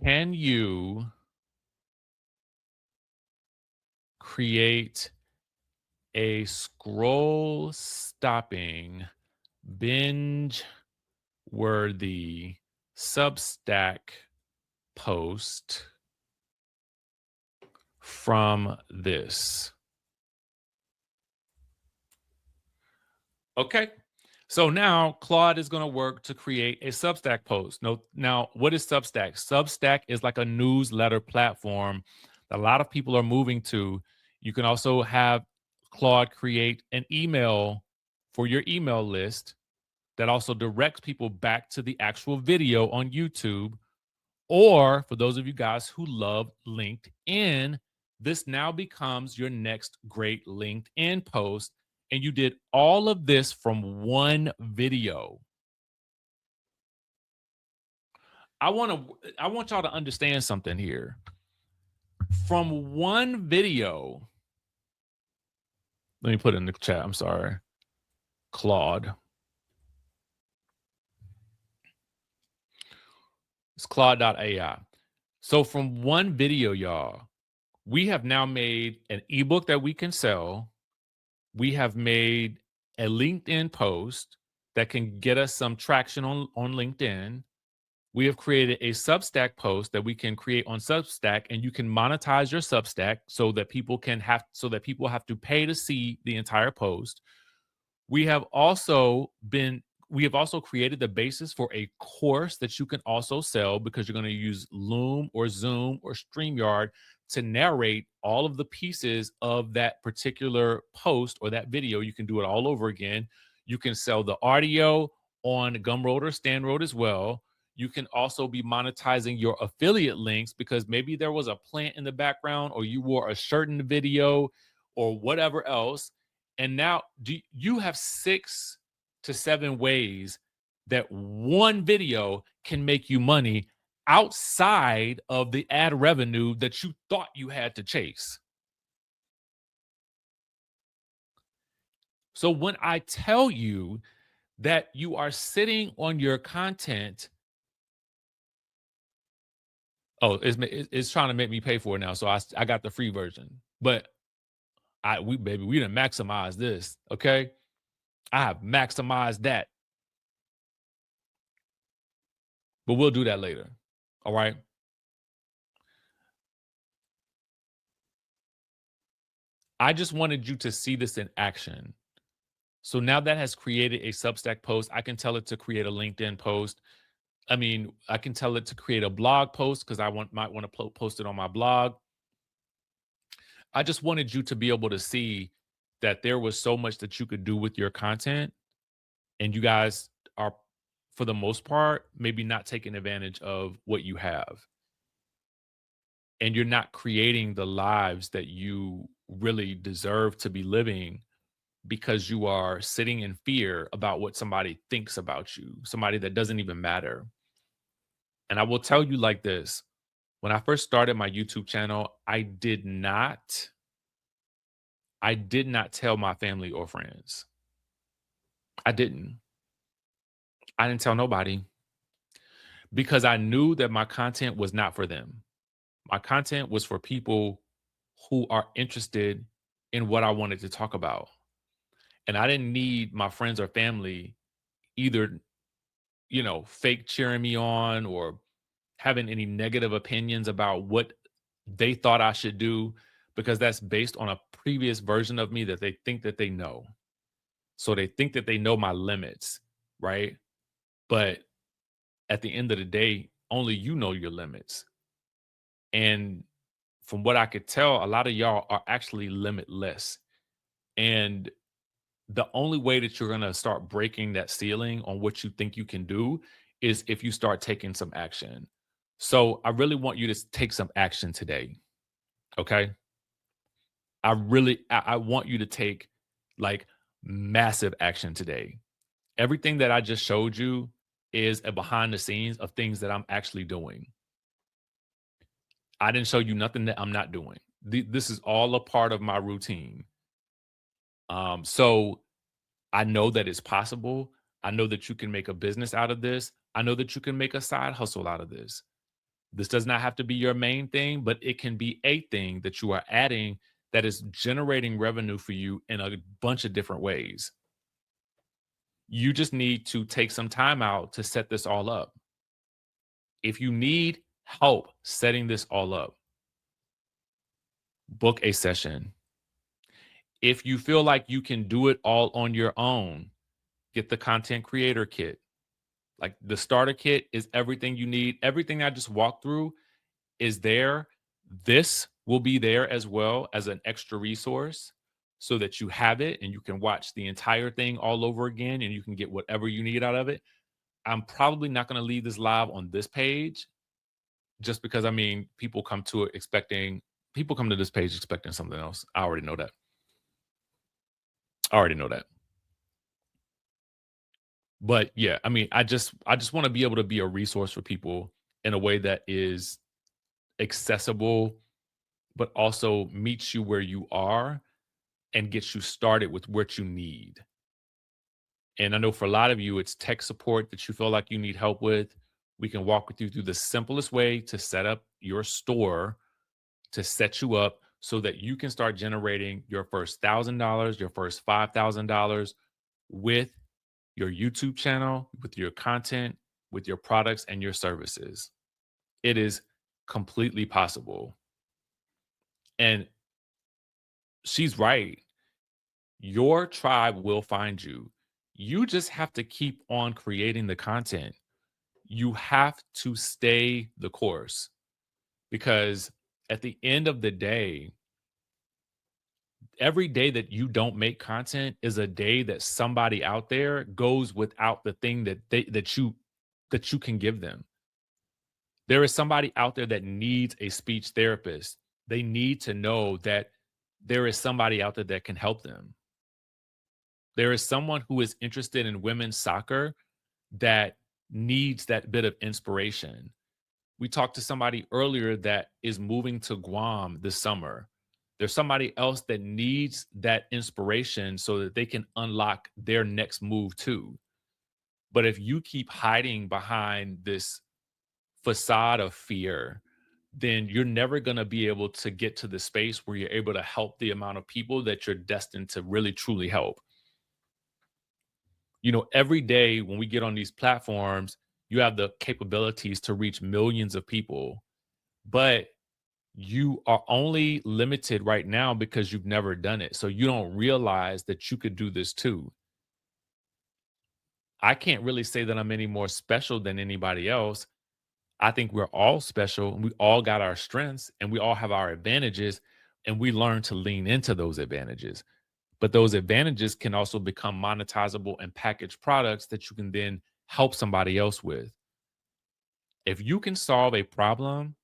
Can you create a scroll stopping, binge worthy Substack post from this? Okay. So now Claude is going to work to create a Substack post. Now, what is Substack? Substack is like a newsletter platform that a lot of people are moving to. You can also have Claude create an email for your email list that also directs people back to the actual video on YouTube. Or for those of you guys who love LinkedIn, This now becomes your next great LinkedIn post. And you did all of this from one video. I want y'all to understand something here. From one video, let me put it in the chat. I'm sorry. Claude. It's Claude.ai. So from one video, y'all, we have now made an ebook that we can sell. We have made a LinkedIn post that can get us some traction on LinkedIn. We have created a Substack post that we can create on Substack, and you can monetize your Substack so that people have to pay to see the entire post. We have also created the basis for a course that you can also sell, because you're going to use Loom or Zoom or StreamYard to narrate all of the pieces of that particular post or that video. You can do it all over again. You can sell the audio on Gumroad or Stanroad as well. You can also be monetizing your affiliate links, because maybe there was a plant in the background, or you wore a shirt in the video, or whatever else. And now you have 6 to 7 ways that one video can make you money outside of the ad revenue that you thought you had to chase. So when I tell you that you are sitting on your content, it's trying to make me pay for it now. So I got the free version, but we didn't maximize this. Okay. I have maximized that, but we'll do that later. All right. I just wanted you to see this in action. So now that has created a Substack post, I can tell it to create a LinkedIn post. I mean, I can tell it to create a blog post, because might want to post it on my blog. I just wanted you to be able to see that there was so much that you could do with your content, and you guys are, for the most part, maybe not taking advantage of what you have. And you're not creating the lives that you really deserve to be living, because you are sitting in fear about what somebody thinks about you, somebody that doesn't even matter. And I will tell you like this: when I first started my YouTube channel, I did not tell my family or friends. I didn't tell nobody, because I knew that my content was not for them. My content was for people who are interested in what I wanted to talk about. And I didn't need my friends or family either, fake cheering me on or having any negative opinions about what they thought I should do, because that's based on a previous version of me that they think that they know. So they think that they know my limits, right? But at the end of the day, only you know your limits. And from what I could tell, a lot of y'all are actually limitless. And the only way that you're going to start breaking that ceiling on what you think you can do is if you start taking some action. So I really want you to take some action today. Okay. I want you to take like massive action today. Everything that I just showed you is a behind the scenes of things that I'm actually doing. I didn't show you nothing that I'm not doing. This is all a part of my routine. So I know that it's possible. I know that you can make a business out of this. I know that you can make a side hustle out of this. This does not have to be your main thing, but it can be a thing that you are adding that is generating revenue for you in a bunch of different ways. You just need to take some time out to set this all up. If you need help setting this all up, book a session. If you feel like you can do it all on your own, get the content creator kit. Like the starter kit is everything you need. Everything I just walked through is there. This will be there as well as an extra resource so that you have it and you can watch the entire thing all over again and you can get whatever you need out of it. I'm probably not going to leave this live on this page just because, people come to it expecting People come to this page expecting something else. I already know that. I already know that. But yeah, I mean, I just want to be able to be a resource for people in a way that is accessible, but also meets you where you are and gets you started with what you need. And I know for a lot of you, it's tech support that you feel like you need help with. We can walk with you through the simplest way to set up your store, to set you up so that you can start generating your first $1,000, your first $5,000 with your YouTube channel, with your content, with your products and your services. It is completely possible. And she's right. Your tribe will find you. You just have to keep on creating the content. You have to stay the course because at the end of the day, every day that you don't make content is a day that somebody out there goes without the thing that you can give them. There is somebody out there that needs a speech therapist. They need to know that there is somebody out there that can help them. There is someone who is interested in women's soccer that needs that bit of inspiration. We talked to somebody earlier that is moving to Guam this summer. There's somebody else that needs that inspiration so that they can unlock their next move too. But if you keep hiding behind this facade of fear, then you're never going to be able to get to the space where you're able to help the amount of people that you're destined to really truly help. You know, every day when we get on these platforms, you have the capabilities to reach millions of people, but you are only limited right now because you've never done it. So you don't realize that you could do this too. I can't really say that I'm any more special than anybody else. I think we're all special and we all got our strengths and we all have our advantages and we learn to lean into those advantages. But those advantages can also become monetizable and packaged products that you can then help somebody else with. If you can solve a problem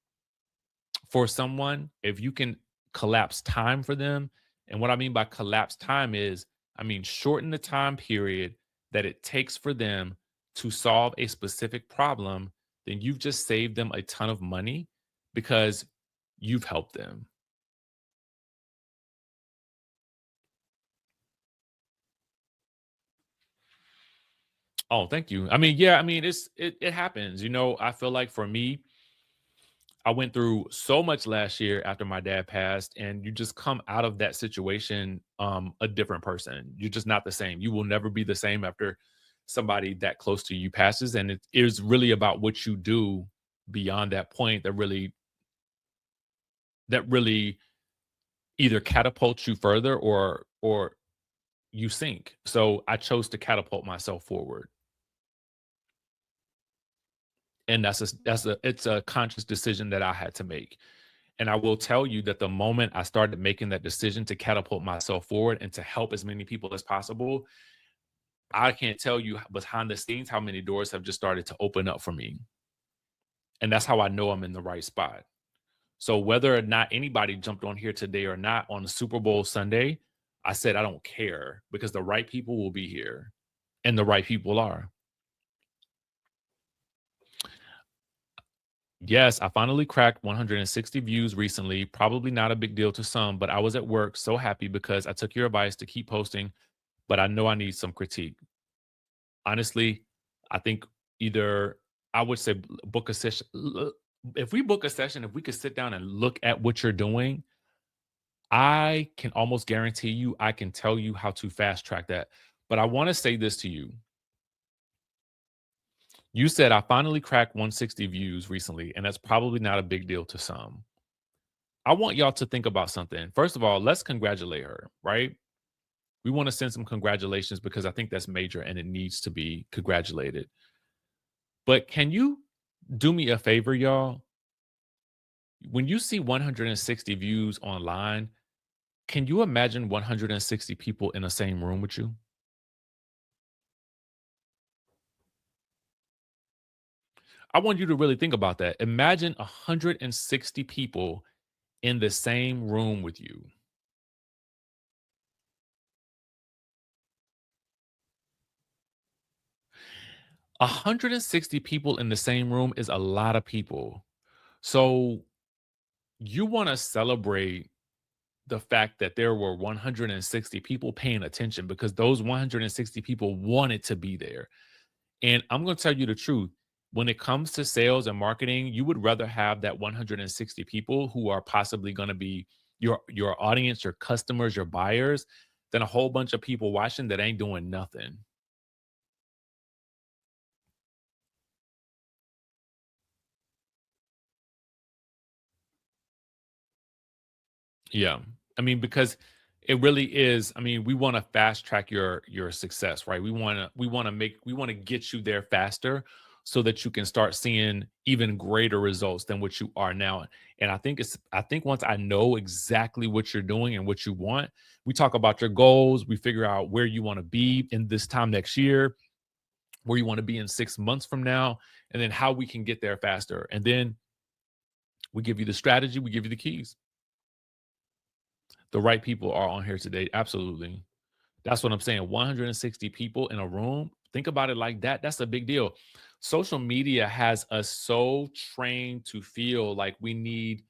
for someone, if you can collapse time for them, and what I mean by collapse time is, I mean, shorten the time period that it takes for them to solve a specific problem, then you've just saved them a ton of money because you've helped them. Oh, thank you. I mean, yeah, I mean, it happens. You know, I feel like for me, I went through so much last year after my dad passed, and you just come out of that situation a different person. You're just not the same. You will never be the same after somebody that close to you passes. And it is really about what you do beyond that point that really either catapults you further or you sink. So I chose to catapult myself forward. And that's a it's a conscious decision that I had to make. And I will tell you that the moment I started making that decision to catapult myself forward and to help as many people as possible, I can't tell you behind the scenes how many doors have just started to open up for me. And that's how I know I'm in the right spot. So whether or not anybody jumped on here today or not on the Super Bowl Sunday, I said I don't care because the right people will be here and the right people are. Yes, I finally cracked 160 views recently. Probably not a big deal to some, but I was at work so happy because I took your advice to keep posting, but I know I need some critique. Honestly, I think either I would say book a session. If we book a session, if we could sit down and look at what you're doing, I can almost guarantee you I can tell you how to fast track that. But I want to say this to you. You said I finally cracked 160 views recently, and that's probably not a big deal to some. I want y'all to think about something. First of all, let's congratulate her, right? We want to send some congratulations because I think that's major and it needs to be congratulated. But can you do me a favor, y'all? When you see 160 views online, can you imagine 160 people in the same room with you? I want you to really think about that. Imagine 160 people in the same room with you. 160 people in the same room is a lot of people. So you want to celebrate the fact that there were 160 people paying attention because those 160 people wanted to be there. And I'm going to tell you the truth. When it comes to sales and marketing, you would rather have that 160 people who are possibly going to be your audience, your customers, your buyers, than a whole bunch of people watching that ain't doing nothing. Yeah. I mean, because it really is, I mean, we want to fast track your success, right? We want to get you there faster so that you can start seeing even greater results than what you are now. And I think once I know exactly what you're doing and what you want, we talk about your goals, we figure out where you want to be in this time next year, where you want to be in 6 months from now, and then how we can get there faster. And then we give you the strategy, we give you the keys. The right people are on here today. Absolutely. That's what I'm saying. 160 people in a room. Think about it like that. That's a big deal. Social media has us so trained to feel like we need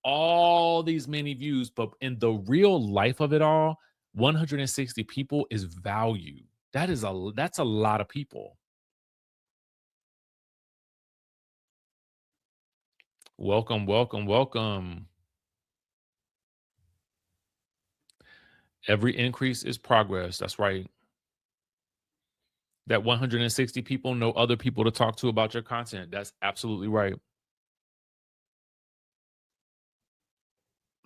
all these many views, but in the real life of it all, 160 people is value. That's a lot of people. Welcome, welcome, welcome. Every increase is progress. That's right. That 160 people know other people to talk to about your content. That's absolutely right.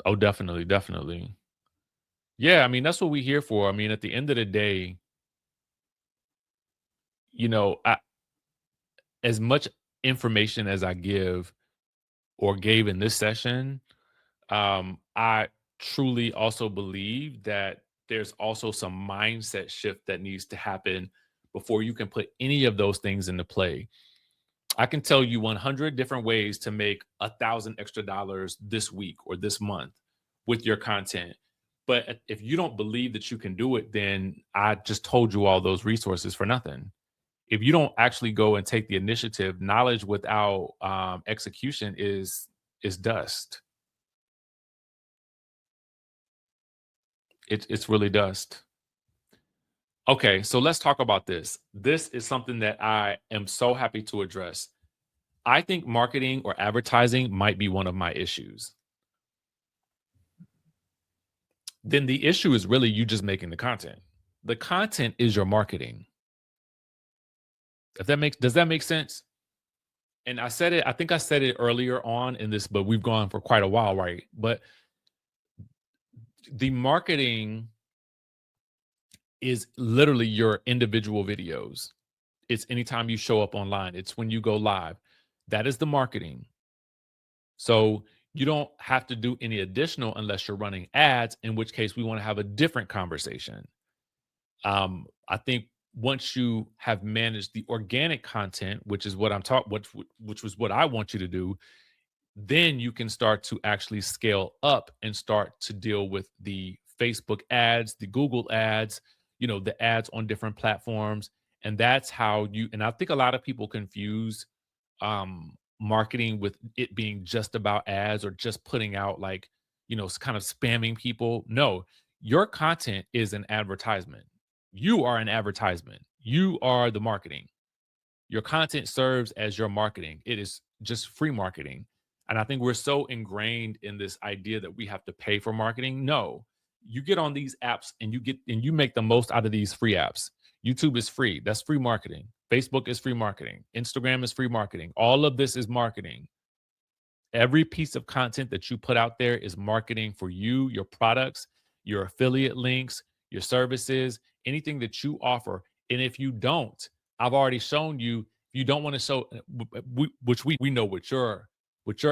Oh, definitely, definitely. Yeah, I mean, that's what we're here for. I mean, at the end of the day, as much information as I give or gave in this session, I truly also believe that there's also some mindset shift that needs to happen before you can put any of those things into play. I can tell you 100 different ways to make 1,000 extra dollars this week or this month with your content. But if you don't believe that you can do it, then I just told you all those resources for nothing. If you don't actually go and take the initiative, knowledge without execution is dust. It's really dust. Okay, so let's talk about this. This is something that I am so happy to address. I think marketing or advertising might be one of my issues. Then the issue is really you just making the content. The content is your marketing. If that makes Does that make sense? And I think I said it earlier on in this, but we've gone for quite a while, right? But the marketing is literally your individual videos. It's anytime you show up online, it's when you go live. That is the marketing. So you don't have to do any additional unless you're running ads, in which case we want to have a different conversation. I think once you have managed the organic content, which is what I'm talking, which was what I want you to do, then you can start to actually scale up and start to deal with the Facebook ads, the Google ads, the ads on different platforms. And that's how and I think a lot of people confuse marketing with it being just about ads or just putting out like, kind of spamming people. No, your content is an advertisement. You are an advertisement. You are the marketing. Your content serves as your marketing. It is just free marketing. And I think we're so ingrained in this idea that we have to pay for marketing. No, you get on these apps and you make the most out of these free apps. YouTube is free. That's free marketing. Facebook is free marketing. Instagram is free marketing. All of this is marketing. Every piece of content that you put out there is marketing for you, your products, your affiliate links, your services, anything that you offer. And if you don't, I've already shown you, if you don't want to show, which we know what your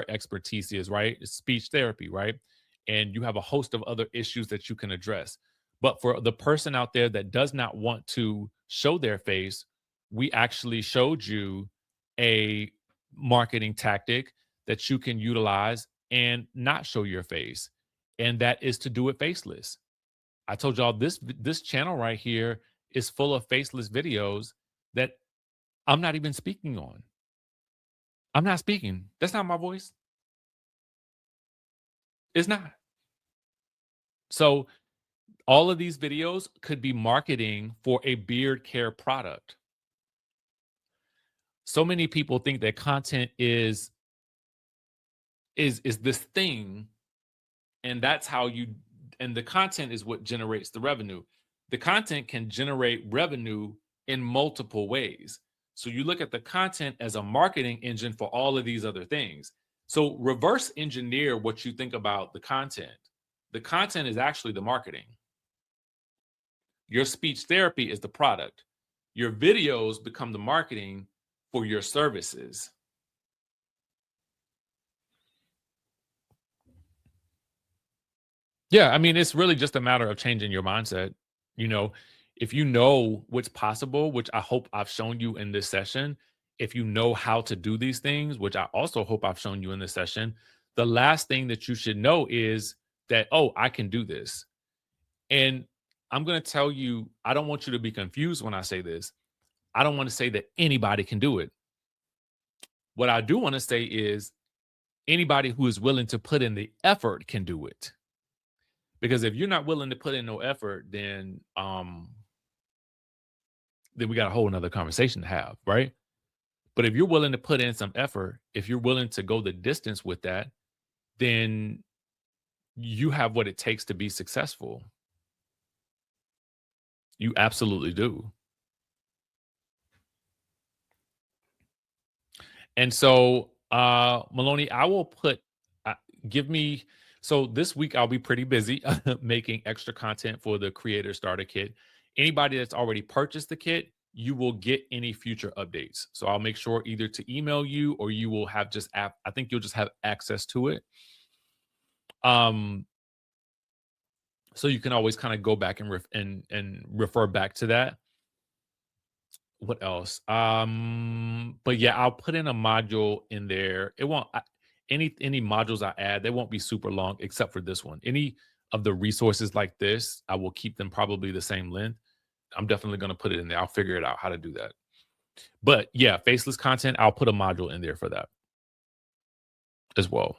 expertise is, right? It's speech therapy, right? And you have a host of other issues that you can address. But for the person out there that does not want to show their face, we actually showed you a marketing tactic that you can utilize and not show your face. And that is to do it faceless. I told y'all this channel right here is full of faceless videos that I'm not even speaking on. I'm not speaking. That's not my voice. It's not. So all of these videos could be marketing for a beard care product. So many people think that content is this thing, and that's how you, and the content is what generates the revenue. The content can generate revenue in multiple ways. So you look at the content as a marketing engine for all of these other things. So reverse engineer what you think about the content. The content is actually the marketing. Your speech therapy is the product. Your videos become the marketing for your services. Yeah, I mean, it's really just a matter of changing your mindset. You know, if you know what's possible, which I hope I've shown you in this session, if you know how to do these things, which I also hope I've shown you in this session, the last thing that you should know is that, oh, I can do this. And I'm going to tell you, I don't want you to be confused when I say this. I don't want to say that anybody can do it. What I do want to say is anybody who is willing to put in the effort can do it. Because if you're not willing to put in no effort, then we got a whole nother conversation to have, right? But if you're willing to put in some effort, if you're willing to go the distance with that, then you have what it takes to be successful. You absolutely do. And so, Maloney, I will put, give me, so this week I'll be pretty busy making extra content for the Creator Starter Kit. Anybody that's already purchased the kit, you will get any future updates. So I'll make sure either to email you or you will have just I think you'll just have access to it. So you can always kind of go back and refer back to that. What else? But yeah, I'll put in a module in there. It won't any modules I add, they won't be super long except for this one. Any of the resources like this, I will keep them probably the same length. I'm definitely going to put it in there. I'll figure it out how to do that. But yeah, faceless content, I'll put a module in there for that as well.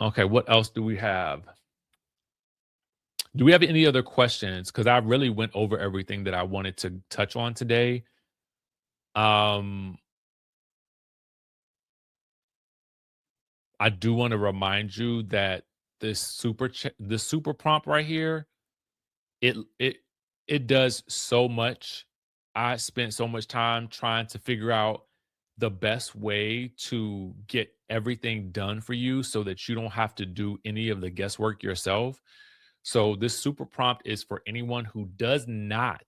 Okay, what else do we have? Do we have any other questions? Because I really went over everything that I wanted to touch on today. I do want to remind you that this super prompt right here, it does so much. I spent so much time trying to figure out the best way to get everything done for you so that you don't have to do any of the guesswork yourself. So this super prompt is for anyone who does not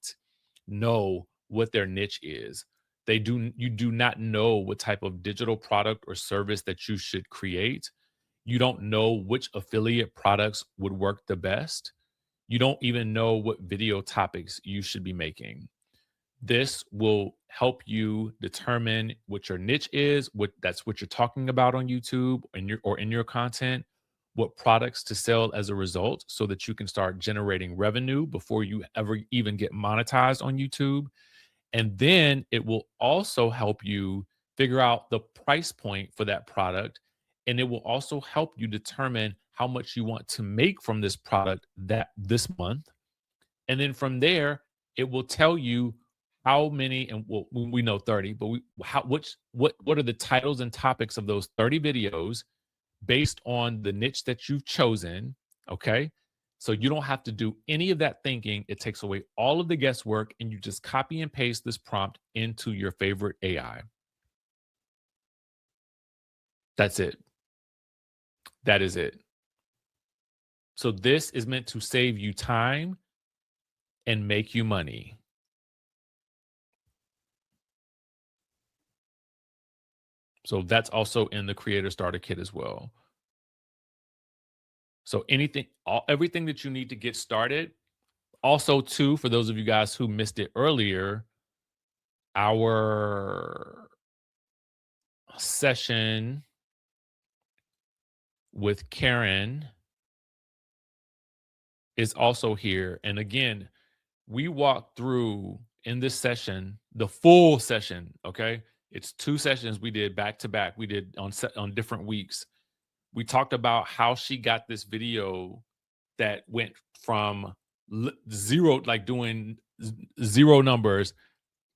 know what their niche is. You do not know what type of digital product or service that you should create. You don't know which affiliate products would work the best. You don't even know what video topics you should be making. This will help you determine what your niche is, what you're talking about on YouTube and in your content, what products to sell as a result so that you can start generating revenue before you ever even get monetized on YouTube. And then it will also help you figure out the price point for that product. And it will also help you determine how much you want to make from this product this month. And then from there, it will tell you how many, and well, we know 30, but what are the titles and topics of those 30 videos based on the niche that you've chosen. Okay. So you don't have to do any of that thinking. It takes away all of the guesswork and you just copy and paste this prompt into your favorite AI. That's it. That is it. So this is meant to save you time and make you money. So that's also in the Creator Starter Kit as well. So everything that you need to get started, Also, too, for those of you guys who missed it earlier, our session with Karen is also here. And again, we walked through in this session, the full session, okay? It's 2 sessions we did back to back. We did on different weeks. We talked about how she got this video that went from zero, like doing 0 numbers,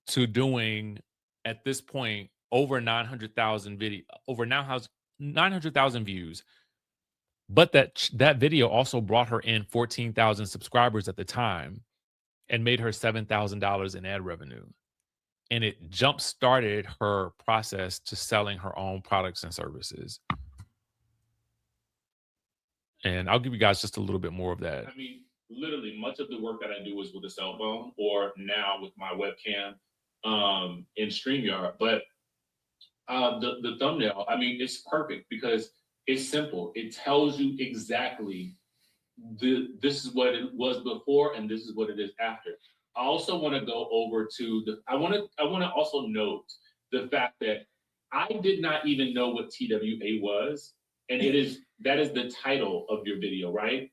to doing at this point over 900,000 900,000 views. But that video also brought her in 14,000 subscribers at the time and made her $7,000 in ad revenue. And it jump started her process to selling her own products and services. And I'll give you guys just a little bit more of that. I mean, literally, much of the work that I do is with a cell phone, or now with my webcam in StreamYard. But the thumbnail, I mean, it's perfect because it's simple. It tells you exactly this is what it was before and this is what it is after. I also want to go over to I want to also note the fact that I did not even know what TWA was, and that is the title of your video, right?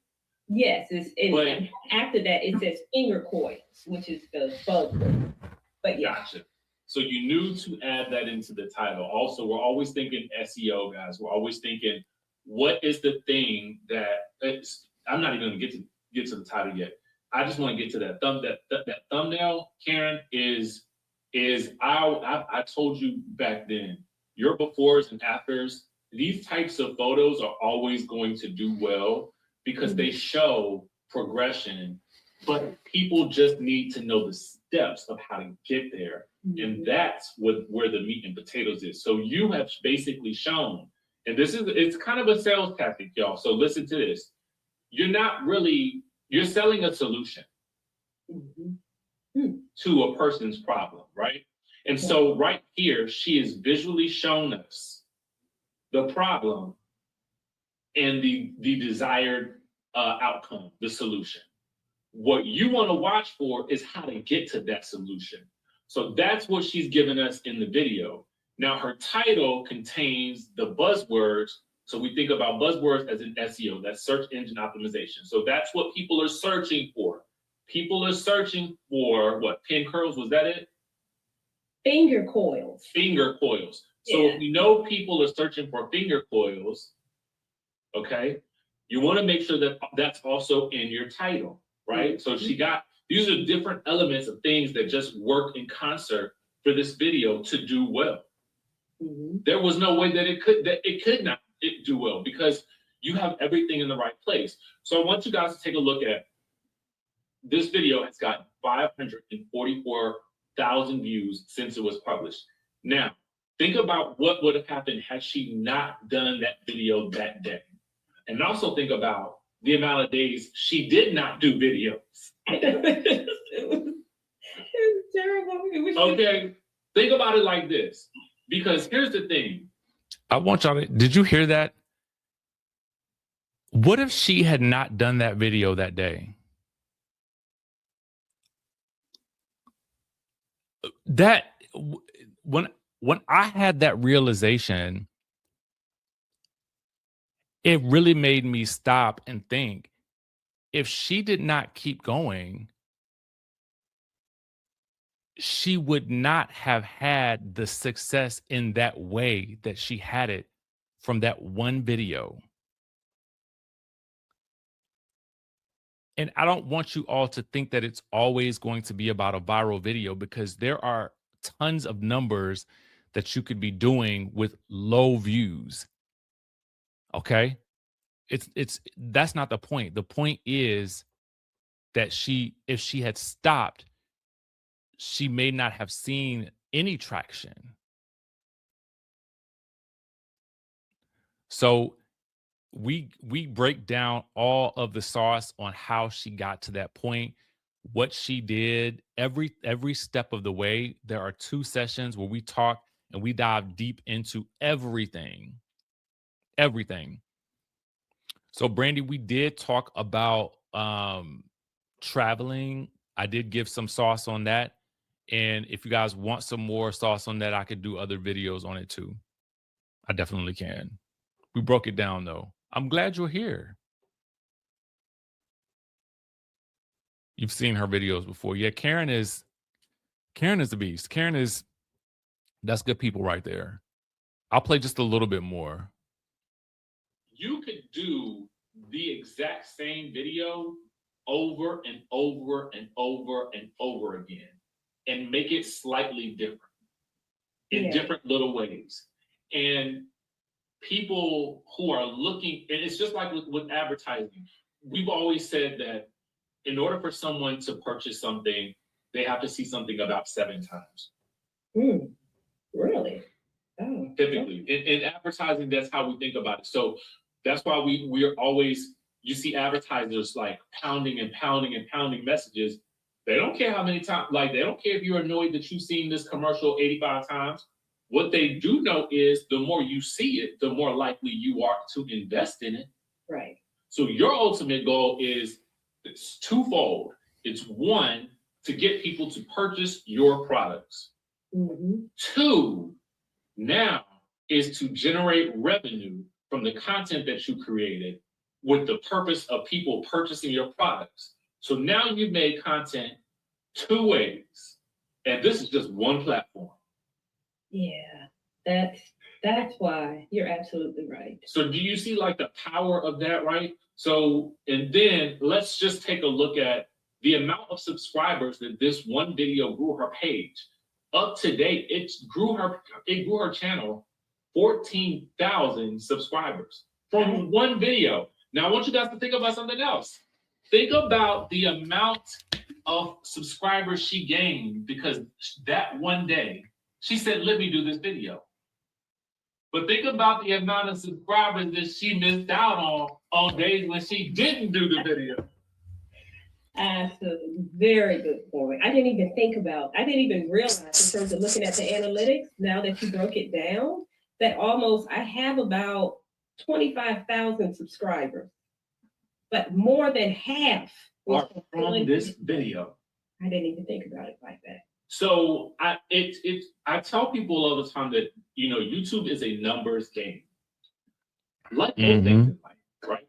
Yes, but after that it says finger coils, which is the buzzword. But yeah. Gotcha. So you knew to add that into the title. Also, we're always thinking SEO, guys. We're always thinking, what is the thing that I'm not even gonna get to the title yet. I just want to get to that that thumbnail, Karen, is I told you back then, your befores and afters, these types of photos are always going to do well because they show progression, but people just need to know the steps of how to get there. And that's where the meat and potatoes is. So you have basically shown, and it's kind of a sales tactic, y'all. So listen to this. You're selling a solution to a person's problem, right? And so right here, she has visually shown us the problem and the desired outcome, the solution. What you want to watch for is how to get to that solution. So that's what she's given us in the video. Now, her title contains the buzzwords. So we think about buzzwords as an SEO, that's search engine optimization. So that's what people are searching for. People are searching for what? Pin curls, was that it? Finger coils. Finger coils. So if we know people are searching for finger coils, okay, you want to make sure that that's also in your title, right? So these are different elements of things that just work in concert for this video to do well. There was no way that it could not do well because you have everything in the right place. So I want you guys to take a look at this video. Has got 544,000 views since it was published. Now, think about what would have happened had she not done that video that day. And also think about the amount of days she did not do videos. It was terrible. Okay, think about it like this. Because here's the thing. I want y'all to, did you hear that? What if she had not done that video that day? That, when I had that realization, it really made me stop and think, if she did not keep going, she would not have had the success in that way that she had it from that one video. And I don't want you all to think that it's always going to be about a viral video, because there are tons of numbers that you could be doing with low views. Okay? That's not the point. The point is that if she had stopped, she may not have seen any traction. So we break down all of the sauce on how she got to that point, what she did, every step of the way. There are 2 sessions where we talk and we dive deep into everything. So Brandy, we did talk about traveling, I did give some sauce on that. And if you guys want some more sauce on that, I could do other videos on it too. I definitely can. We broke it down though. I'm glad you're here. You've seen her videos before. Yeah, Karen is a beast. That's good people right there. I'll play just a little bit more. You could do the exact same video over and over and over and over again and make it slightly different in different little ways. And people who are looking, and it's just like with advertising. We've always said that in order for someone to purchase something, they have to see something about 7 times. Really? Oh, Typically, in advertising, that's how we think about it. So that's why we are always, you see advertisers like pounding and pounding and pounding messages. They don't care how many times, like they don't care if you're annoyed that you've seen this commercial 85 times. What they do know is the more you see it, the more likely you are to invest in it. Right. So your ultimate goal is it's twofold. It's one, to get people to purchase your products. Mm-hmm. 2, now is to generate revenue from the content that you created with the purpose of people purchasing your products. So now you've made content 2 ways, and this is just one platform. Yeah, that's why you're absolutely right. So do you see like the power of that, right? So, and then let's just take a look at the amount of subscribers that this one video grew her page. Up to date, it grew her channel 14,000 subscribers from one video. Now I want you guys to think about something else. Think about the amount of subscribers she gained because that one day she said, let me do this video. But think about the amount of subscribers that she missed out on days when she didn't do the video. Absolutely. Very good point. I didn't even realize in terms of looking at the analytics, now that you broke it down, that I have about 25,000 subscribers, but more than half are from this video. I didn't even think about it like that. So I tell people all the time that, you know, YouTube is a numbers game. Like most things in life, right?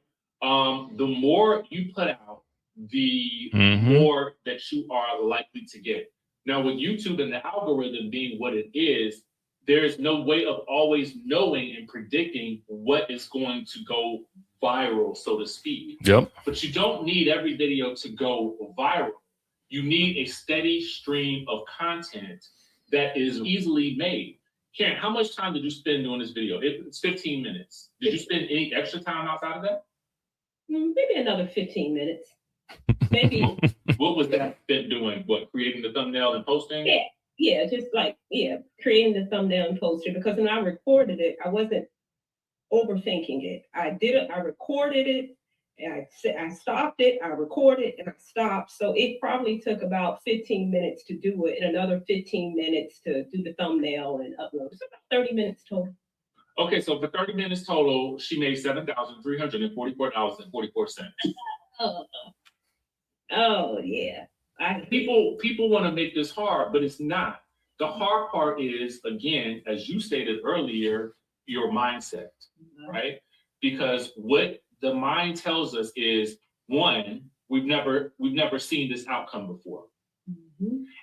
The more you put out, the more that you are likely to get. Now with YouTube and the algorithm being what it is, there's no way of always knowing and predicting what is going to go viral, so to speak. Yep. But you don't need every video to go viral. You need a steady stream of content that is easily made. Karen, how much time did you spend doing this video? It's 15 minutes. Did you spend any extra time outside of that? Maybe another 15 minutes. Maybe. What was that spent doing? What, creating the thumbnail and posting? Yeah, just like, creating the thumbnail and posting. Because when I recorded it, I wasn't overthinking it. I recorded it, and I stopped it, I recorded, and I stopped. So it probably took about 15 minutes to do it, and another 15 minutes to do the thumbnail and upload. It's about 30 minutes total. Okay, so for 30 minutes total, she made $7,344.44. Oh yeah. People want to make this hard, but it's not. The hard part is, again, as you stated earlier, your mindset, right? Because what the mind tells us is, one, we've never seen this outcome before.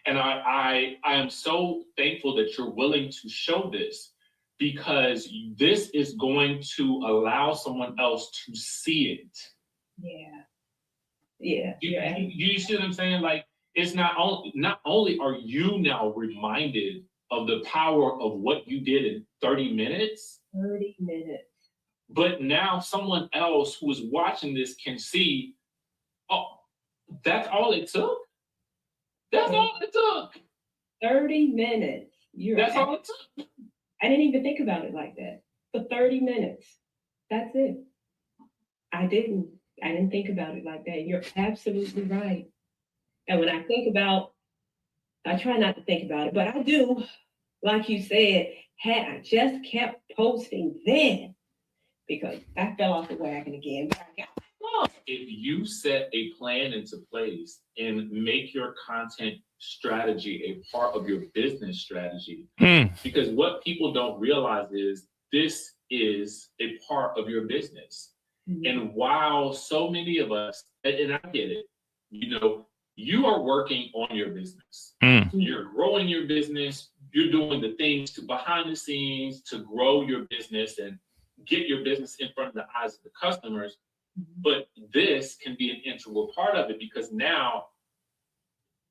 And I am so thankful that you're willing to show this, because this is going to allow someone else to see it. Yeah. You see what I'm saying? Like, it's not only are you now reminded of the power of what you did in 30 minutes, but now someone else who is watching this can see, oh, that's all it took? That's all it took. 30 minutes. That's all it took. I didn't even think about it like that. For 30 minutes. That's it. I didn't think about it like that. You're absolutely right. And when I try not to think about it, but I do, like you said, had I just kept posting then, because I fell off the wagon again, but I got if you set a plan into place and make your content strategy a part of your business strategy, because what people don't realize is this is a part of your business. And while so many of us, and I get it, you are working on your business. You're growing your business. You're doing the things to behind the scenes to grow your business and get your business in front of the eyes of the customers. But this can be an integral part of it, because now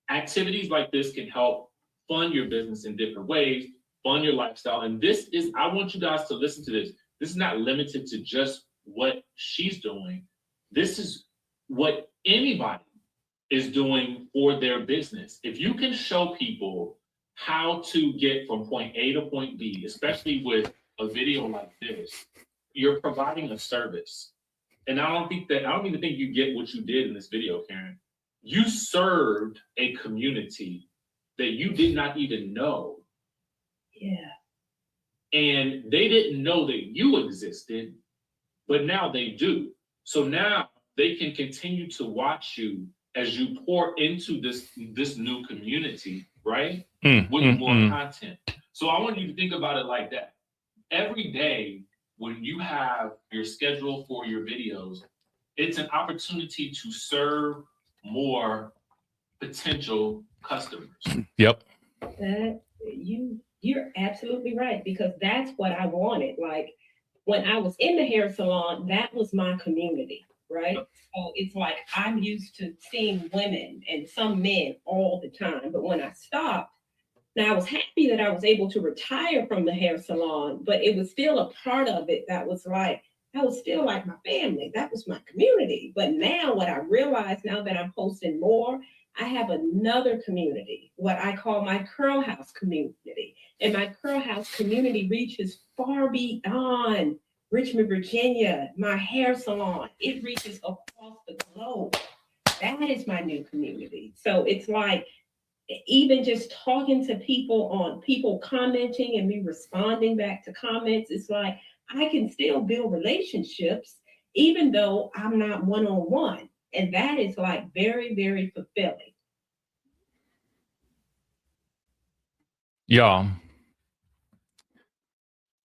activities like this can help fund your business in different ways, fund your lifestyle. And this is, I want you guys to listen to this. This is not limited to just what she's doing. This is what anybody is doing for their business. If you can show people how to get from point A to point B, especially with a video like this, you're providing a service. And I don't even think you get what you did in this video, Karen. You served a community that you did not even know. Yeah. And they didn't know that you existed, but now they do. So now they can continue to watch you as you pour into this new community, right? With more content. So I want you to think about it like that. Every day when you have your schedule for your videos, it's an opportunity to serve more potential customers. Yep. You're absolutely right, because that's what I wanted. Like when I was in the hair salon, that was my community, right? So it's like I'm used to seeing women and some men all the time. But when I stopped, now I was happy that I was able to retire from the hair salon, but it was still a part of it that was still like my family. That was my community. But now what I realize now that I'm posting more, I have another community, what I call my Curl House community. And my Curl House community reaches far beyond Richmond, Virginia, my hair salon. It reaches across the globe. That is my new community. So it's like, even just talking to people commenting and me responding back to comments, it's like I can still build relationships even though I'm not one-on-one. And that is like very, very fulfilling. Y'all,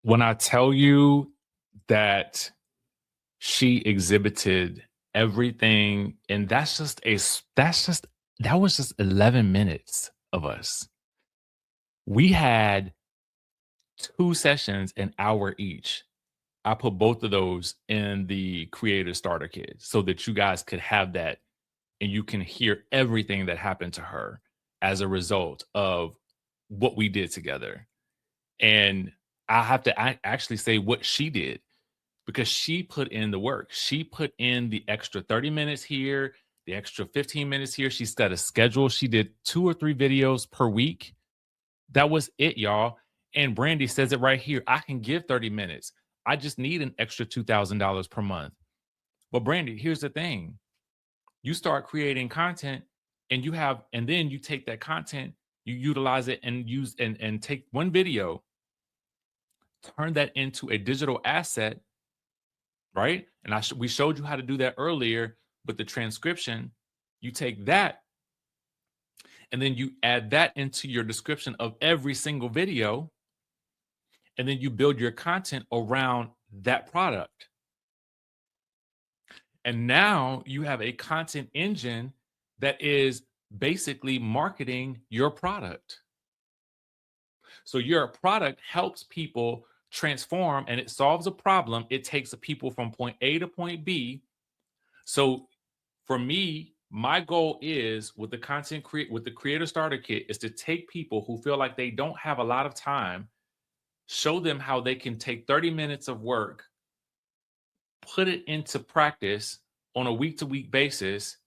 when I tell you that she exhibited everything, and that was just 11 minutes of us. We had 2 sessions, an hour each. I put both of those in the Creator Starter Kit so that you guys could have that and you can hear everything that happened to her as a result of what we did together. And I have to actually say what she did, because she put in the work. She put in the extra 30 minutes here, the extra 15 minutes here. She's got a schedule. She did 2 or 3 videos per week. That was it, y'all. And Brandy says it right here. I can give 30 minutes. I just need an extra $2,000 per month. But Brandy, here's the thing. You start creating content and then you take that content, you utilize it and use and take one video, turn that into a digital asset, right? And we showed you how to do that earlier with the transcription. You take that and then you add that into your description of every single video. And then you build your content around that product. And now you have a content engine that is basically marketing your product. So your product helps people transform and it solves a problem. It takes people from point A to point B. So for me, my goal is with the Creator Starter Kit is to take people who feel like they don't have a lot of time, show them how they can take 30 minutes of work, put it into practice on a week-to-week basis,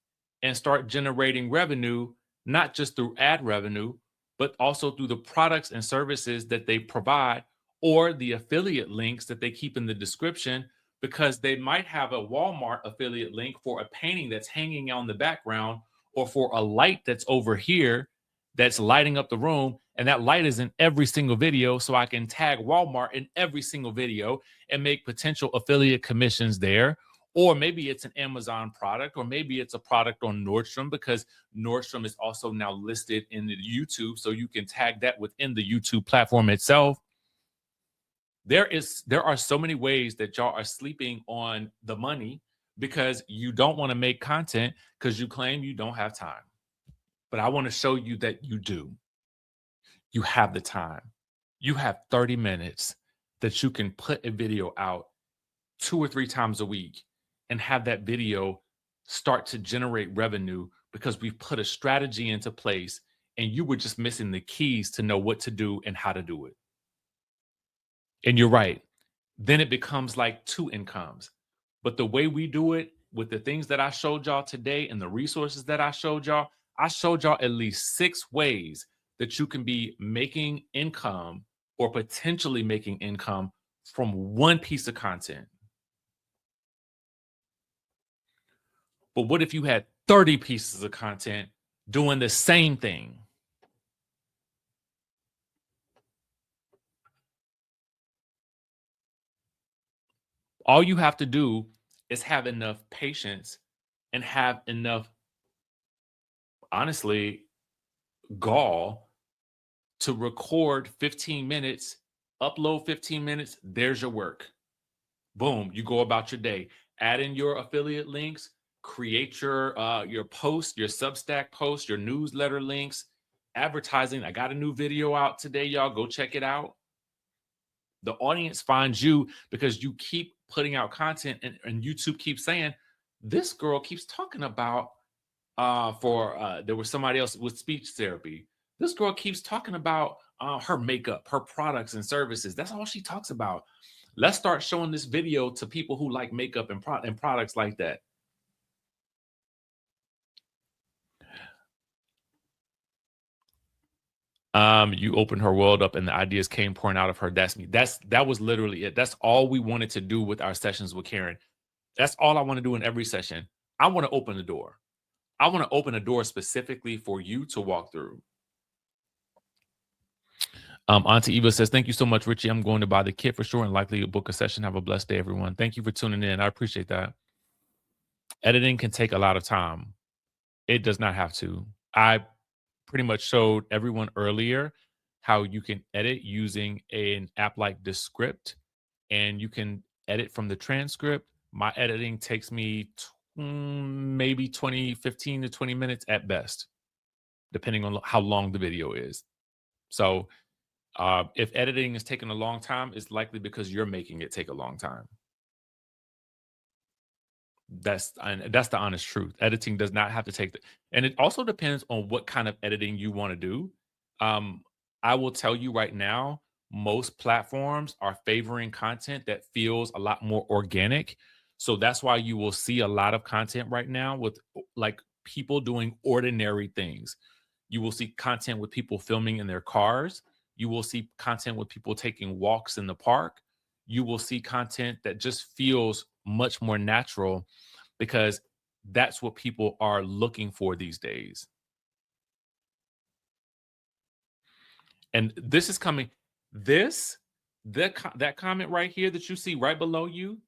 and start generating revenue, not just through ad revenue, but also through the products and services that they provide or the affiliate links that they keep in the description, because they might have a Walmart affiliate link for a painting that's hanging on the background or for a light that's over here that's lighting up the room. And that light is in every single video. So I can tag Walmart in every single video and make potential affiliate commissions there. Or maybe it's an Amazon product, or maybe it's a product on Nordstrom, because Nordstrom is also now listed in the YouTube, so you can tag that within the YouTube platform itself. There are so many ways that y'all are sleeping on the money because you don't want to make content because you claim you don't have time. But I want to show you that you do. You have the time. You have 30 minutes that you can put a video out 2 or 3 times a week and have that video start to generate revenue because we've put a strategy into place and you were just missing the keys to know what to do and how to do it. And you're right. Then it becomes like 2 incomes. But the way we do it with the things that I showed y'all today and the resources that I showed y'all at least 6 ways that you can be making income or potentially making income from one piece of content. But what if you had 30 pieces of content doing the same thing? All you have to do is have enough patience and have enough, honestly, gall to record 15 minutes, upload 15 minutes. There's your work. Boom, you go about your day. Add in your affiliate links, create your post, your Substack post, your newsletter links, advertising. I got a new video out today, y'all. Go check it out. The audience finds you because you keep putting out content, and YouTube keeps saying, this girl keeps talking about there was somebody else with speech therapy. This girl keeps talking about her makeup, her products and services. That's all she talks about. Let's start showing this video to people who like makeup and products like that. You opened her world up and the ideas came pouring out of her. That's me. That was literally it. That's all we wanted to do with our sessions with Karen. That's all I want to do in every session. I want to open the door. I want to open a door specifically for you to walk through. Auntie Eva says, thank you so much, Richie. I'm going to buy the kit for sure and likely book a session. Have a blessed day, everyone. Thank you for tuning in. I appreciate that. Editing can take a lot of time. It does not have to. I pretty much showed everyone earlier how you can edit using an app like Descript, and you can edit from the transcript. My editing takes me maybe 15 to 20 minutes at best, depending on how long the video is. So if editing is taking a long time, it's likely because you're making it take a long time. That's the honest truth. Editing does not have to take and it also depends on what kind of editing you want to do. I will tell you right now, most platforms are favoring content that feels a lot more organic. So that's why you will see a lot of content right now with like people doing ordinary things. You will see content with people filming in their cars. You will see content with people taking walks in the park. You will see content that just feels much more natural because that's what people are looking for these days. And this is coming, that comment right here that you see right below you,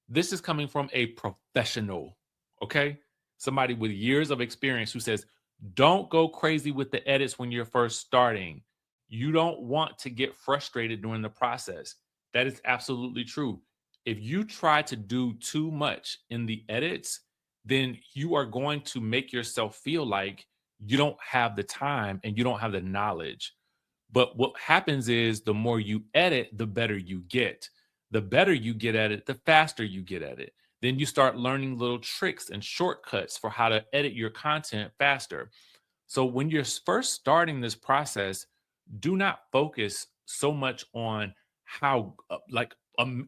this is coming from a professional, okay? Somebody with years of experience who says, don't go crazy with the edits when you're first starting. You don't want to get frustrated during the process. That is absolutely true. If you try to do too much in the edits, then you are going to make yourself feel like you don't have the time and you don't have the knowledge. But what happens is the more you edit, the better you get. The better you get at it, the faster you get at it. Then you start learning little tricks and shortcuts for how to edit your content faster. So when you're first starting this process, do not focus so much on how,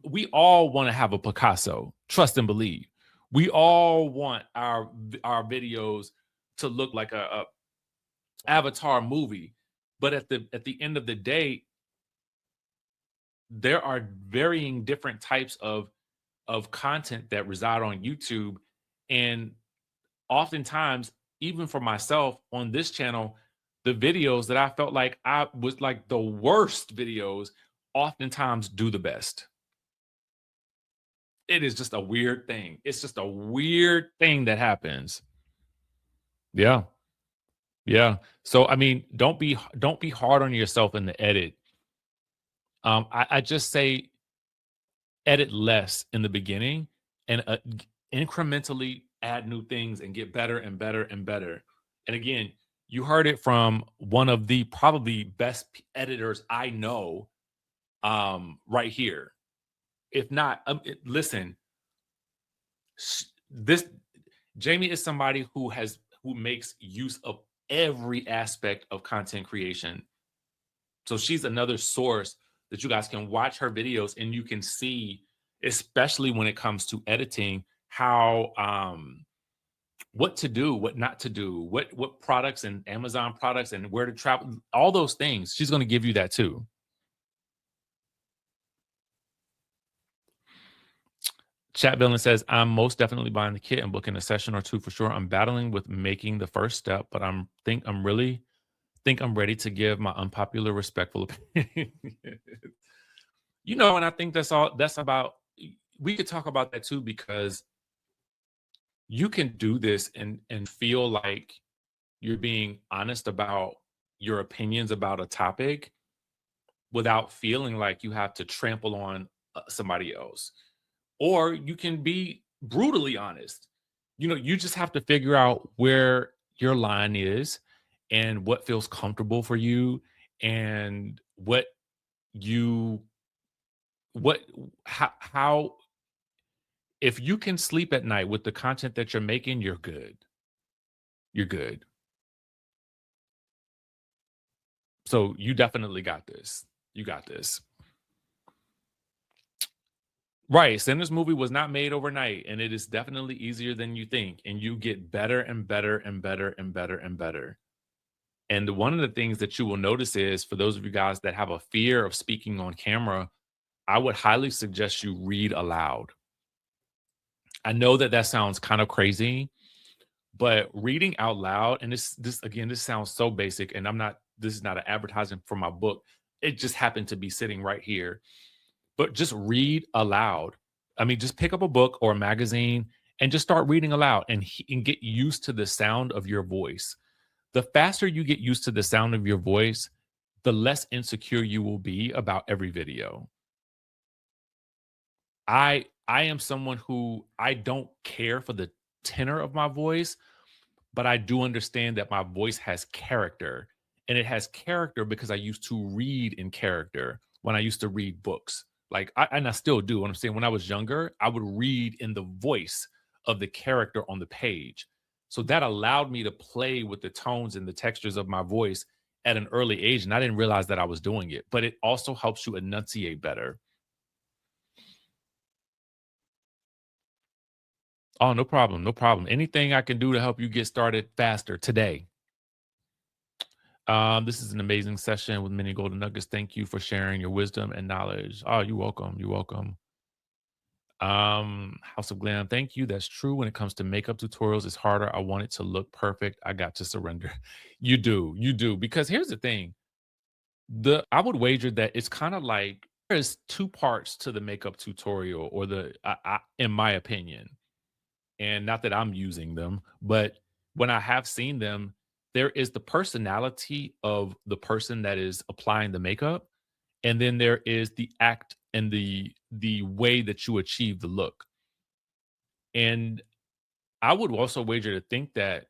we all want to have a Picasso, trust and believe. We all want our videos to look like a Avatar movie. But at the end of the day, there are varying different types of content that reside on YouTube. And oftentimes, even for myself on this channel, the videos that I felt like I was like the worst videos oftentimes do the best. It is just a weird thing. It's just a weird thing that happens. Yeah. Yeah. So I mean, don't be hard on yourself in the edit. I just say edit less in the beginning and incrementally add new things and get better and better and better. And again, you heard it from one of the probably best editors I know, right here. If not, listen, this Jamie is somebody who makes use of every aspect of content creation. So she's another source that you guys can watch her videos and you can see, especially when it comes to editing, how what to do, what not to do, what products and Amazon products and where to travel, all those things. She's going to give you that too. Chat Villain says, I'm most definitely buying the kit and booking a session or two for sure. I'm battling with making the first step, but I'm ready to give my unpopular, respectful opinion. And I think that's about, we could talk about that too, because you can do this and feel like you're being honest about your opinions about a topic without feeling like you have to trample on somebody else. Or you can be brutally honest. You just have to figure out where your line is and what feels comfortable for you and how if you can sleep at night with the content that you're making, you're good. You're good. So you definitely got this. You got this. Right. Sinners movie was not made overnight, and it is definitely easier than you think. And you get better and better and better and better and better. And one of the things that you will notice is, for those of you guys that have a fear of speaking on camera, I would highly suggest you read aloud. I know that sounds kind of crazy, but reading out loud, and this again, this sounds so basic, and this is not an advertising for my book. It just happened to be sitting right here. But just read aloud. I mean, just pick up a book or a magazine and just start reading aloud and get used to the sound of your voice. The faster you get used to the sound of your voice, the less insecure you will be about every video. I am someone who, I don't care for the tenor of my voice, but I do understand that my voice has character. And it has character because I used to read in character when I used to read books. And I still do. What I'm saying, when I was younger, I would read in the voice of the character on the page. So that allowed me to play with the tones and the textures of my voice at an early age. And I didn't realize that I was doing it, but it also helps you enunciate better. Oh, no problem. No problem. Anything I can do to help you get started faster today. This is an amazing session with many golden nuggets. Thank you for sharing your wisdom and knowledge. Oh, you're welcome. You're welcome. House of Glam, thank you. That's true. When it comes to makeup tutorials, it's harder. I want it to look perfect. I got to surrender. You do. Because here's the thing. I would wager that it's kind of like there's two parts to the makeup tutorial, or in my opinion. And not that I'm using them, but when I have seen them, there is the personality of the person that is applying the makeup, and then there is the act and the way that you achieve the look. And I would also wager to think that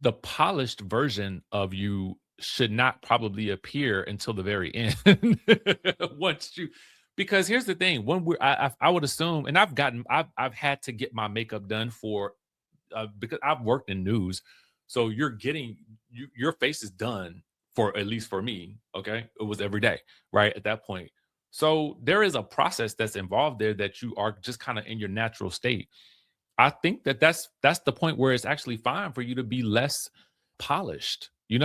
the polished version of you should not probably appear until the very end. Because here's the thing, when I would assume, and I've had to get my makeup done for because I've worked in news, so your face is done, for at least for me. Okay, it was every day, right at that point. So there is a process that's involved there that you are just kind of in your natural state. I think that's the point where it's actually fine for you to be less polished. I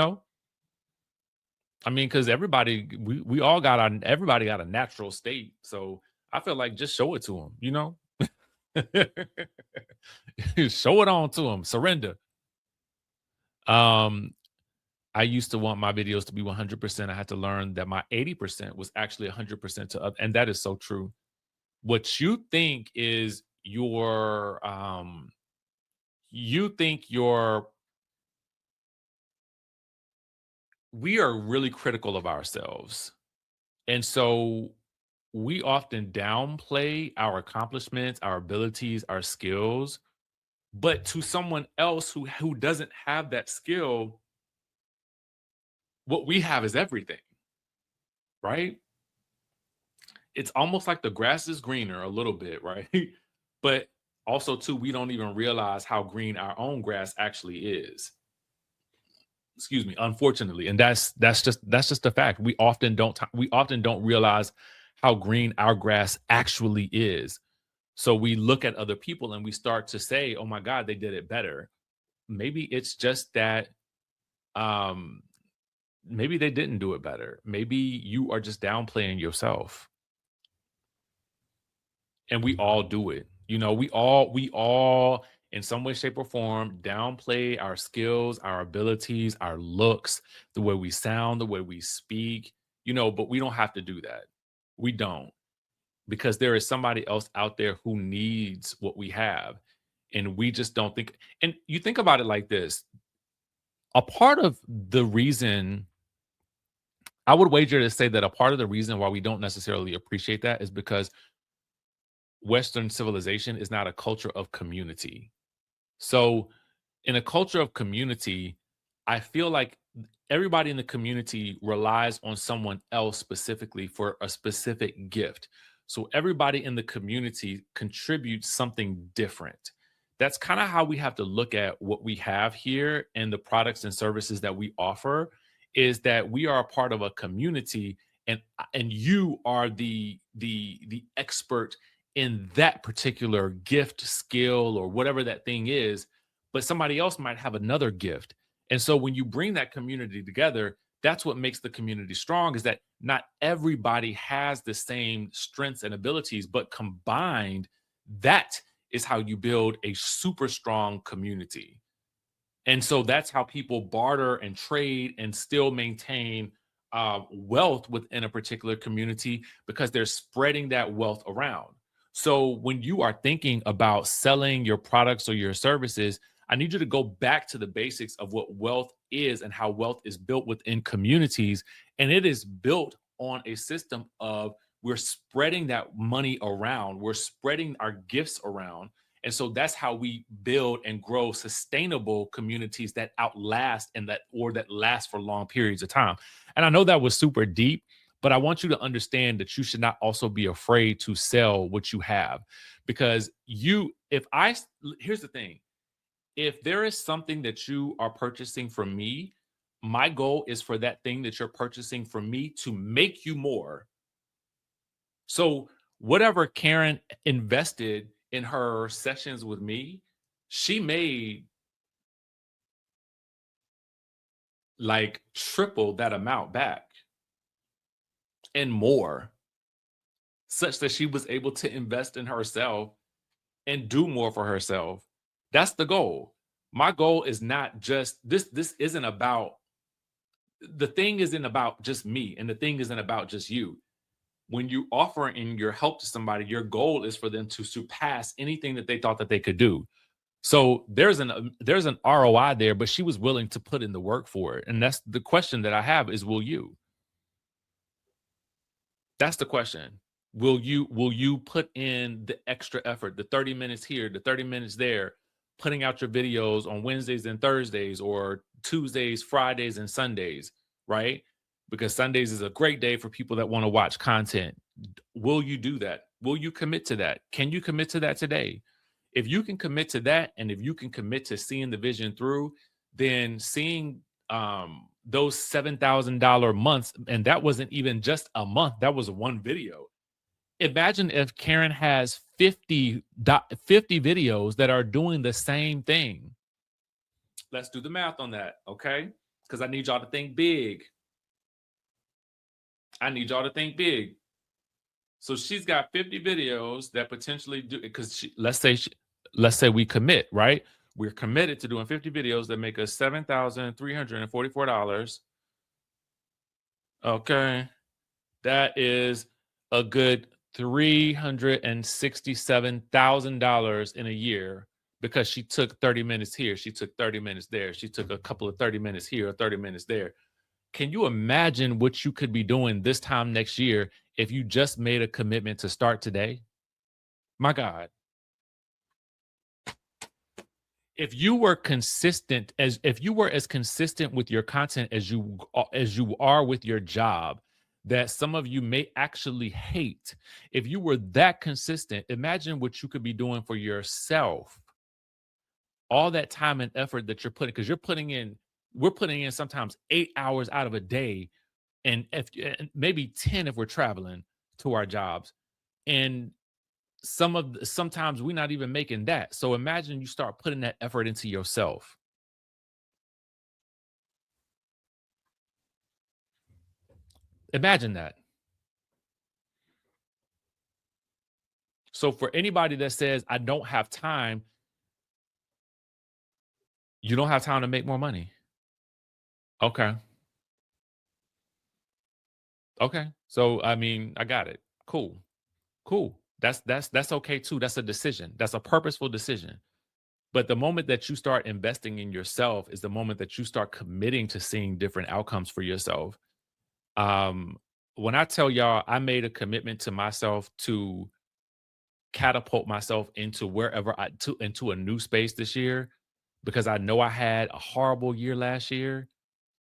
mean, because everybody got a natural state. So I feel like just show it to them. Show it on to them. Surrender. I used to want my videos to be 100%. I had to learn that my 80% was actually 100% to other, and that is so true. What you think is your we are really critical of ourselves. And so we often downplay our accomplishments, our abilities, our skills, but to someone else who doesn't have that skill, what we have is everything, right? It's almost like the grass is greener a little bit, right? But also too, we don't even realize how green our own grass actually is. Excuse me, unfortunately. And that's just a fact. We often don't realize how green our grass actually is. So we look at other people and we start to say, "Oh my God, they did it better." Maybe it's just that um maybe they didn't do it better. Maybe you are just downplaying yourself. And we all do it. You know, we all in some way, shape, or form downplay our skills, our abilities, our looks, the way we sound, the way we speak, but we don't have to do that. We don't, because there is somebody else out there who needs what we have. And we just don't think. And you think about it like this: a part of the reason, I would wager to say that a part of the reason why we don't necessarily appreciate that is because Western civilization is not a culture of community. So, in a culture of community, I feel like everybody in the community relies on someone else specifically for a specific gift. So, everybody in the community contributes something different. That's kind of how we have to look at what we have here and the products and services that we offer, is that we are a part of a community, and you are the expert in that particular gift, skill, or whatever that thing is, but somebody else might have another gift. And so when you bring that community together, that's what makes the community strong, is that not everybody has the same strengths and abilities, but combined, that is how you build a super strong community. And so that's how people barter and trade and still maintain wealth within a particular community, because they're spreading that wealth around. So when you are thinking about selling your products or your services, I need you to go back to the basics of what wealth is and how wealth is built within communities. And it is built on a system of, we're spreading that money around, we're spreading our gifts around. And so that's how we build and grow sustainable communities that outlast that last for long periods of time. And I know that was super deep, but I want you to understand that you should not also be afraid to sell what you have, because here's the thing. If there is something that you are purchasing from me, my goal is for that thing that you're purchasing from me to make you more. So whatever Karen invested in her sessions with me, she made like triple that amount back and more, such that she was able to invest in herself and do more for herself. That's the goal. My goal is not just this. The thing isn't about just me, and the thing isn't about just you. When you offer in your help to somebody, your goal is for them to surpass anything that they thought that they could do. So there's an ROI there, but she was willing to put in the work for it. And that's the question that I have is, will you? That's the question. Will you put in the extra effort, the 30 minutes here, the 30 minutes there, putting out your videos on Wednesdays and Thursdays, or Tuesdays, Fridays, and Sundays, right? Because Sundays is a great day for people that want to watch content. Will you do that? Will you commit to that? Can you commit to that today? If you can commit to that, and if you can commit to seeing the vision through, then seeing those $7,000 months, and that wasn't even just a month, that was one video. Imagine if Karen has 50 videos that are doing the same thing. Let's do the math on that, okay? Because I need y'all to think big. So she's got 50 videos that potentially do, because let's say we commit, right? We're committed to doing 50 videos that make us $7,344. Okay. That is a good $367,000 in a year because she took 30 minutes here, she took 30 minutes there, she took a couple of 30 minutes here or 30 minutes there. Can you imagine what you could be doing this time next year if you just made a commitment to start today? My God. If you were consistent if you were as consistent with your content as you are with your job that some of you may actually hate, if you were that consistent, imagine what you could be doing for yourself. All that time and effort that you're putting, because we're putting in sometimes 8 hours out of a day, and and maybe 10 if we're traveling to our jobs. And sometimes we're not even making that. So imagine you start putting that effort into yourself. Imagine that. So for anybody that says, I don't have time, you don't have time to make more money. Okay. Okay. So I mean, I got it. Cool. Cool. That's okay too. That's a decision. That's a purposeful decision. But the moment that you start investing in yourself is the moment that you start committing to seeing different outcomes for yourself. When I tell y'all I made a commitment to myself to catapult myself into into a new space this year, because I know I had a horrible year last year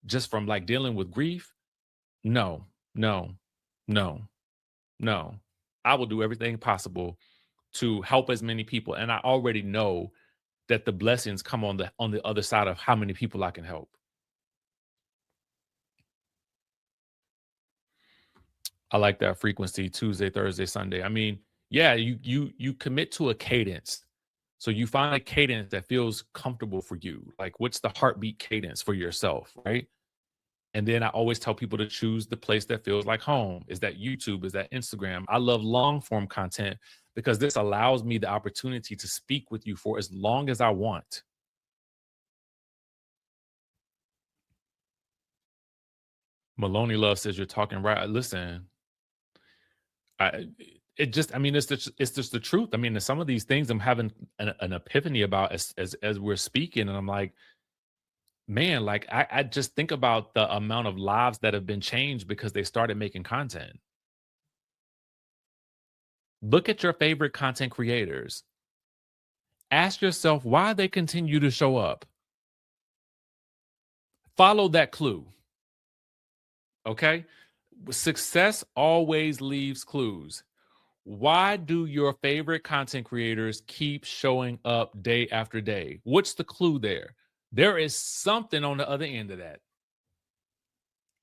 just from like dealing with grief. No, no, no, no. I will do everything possible to help as many people. And I already know that the blessings come on the other side of how many people I can help. I like that frequency, Tuesday, Thursday, Sunday. I mean, yeah, you commit to a cadence. So you find a cadence that feels comfortable for you. Like, what's the heartbeat cadence for yourself, right? And then I always tell people to choose the place that feels like home. Is that YouTube? Is that Instagram? I love long form content because this allows me the opportunity to speak with you for as long as I want. Maloney Love says you're talking right. Listen, I I mean, it's just the truth. I mean, some of these things I'm having an epiphany about as we're speaking, and I'm like, man, like I just think about the amount of lives that have been changed because they started making content. Look at your favorite content creators. Ask yourself why they continue to show up. Follow that clue. Okay? Success always leaves clues. Why do your favorite content creators keep showing up day after day? What's the clue there? There is something on the other end of that.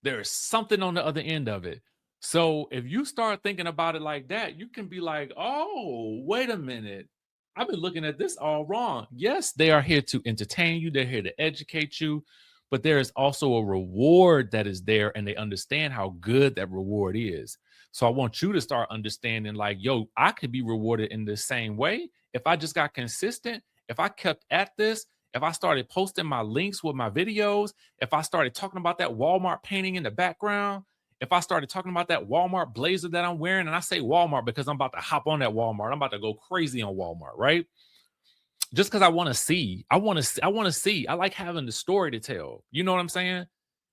There is something on the other end of it. So if you start thinking about it like that, you can be like, oh, wait a minute. I've been looking at this all wrong. Yes, they are here to entertain you, they're here to educate you, but there is also a reward that is there, and they understand how good that reward is. So I want you to start understanding, like, yo, I could be rewarded in the same way if I just got consistent, if I kept at this, if I started posting my links with my videos, if I started talking about that Walmart painting in the background, if I started talking about that Walmart blazer that I'm wearing, and I say Walmart because I'm about to hop on that Walmart. I'm about to go crazy on Walmart, right? Just because I want to see. I want to see. I like having the story to tell. You know what I'm saying?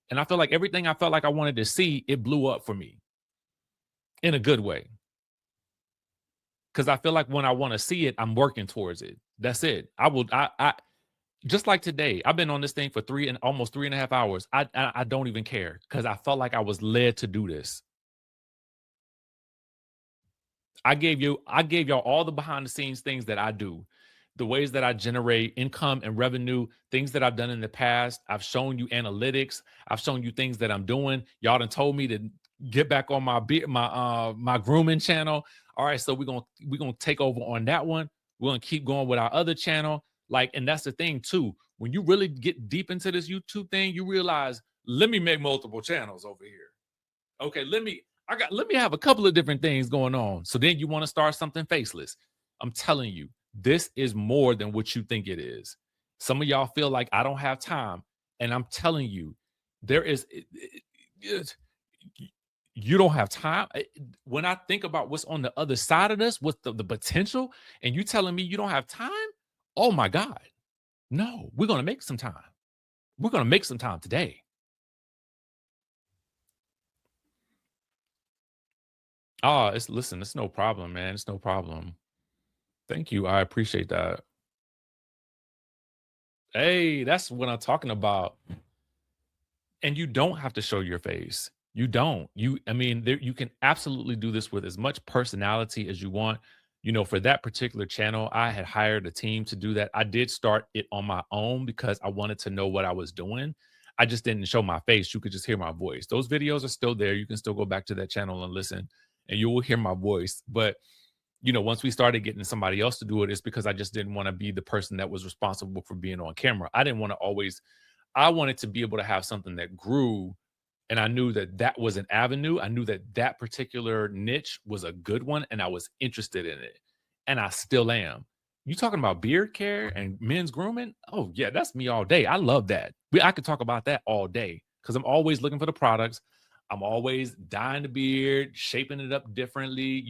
And I feel like everything I felt like I wanted to see, it blew up for me in a good way. Because I feel like when I want to see it, I'm working towards it. That's it. I just like today, I've been on this thing for almost 3.5 hours. I don't even care because I felt like I was led to do this. I gave y'all all the behind the scenes things that I do, the ways that I generate income and revenue, things that I've done in the past. I've shown you analytics. I've shown you things that I'm doing. Y'all done told me to get back on my grooming channel. All right, so we're gonna take over on that one. We're gonna keep going with our other channel. Like, and that's the thing too. When you really get deep into this YouTube thing, you realize, let me make multiple channels over here. Okay, let me have a couple of different things going on. So then you want to start something faceless. I'm telling you, this is more than what you think it is. Some of y'all feel like I don't have time, and I'm telling you, there is you don't have time. When I think about what's on the other side of this, what's the potential, and you telling me you don't have time? Oh my God. No, we're going to make some time. We're going to make some time today. Oh, listen, it's no problem, man. It's no problem. Thank you. I appreciate that. Hey, that's what I'm talking about. And you don't have to show your face. You don't. I mean, you can absolutely do this with as much personality as you want. For that particular channel, I had hired a team to do that. I did start it on my own because I wanted to know what I was doing. I just didn't show my face. You could just hear my voice. Those videos are still there. You can still go back to that channel and listen, and you will hear my voice. But once we started getting somebody else to do it, it's because I just didn't want to be the person that was responsible for being on camera. I didn't want to always. I wanted to be able to have something that grew, and I knew that that was an avenue. I knew that that particular niche was a good one, and I was interested in it, and I still am. You talking about beard care and men's grooming? Oh yeah, that's me all day. I love that. I could talk about that all day because I'm always looking for the products. I'm always dyeing the beard, shaping it up differently.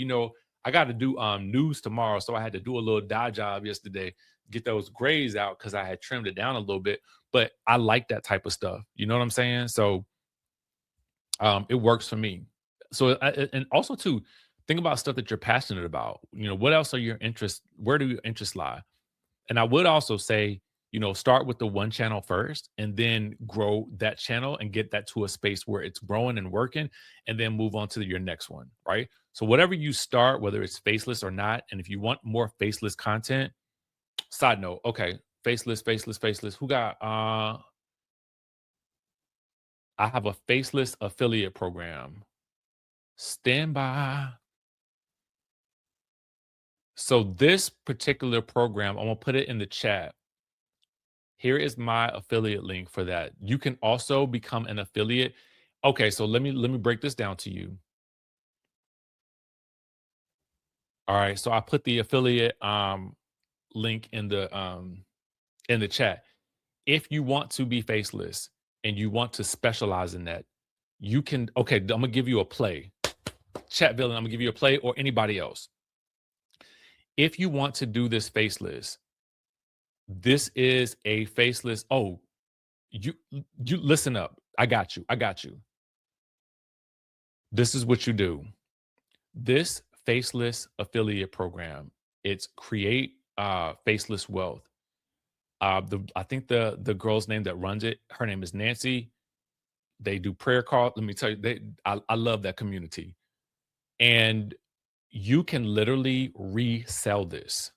I got to do news tomorrow, so I had to do a little dye job yesterday, get those grays out because I had trimmed it down a little bit. But I like that type of stuff. You know what I'm saying? So it works for me. So and also too, think about stuff that you're passionate about. What else are your interests? Where do your interests lie? And I would also say, start with the one channel first and then grow that channel and get that to a space where it's growing and working, and then move on to your next one, right? So whatever you start, whether it's faceless or not, and if you want more faceless content, side note, okay, faceless. Who got I have a faceless affiliate program. Stand by. So this particular program, I'm gonna put it in the chat. Here is my affiliate link for that. You can also become an affiliate. Okay, so let me break this down to you. All right, so I put the affiliate link in the chat. If you want to be faceless and you want to specialize in that, you can. Okay, I'm gonna give you a play. Chat villain, I'm gonna give you a play, or anybody else. If you want to do this faceless, this is a faceless. Oh, you listen up. I got you. This is what you do. This faceless affiliate program, it's create faceless wealth. I think the girl's name that runs it, her name is Nancy. They do prayer call. Let me tell you, I love that community. And you can literally resell this.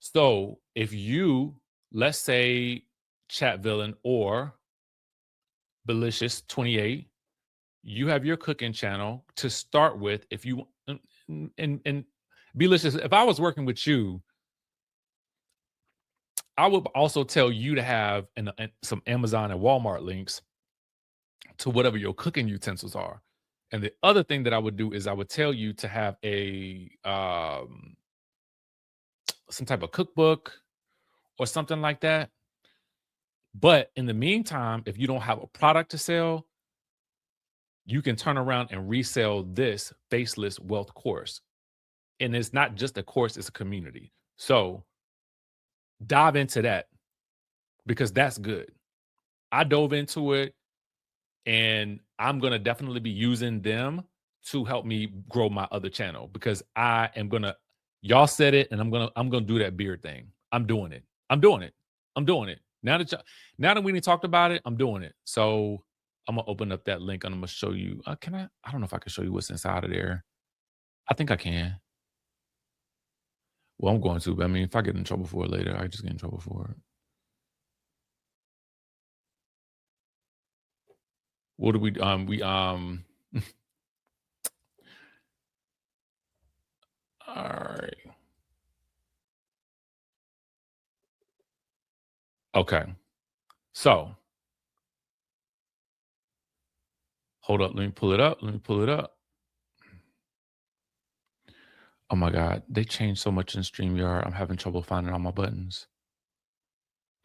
So if you, let's say, Chat Villain or Belicious 28, you have your cooking channel to start with. If you and Belicious, if I was working with you, I would also tell you to have some Amazon and Walmart links to whatever your cooking utensils are. And the other thing that I would do is I would tell you to have a some type of cookbook or something like that. But in the meantime, if you don't have a product to sell, you can turn around and resell this faceless wealth course. And it's not just a course, it's a community. So dive into that because that's good. I dove into it, and I'm going to definitely be using them to help me grow my other channel because I am going to, y'all said it, and I'm going to do that beard thing. I'm doing it. Now that we talked about it, I'm doing it. So I'm going to open up that link and I'm going to show you. Can I? I don't know if I can show you what's inside of there. I think I can. Well, I'm going to, but I mean, if I get in trouble for it later, I just get in trouble for it. What do we all right. Okay. So hold up. Let me pull it up. Oh my God. They changed so much in StreamYard. I'm having trouble finding all my buttons.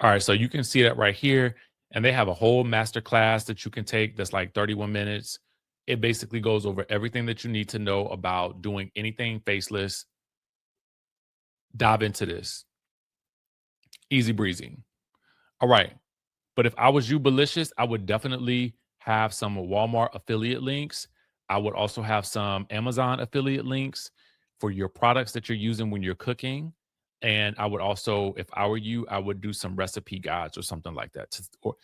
All right. So you can see that right here. And they have a whole master class that you can take that's like 31 minutes. It basically goes over everything that you need to know about doing anything faceless. Dive into this. Easy breezy. All right. But if I was you, Belicious, I would definitely have some Walmart affiliate links. I would also have some Amazon affiliate links for your products that you're using when you're cooking. And I would also, if I were you, I would do some recipe guides or something like that. Or,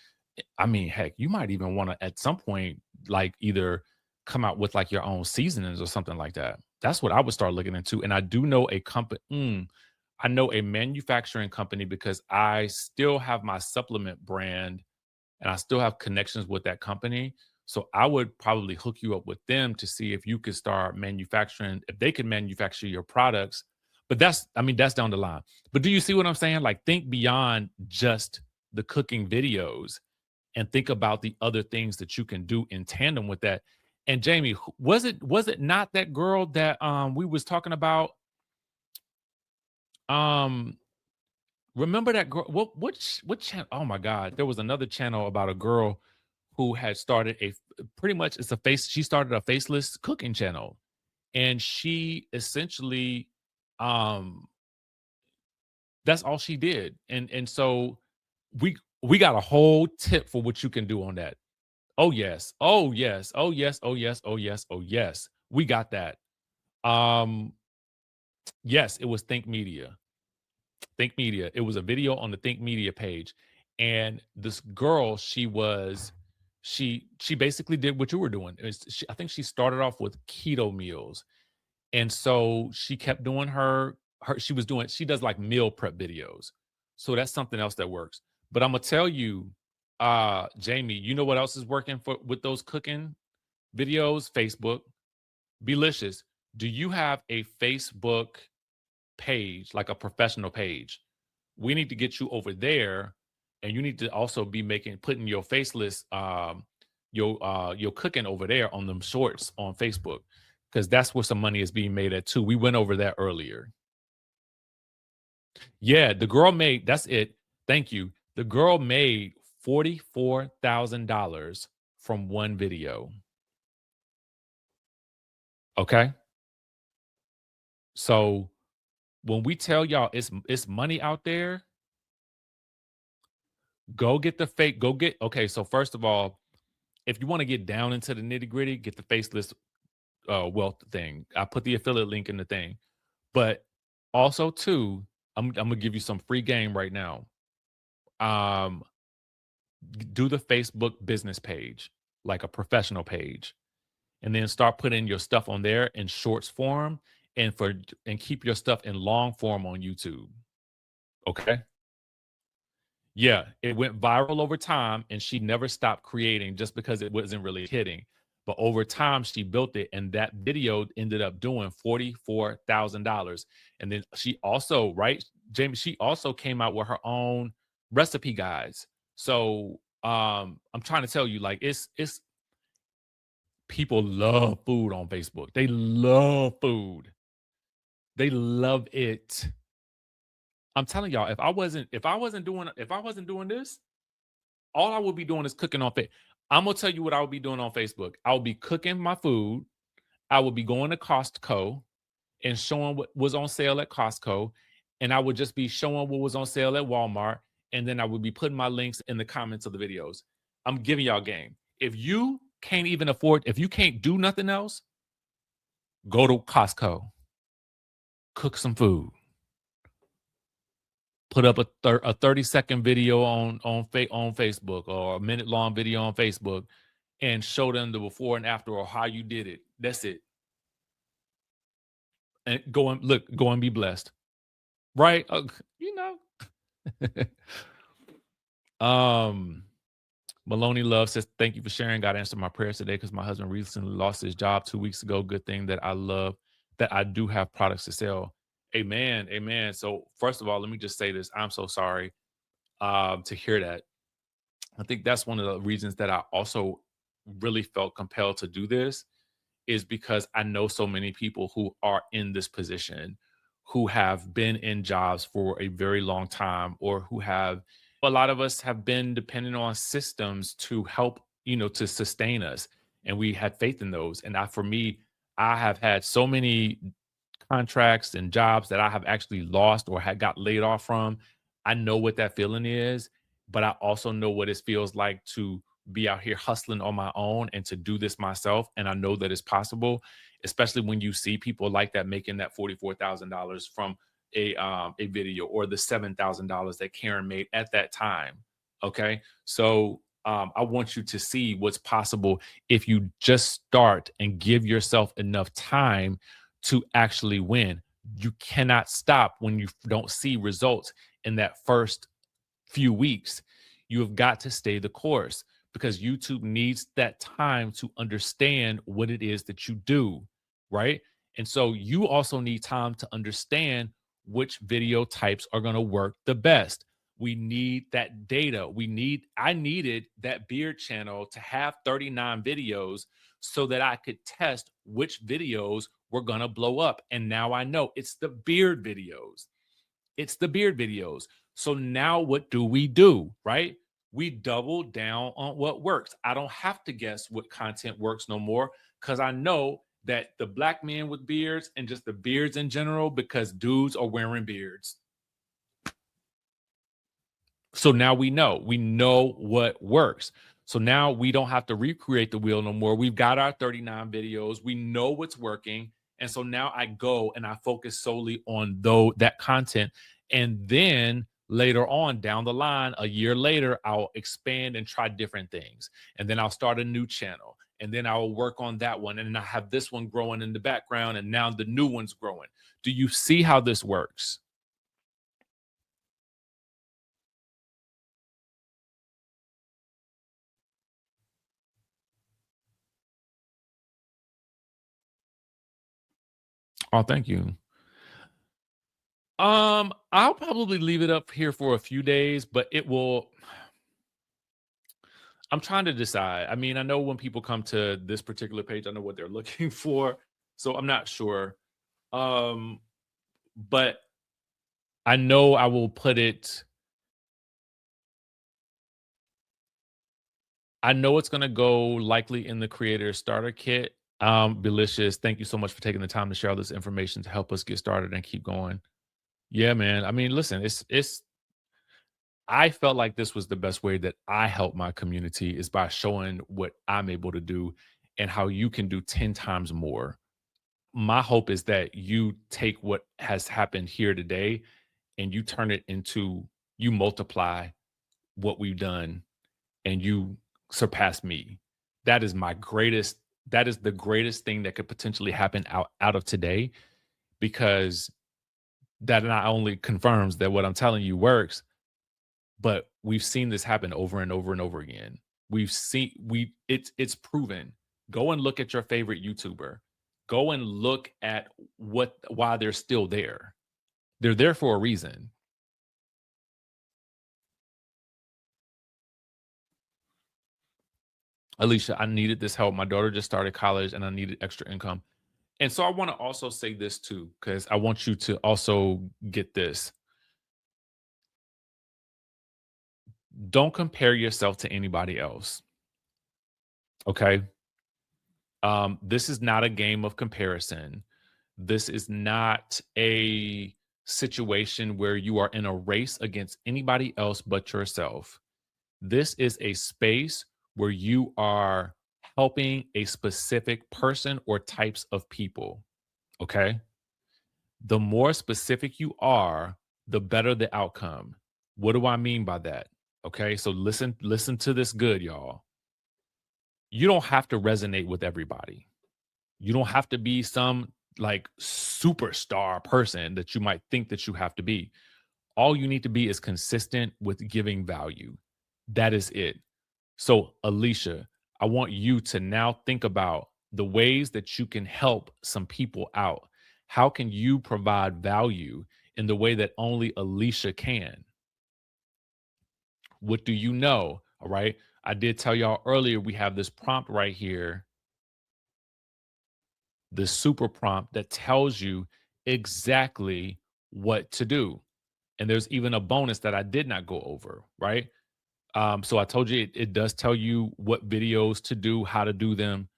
I mean, heck, you might even want to at some point, like either come out with like your own seasonings or something like that. That's what I would start looking into. And I do know a company. I know a manufacturing company because I still have my supplement brand and I still have connections with that company. So I would probably hook you up with them to see if you could start manufacturing, if they could manufacture your products. But that's down the line. But do you see what I'm saying? Like, think beyond just the cooking videos and think about the other things that you can do in tandem with that. And Jamie, was it not that girl that we was talking about? Um Remember that girl? What channel? Oh my God, there was another channel about a girl who had started pretty much it's a face. She started a faceless cooking channel, and she essentially, um, that's all she did. And so we got a whole tip for what you can do on that. Oh yes, oh yes, oh yes, oh yes, oh yes, oh yes. We got that. Um, yes, it was Think Media. Think Media. It was a video on the Think Media page. And this girl, she basically did what you were doing. I think she started off with keto meals. And so she kept doing she does like meal prep videos. So that's something else that works. But I'm gonna tell you, Jamie, you know what else is working with those cooking videos? Facebook. Belicious. Do you have a Facebook page, like a professional page? We need to get you over there, and you need to also be putting your faceless your cooking over there on them shorts on Facebook, because that's where some money is being made at too. We went over that earlier. Yeah, the girl made, that's it. Thank you. The girl made $44,000 from one video. Okay. So when we tell y'all it's money out there, okay. So first of all, if you want to get down into the nitty gritty, get the faceless wealth thing. I put the affiliate link in the thing, but also too, I'm gonna give you some free game right now. Um, do the Facebook business page, like a professional page, and then start putting your stuff on there in shorts form, and keep your stuff in long form on YouTube. Okay. Yeah, it went viral over time, and she never stopped creating just because it wasn't really hitting. But over time, she built it, and that video ended up doing $44,000. And then she also, right, Jamie, she also came out with her own recipe guides. So I'm trying to tell you, like, it's people love food on Facebook. They love food. They love it. I'm telling y'all, if I wasn't doing this, all I would be doing is cooking on Facebook. I'm gonna tell you what I would be doing on Facebook. I would be cooking my food. I would be going to Costco and showing what was on sale at Costco, and I would just be showing what was on sale at Walmart, and then I would be putting my links in the comments of the videos. I'm giving y'all game. If you can't do nothing else, go to Costco, cook some food, put up a 30-second video on Facebook, or a minute long video on Facebook, and show them the before and after, or how you did it. That's it. And go and be blessed. Right? You know. Maloney Love says, thank you for sharing. God answered my prayers today because my husband recently lost his job 2 weeks ago. Good thing that I do have products to sell. Amen. Amen. So first of all, let me just say this. I'm so sorry to hear that. I think that's one of the reasons that I also really felt compelled to do this, is because I know so many people who are in this position, who have been in jobs for a very long time, or a lot of us have been dependent on systems to help, to sustain us. and we had faith in those. And for me, I have had so many contracts and jobs that I have actually lost or had got laid off from. I know what that feeling is, but I also know what it feels like to be out here hustling on my own and to do this myself. And I know that it's possible, especially when you see people like that making that $44,000 from a video, or the $7,000 that Karen made at that time. Okay, so I want you to see what's possible if you just start and give yourself enough time to actually win. You cannot stop when you don't see results in that first few weeks. You have got to stay the course, because YouTube needs that time to understand what it is that you do, right? And so you also need time to understand which video types are going to work the best. We need that data. I needed that beard channel to have 39 videos so that I could test which videos were going to blow up. And now I know it's the beard videos. It's the beard videos. So now what do, right? We double down on what works. I don't have to guess what content works no more, because I know that the black men with beards, and just the beards in general, because dudes are wearing beards. So now we know what works. So now we don't have to recreate the wheel no more. We've got our 39 videos. We know what's working. And so now I go and I focus solely on that content. And then later on down the line, a year later, I'll expand and try different things. And then I'll start a new channel. And then I will work on that one. And I have this one growing in the background. And now the new one's growing. Do you see how this works? Oh, thank you. I'll probably leave it up here for a few days, but I'm trying to decide. I mean, I know when people come to this particular page, I know what they're looking for. So I'm not sure. But I know I will put it. I know it's gonna go likely in the creator starter kit. Delicious. Thank you so much for taking the time to share all this information to help us get started and keep going. Yeah, man. I mean, listen, I felt like this was the best way that I help my community, is by showing what I'm able to do and how you can do 10 times more. My hope is that you take what has happened here today and you turn it into, you multiply what we've done, and you surpass me. That is the greatest thing that could potentially happen out of today, because that not only confirms that what I'm telling you works, but we've seen this happen over and over and over again. It's proven. Go and look at your favorite YouTuber. Go and look at why they're still there. They're there for a reason. Alicia, I needed this help. My daughter just started college and I needed extra income. And so I want to also say this too, because I want you to also get this. Don't compare yourself to anybody else. Okay. This is not a game of comparison. This is not a situation where you are in a race against anybody else but yourself. This is a space where you are helping a specific person or types of people. Okay. The more specific you are, the better the outcome. What do I mean by that? Okay. So listen to this good, y'all. You don't have to resonate with everybody. You don't have to be some like superstar person that you might think that you have to be. All you need to be is consistent with giving value. That is it. So, Alicia, I want you to now think about the ways that you can help some people out. How can you provide value in the way that only Alicia can? What do you know? All right. I did tell y'all earlier, we have this prompt right here, the super prompt that tells you exactly what to do. And there's even a bonus that I did not go over, right? So I told you it does tell you what videos to do, how to do them.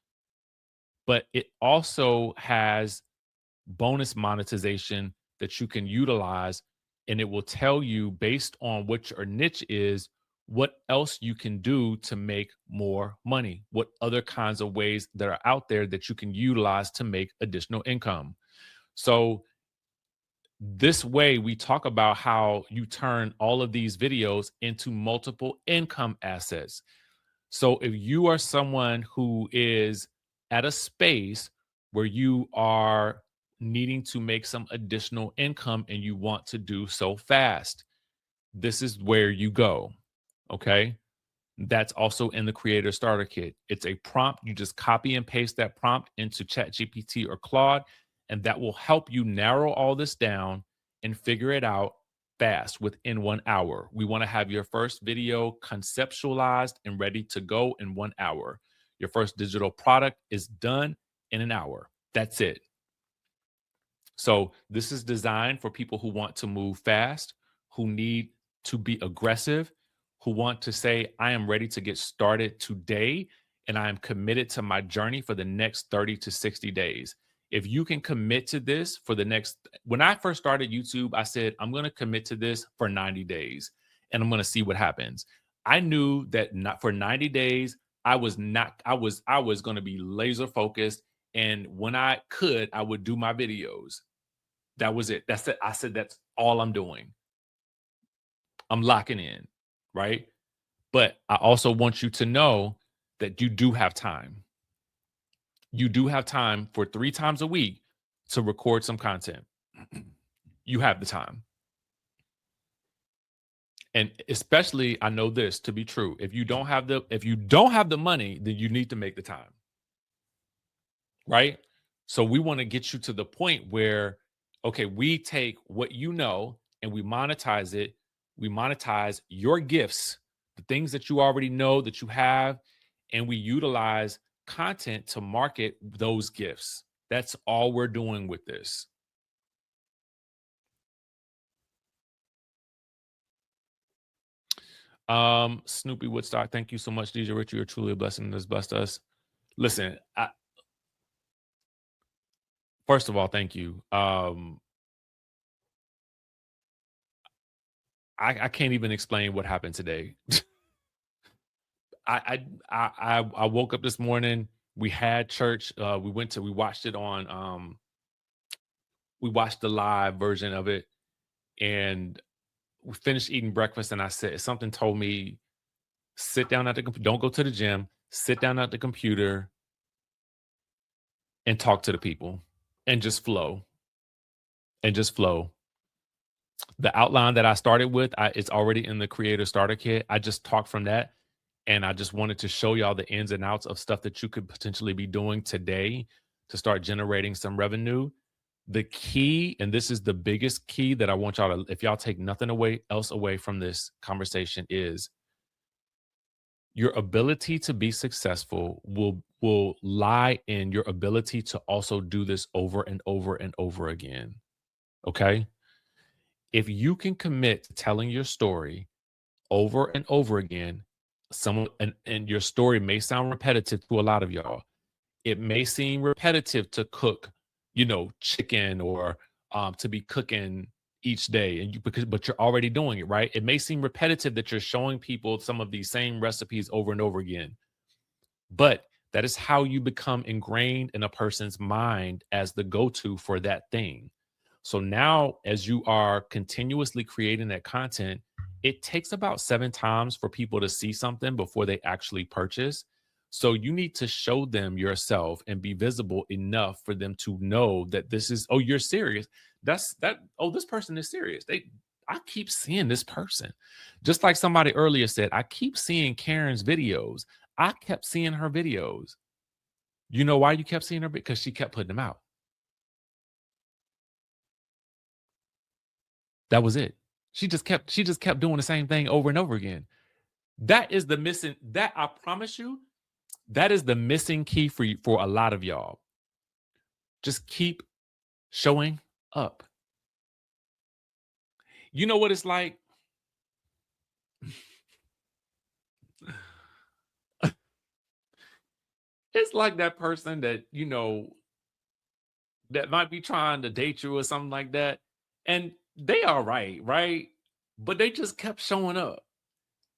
but it also has bonus monetization that you can utilize, and it will tell you based on what your niche is, what else you can do to make more money, what other kinds of ways that are out there that you can utilize to make additional income. So this way we talk about how you turn all of these videos into multiple income assets. So if you are someone who is at a space where you are needing to make some additional income and you want to do so fast, this is where you go. Okay. That's also in the Creator Starter Kit. It's a prompt. You just copy and paste that prompt into ChatGPT or Claude, and that will help you narrow all this down and figure it out fast within 1 hour. We want to have your first video conceptualized and ready to go in 1 hour. Your first digital product is done in an hour. That's it. So this is designed for people who want to move fast, who need to be aggressive, who want to say, I am ready to get started today, and I am committed to my journey for the next 30 to 60 days. If you can commit to this for the next, when I first started YouTube, I said, I'm going to commit to this for 90 days and I'm going to see what happens. I knew that not for 90 days, I was going to be laser focused. And when I could, I would do my videos. That was it. That's it. I said, that's all I'm doing. I'm locking in, right? But I also want you to know that you do have time. You do have time for 3 times a week to record some content. You have the time. And especially, I know this to be true. If you don't have the money, then you need to make the time. Right? So we want to get you to the point where, okay, we take what you know and we monetize it. We monetize your gifts, the things that you already know that you have, and we utilize content to market those gifts. That's all we're doing with this. Snoopy Woodstock, thank you so much, DJ Rich. You're truly a blessing. This blessed us. Listen, first of all, thank you. I can't even explain what happened today. I woke up this morning. We had church. We watched it on. We watched the live version of it, and we finished eating breakfast. And I said something told me, sit down at the computer. Don't go to the gym. Sit down at the computer and talk to the people, and just flow. And just flow. The outline that I started with, it's already in the Creator Starter Kit. I just talked from that. And I just wanted to show y'all the ins and outs of stuff that you could potentially be doing today to start generating some revenue. The key, and this is the biggest key that I want y'all to, if y'all take nothing else away from this conversation, is your ability to be successful will lie in your ability to also do this over and over and over again. Okay? If you can commit to telling your story over and over again, and your story may sound repetitive to a lot of y'all. It may seem repetitive to cook, chicken or to be cooking each day, and but you're already doing it, right? It may seem repetitive that you're showing people some of these same recipes over and over again, but that is how you become ingrained in a person's mind as the go-to for that thing. So now, as you are continuously creating that content, it takes about 7 times for people to see something before they actually purchase. So you need to show them yourself and be visible enough for them to know that this is, oh, you're serious. Oh, this person is serious. I keep seeing this person. Just like somebody earlier said, I keep seeing Karen's videos. I kept seeing her videos. You know why you kept seeing her? Because she kept putting them out. That was it. She just kept doing the same thing over and over again. That is the missing, that I promise you, that is the missing key for you, for a lot of y'all. Just keep showing up. You know what it's like? It's like that person that, that might be trying to date you or something like that. And they are right? But they just kept showing up.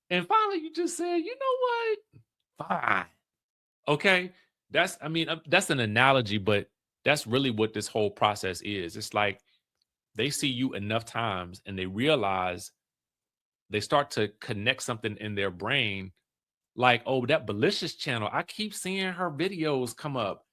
And finally you just said, you know what? Fine. Okay. That's an analogy, but that's really what this whole process is. It's like they see you enough times and they realize they start to connect something in their brain like, oh, that Belicious channel, I keep seeing her videos come up.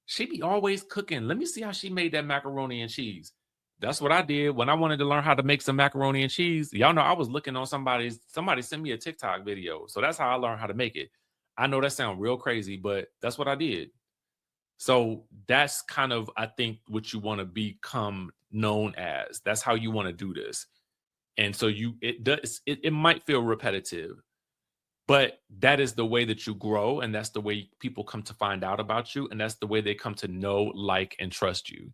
She be always cooking. Let me see how she made that macaroni and cheese. That's what I did when I wanted to learn how to make some macaroni and cheese. Y'all know I was looking on somebody sent me a TikTok video. So that's how I learned how to make it. I know that sounds real crazy, but that's what I did. So that's kind of, I think, what you want to become known as. That's how you want to do this. And so it might feel repetitive, but that is the way that you grow, and that's the way people come to find out about you, and that's the way they come to know, like, and trust you.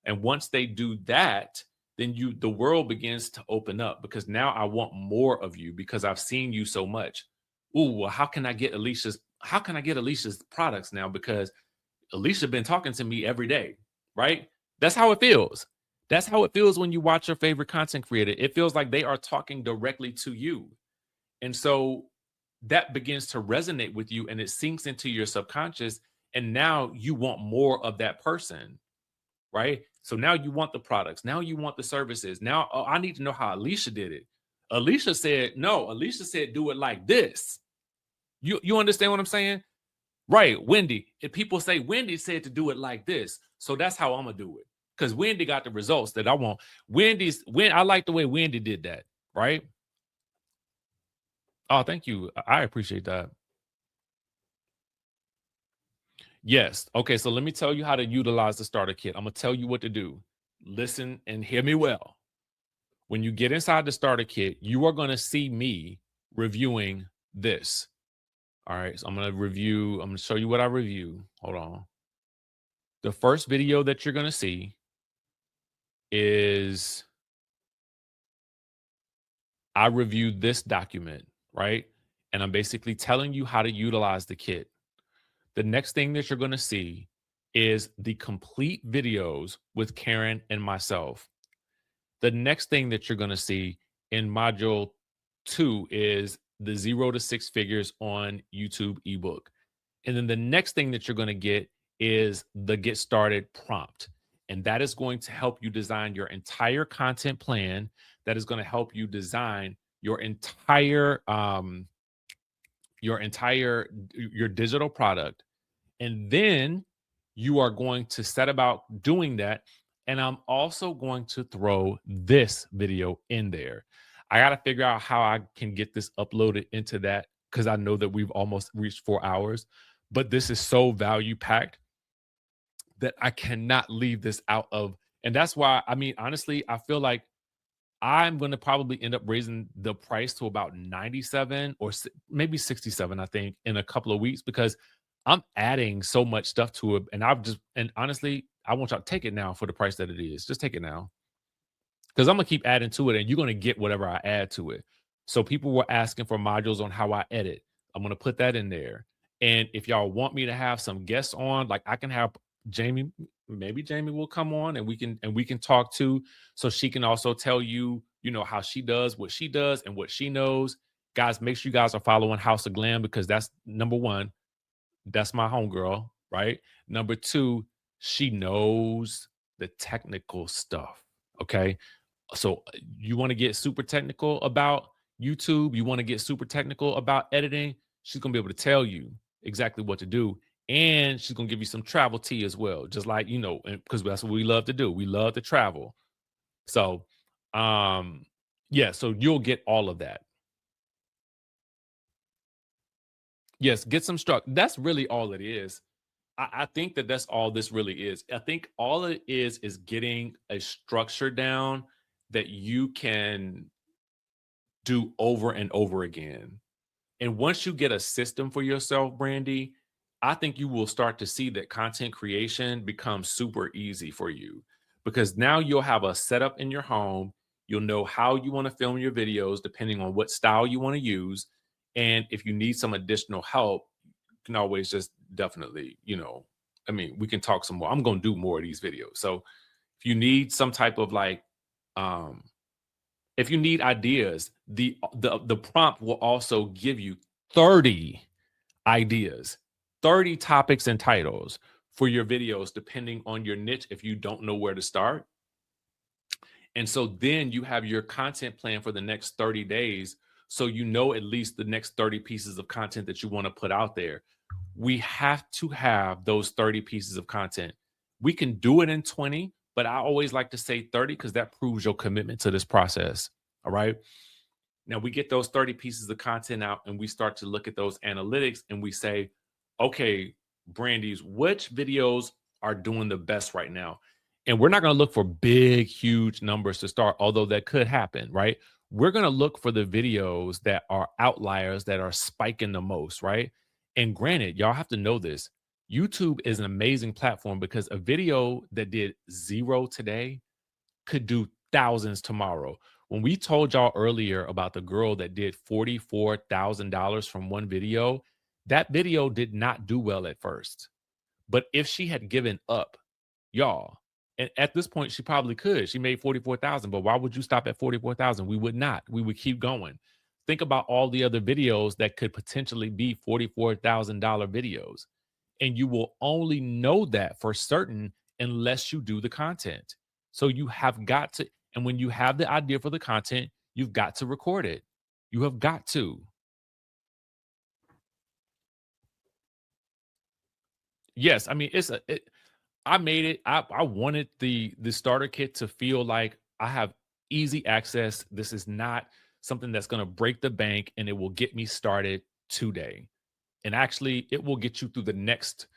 And once they do that, then the world begins to open up, because now I want more of you because I've seen you so much. Ooh, well, how can I get Alicia's products now? Because Alicia been talking to me every day, right? That's how it feels. That's how it feels when you watch your favorite content creator. It feels like they are talking directly to you. And so that begins to resonate with you and it sinks into your subconscious. And now you want more of that person, right? So now you want the products. Now you want the services. Now, oh, I need to know how Alicia did it. Alicia said, do it like this. You understand what I'm saying? Right, Wendy. If people say Wendy said to do it like this, so that's how I'm gonna do it. Because Wendy got the results that I want. I like the way Wendy did that, right? Oh, thank you. I appreciate that. Yes. Okay, so let me tell you how to utilize the starter kit. I'm gonna tell you what to do. Listen and hear me well. When you get inside the starter kit, you are gonna see me reviewing this. All right, so I'm gonna show you what I review. Hold on. The first video that you're gonna see is I reviewed this document, right? And I'm basically telling you how to utilize the kit. The next thing that you're going to see is the complete videos with Karen and myself. The next thing that you're going to see in module 2 is the 0 to 6 figures on YouTube ebook. And then the next thing that you're going to get is the get started prompt. And that is going to help you design your entire content plan. That is going to help you design your entire your digital product. And then you are going to set about doing that. And I'm also going to throw this video in there. I got to figure out how I can get this uploaded into that, because I know that we've almost reached 4 hours, but this is so value packed that I cannot leave this out of. And that's why, honestly, I feel like I'm going to probably end up raising the price to about 97 or maybe 67, I think, in a couple of weeks, because I'm adding so much stuff to it. And honestly, I want y'all to take it now for the price that it is. Just take it now, because I'm going to keep adding to it and you're going to get whatever I add to it. So people were asking for modules on how I edit. I'm going to put that in there. And if y'all want me to have some guests on, like I can have Jamie, maybe Jamie will come on and we can talk too. So she can also tell you, how she does what she does and what she knows. Guys, make sure you guys are following House of Glam, because that's number one. That's my homegirl, right? Number two, she knows the technical stuff. Okay. So you want to get super technical about YouTube, you want to get super technical about editing, she's going to be able to tell you exactly what to do. And she's going to give you some travel tea as well, just like, because that's what we love to do. We love to travel. So, yeah, so you'll get all of that. Yes, get some structure. That's really all it is. I think that's all this really is. I think all it is getting a structure down that you can do over and over again. And once you get a system for yourself, Brandy, I think you will start to see that content creation becomes super easy for you, because now you'll have a setup in your home. You'll know how you want to film your videos, depending on what style you want to use. And if you need some additional help, you can always just definitely, I mean, we can talk some more. I'm going to do more of these videos. So if you need some type of like, if you need ideas, the prompt will also give you 30 ideas, 30 topics and titles for your videos, depending on your niche, if you don't know where to start. And so then you have your content plan for the next 30 days. So you know at least the next 30 pieces of content that you want to put out there. We have to have those 30 pieces of content. We can do it in 20, but I always like to say 30 because that proves your commitment to this process. All right. Now we get those 30 pieces of content out and we start to look at those analytics and we say, okay, Brandies, which videos are doing the best right now? And we're not going to look for big, huge numbers to start, although that could happen, right? We're going to look for the videos that are outliers, that are spiking the most, right? And granted, y'all have to know this. YouTube is an amazing platform because a video that did 0 today could do thousands tomorrow. When we told y'all earlier about the girl that did $44,000 from one video, that video did not do well at first. But if she had given up, y'all, and at this point, she probably could. She made 44,000, but why would you stop at 44,000? We would not. We would keep going. Think about all the other videos that could potentially be $44,000 videos. And you will only know that for certain unless you do the content. So you have got to, and when you have the idea for the content, you've got to record it. You have got to. Yes, I mean, I made it. I wanted the starter kit to feel like I have easy access. This is not something that's going to break the bank, and it will get me started today. And actually, it will get you through the next.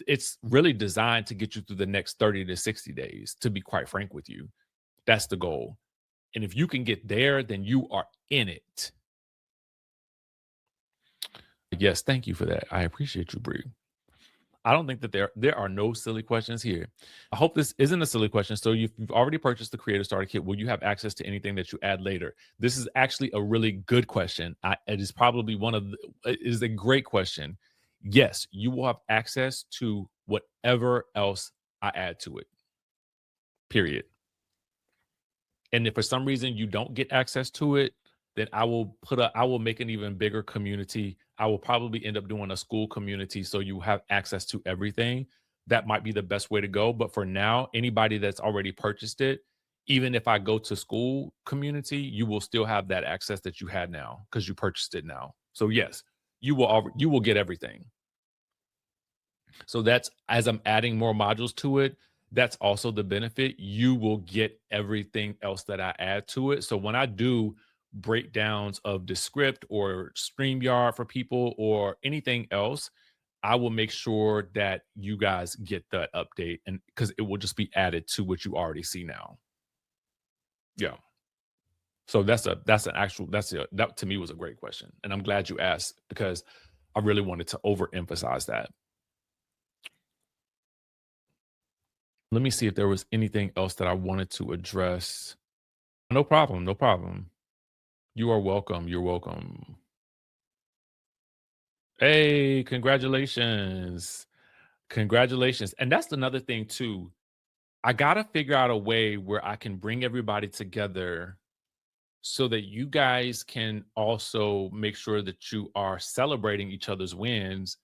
It's really designed to get you through the next 30 to 60 days, to be quite frank with you. That's the goal. And if you can get there, then you are in it. Yes, thank you for that. I appreciate you, Bree. I don't think that there are no silly questions here. I hope this isn't a silly question. So you've already purchased the Creator Starter Kit. Will you have access to anything that you add later? This is actually a really good question. It is probably it is a great question. Yes, you will have access to whatever else I add to it. Period. And if for some reason you don't get access to it, then I will make an even bigger community. I will probably end up doing a school community so you have access to everything. That might be the best way to go. But for now, anybody that's already purchased it, even if I go to school community, you will still have that access that you had now because you purchased it now. So yes, you will get everything. So that's, as I'm adding more modules to it, that's also the benefit. You will get everything else that I add to it. So when I do breakdowns of Descript or StreamYard for people or anything else, I will make sure that you guys get that update, and because it will just be added to what you already see now. Yeah. So that to me was a great question. And I'm glad you asked because I really wanted to overemphasize that. Let me see if there was anything else that I wanted to address. No problem. No problem. You are welcome. You're welcome. Hey, congratulations. Congratulations. And that's another thing too. I got to figure out a way where I can bring everybody together so that you guys can also make sure that you are celebrating each other's wins,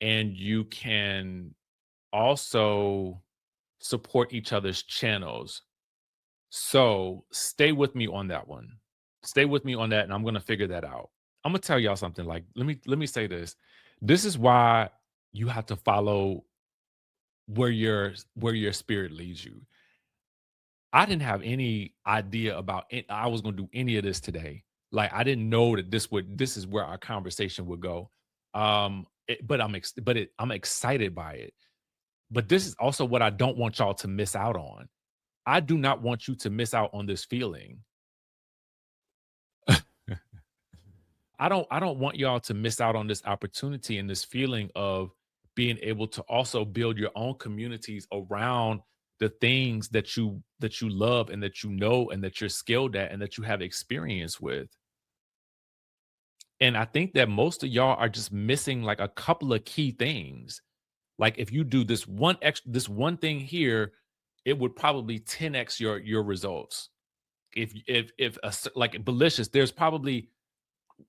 and you can also support each other's channels. So stay with me on that one. Stay with me on that, and I'm going to figure that out. I'm going to tell y'all something. Like, let me say this. This is why you have to follow where your spirit leads you. I didn't have any idea about it. I was going to do any of this today. Like, I didn't know that this is where our conversation would go. But I'm excited by it. But this is also what I don't want y'all to miss out on. I do not want you to miss out on this feeling. I don't want y'all to miss out on this opportunity and this feeling of being able to also build your own communities around the things that you love and that you know and that you're skilled at and that you have experience with. And I think that most of y'all are just missing like a couple of key things. Like if you do this one thing here, it would probably 10x your results. Like Belicious, there's probably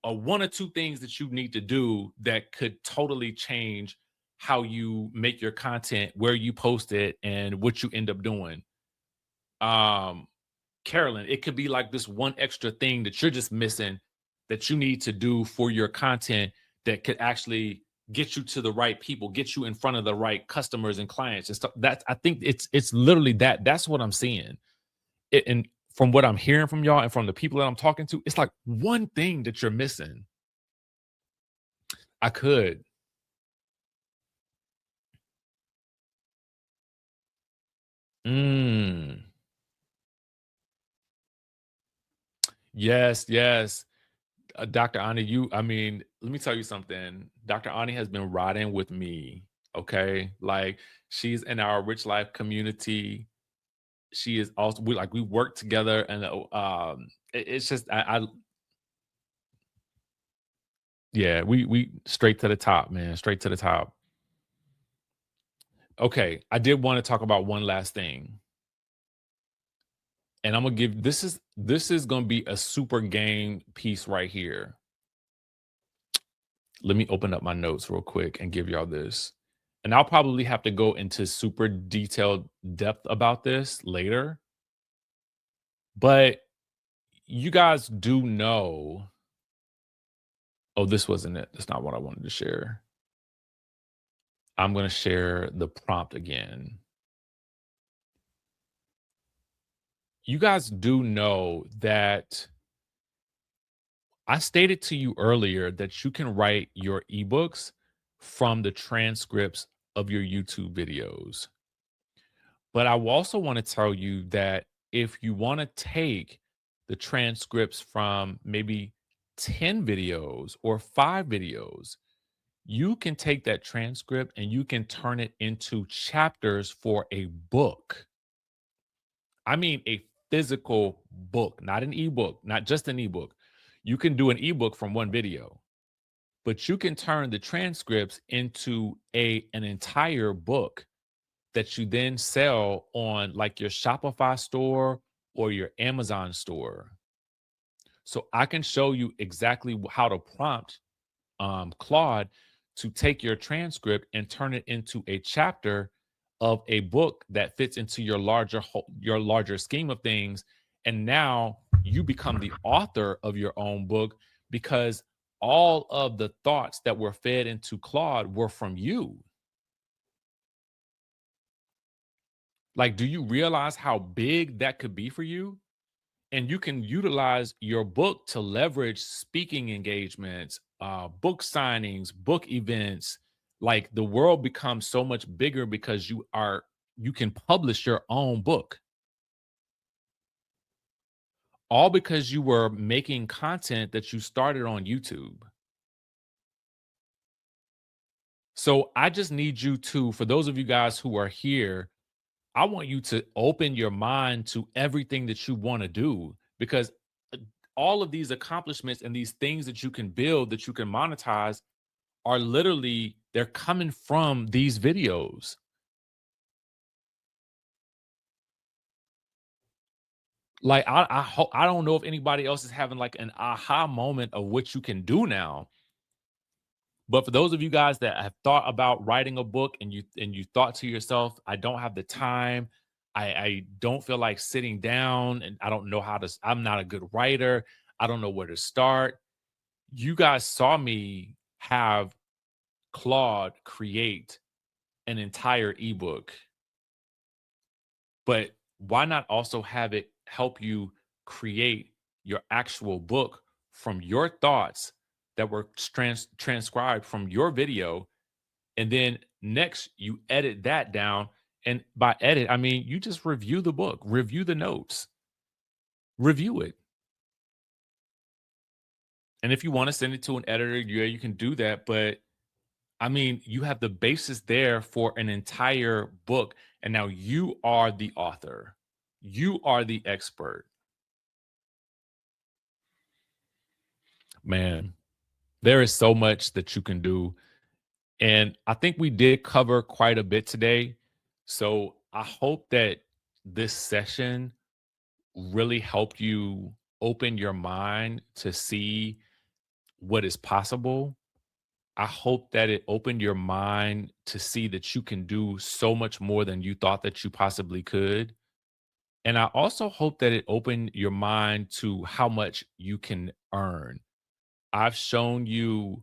one or two things that you need to do that could totally change how you make your content, where you post it, and what you end up doing. Carolyn, it could be like this one extra thing that you're just missing that you need to do for your content that could actually get you to the right people, get you in front of the right customers and clients and stuff. I think it's literally that. That's what I'm seeing. And from what I'm hearing from y'all and from the people that I'm talking to, it's like one thing that you're missing. I could. Yes, yes. Dr. Ani, I mean, let me tell you something. Dr. Ani has been riding with me. Okay. Like she's in our Rich Life community. She is also, we work together, and it's just, yeah, we straight to the top, man, straight to the top. Okay. I did want to talk about one last thing. And I'm gonna give this is gonna be a super game piece right here. Let me open up my notes real quick and give y'all this. And I'll probably have to go into super detailed depth about this later. But you guys do know. Oh, this wasn't it. That's not what I wanted to share. I'm going to share the prompt again. You guys do know that I stated to you earlier that you can write your ebooks from the transcripts of your YouTube videos. But I also want to tell you that if you want to take the transcripts from maybe 10 videos or 5 videos, you can take that transcript and you can turn it into chapters for a book. I mean, a physical book, not an ebook, not just an ebook. You can do an ebook from one video, but you can turn the transcripts into an entire book that you then sell on like your Shopify store or your Amazon store. So I can show you exactly how to prompt Claude to take your transcript and turn it into a chapter of a book that fits into your larger scheme of things. And now you become the author of your own book because all of the thoughts that were fed into Claude were from you. Like, do you realize how big that could be for you? And you can utilize your book to leverage speaking engagements, book signings, book events. Like the world becomes so much bigger because you can publish your own book. All because you were making content that you started on YouTube. So I just need you to, for those of you guys who are here, I want you to open your mind to everything that you want to do, because all of these accomplishments and these things that you can build, that you can monetize, are literally, they're coming from these videos. Like I don't know if anybody else is having like an aha moment of what you can do now. But for those of you guys that have thought about writing a book and you thought to yourself, I don't have the time, I don't feel like sitting down, and I don't know I'm not a good writer, I don't know where to start. You guys saw me have Claude create an entire ebook. But why not also have it help you create your actual book from your thoughts that were transcribed from your video? And then next, you edit that down. And by edit, I mean, you just review the book, review the notes, review it. And if you want to send it to an editor, yeah, you can do that. But I mean, you have the basis there for an entire book. And now you are the author. You are the expert. Man. There is so much that you can do. And I think we did cover quite a bit today. So I hope that this session really helped you open your mind to see what is possible. I hope that it opened your mind to see that you can do so much more than you thought that you possibly could. And I also hope that it opened your mind to how much you can earn. I've shown you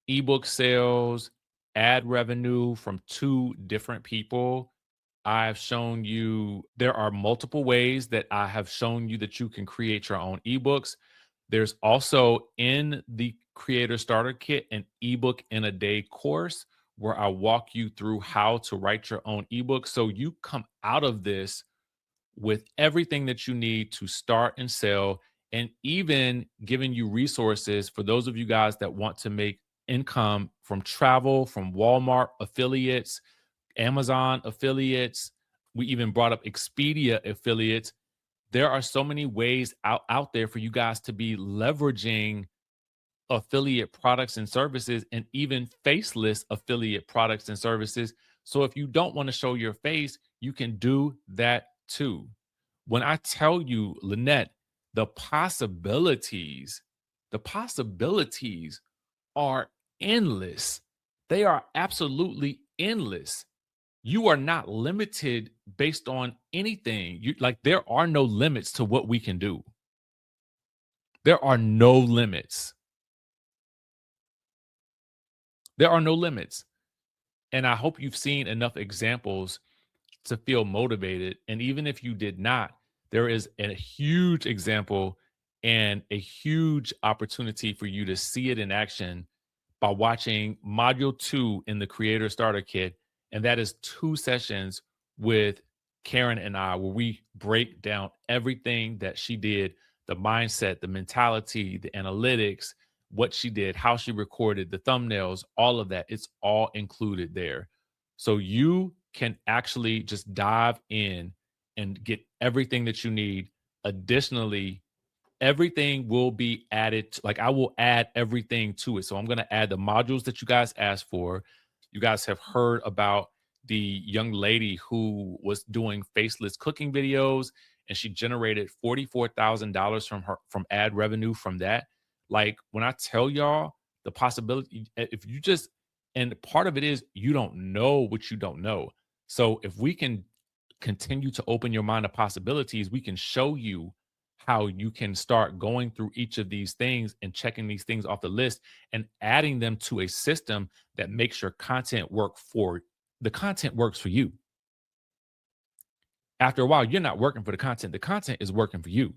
ebook sales, ad revenue from two different people. I've shown you there are multiple ways that I have shown you that you can create your own ebooks. There's also in the Creator Starter Kit an ebook in a day course where I walk you through how to write your own ebook. So you come out of this with everything that you need to start and sell, and even giving you resources for those of you guys that want to make income from travel, from Walmart affiliates, Amazon affiliates. We even brought up Expedia affiliates. There are so many ways out there for you guys to be leveraging affiliate products and services, and even faceless affiliate products and services. So if you don't want to show your face, you can do that too. When I tell you, Lynette, the possibilities are endless. They are absolutely endless. You are not limited based on anything. There are no limits to what we can do. There are no limits. There are no limits. And I hope you've seen enough examples to feel motivated. And even if you did not, there is a huge example and a huge opportunity for you to see it in action by watching module 2 in the Creator Starter Kit. And that is 2 sessions with Karen and I, where we break down everything that she did, the mindset, the mentality, the analytics, what she did, how she recorded, the thumbnails, all of that. It's all included there. So you can actually just dive in and get everything that you need. Additionally, everything will be added. Like, I will add everything to it. So I'm going to add the modules that you guys asked for. You guys have heard about the young lady who was doing faceless cooking videos, and she generated $44,000 from ad revenue from that. Like, when I tell y'all the possibility, if you just, and part of it is you don't know what you don't know. So if we can continue to open your mind to possibilities, we can show you how you can start going through each of these things and checking these things off the list and adding them to a system that makes your content work for the content works for you. After a while, you're not working for the content is working for you.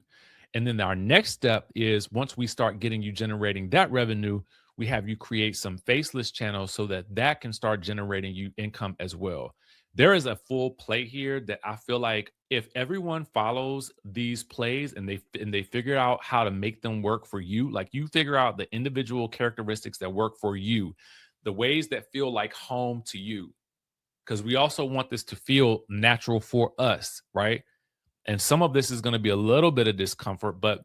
And then our next step is, once we start getting you generating that revenue, we have you create some faceless channels so that that can start generating you income as well. There is a full play here that I feel like if everyone follows these plays and they figure out how to make them work for you, like you figure out the individual characteristics that work for you, the ways that feel like home to you, because we also want this to feel natural for us, right? And some of this is going to be a little bit of discomfort, but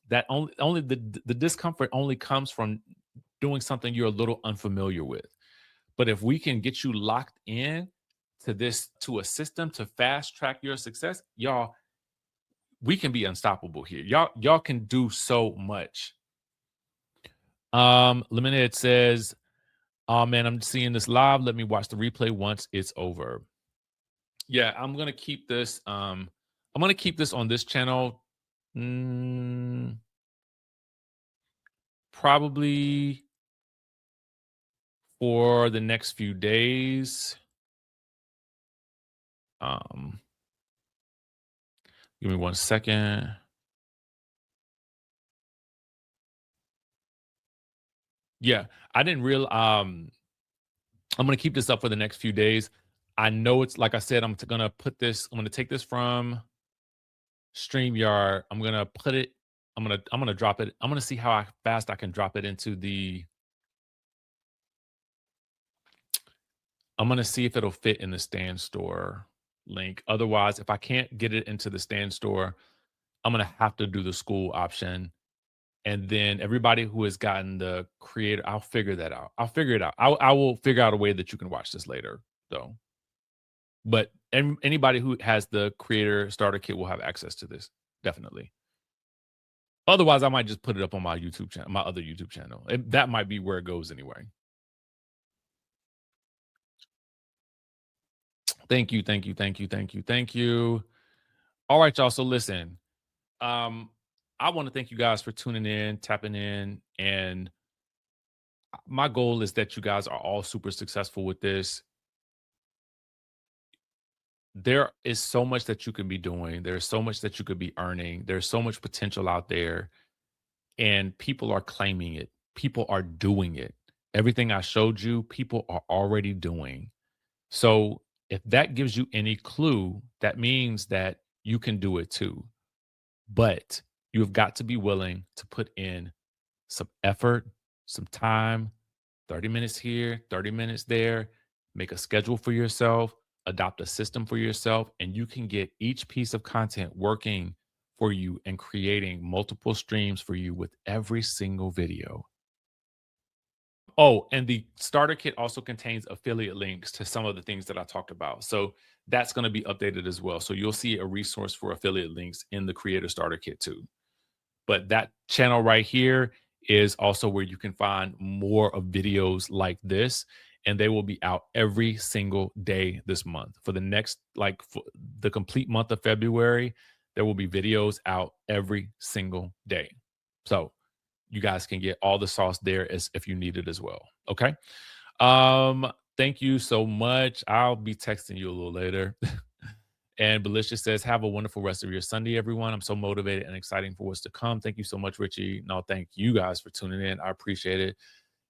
that only the discomfort only comes from doing something you're a little unfamiliar with. But if we can get you locked in to a system to fast track your success, y'all, we can be unstoppable here. Y'all can do so much. Lemonhead says, "Oh man, I'm seeing this live. Let me watch the replay once it's over." Yeah, I'm gonna keep this. I'm gonna keep this on this channel. Probably for the next few days. Give me 1 second. Yeah, I didn't realize. I'm gonna keep this up for the next few days. I know it's like I said. I'm gonna take this from StreamYard. I'm gonna put it. I'm gonna drop it. I'm gonna see how fast I can drop it into the. I'm gonna see if it'll fit in the Stand Store link. Otherwise, if I can't get it into the Stand Store, I'm gonna have to do the school option. And then everybody who has gotten the creator, I'll figure that out. I'll figure it out. I will figure out a way that you can watch this later, though. But anybody who has the creator starter kit will have access to this, definitely. Otherwise, I might just put it up on my YouTube channel, my other YouTube channel. That might be where it goes anyway. Thank you, thank you, thank you, thank you, thank you. All right, y'all. So listen, I want to thank you guys for tuning in, tapping in, and my goal is that you guys are all super successful with this. There is so much that you can be doing. There's so much that you could be earning. There's so much potential out there, and people are claiming it. People are doing it. Everything I showed you, people are already doing. So if that gives you any clue, that means that you can do it too. But you've got to be willing to put in some effort, some time, 30 minutes here, 30 minutes there, make a schedule for yourself, adopt a system for yourself, and you can get each piece of content working for you and creating multiple streams for you with every single video. Oh, and the starter kit also contains affiliate links to some of the things that I talked about. So that's going to be updated as well. So you'll see a resource for affiliate links in the creator starter kit too. But that channel right here is also where you can find more of videos like this. And they will be out every single day this month. For the next, for the complete month of February, there will be videos out every single day. So you guys can get all the sauce there as if you need it as well. Okay. Thank you so much. I'll be texting you a little later. And Belisha says, have a wonderful rest of your Sunday, everyone. I'm so motivated and exciting for what's to come. Thank you so much, Richie. No, thank you guys for tuning in. I appreciate it.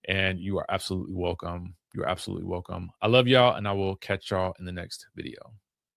And you are absolutely welcome. You're absolutely welcome. I love y'all, and I will catch y'all in the next video.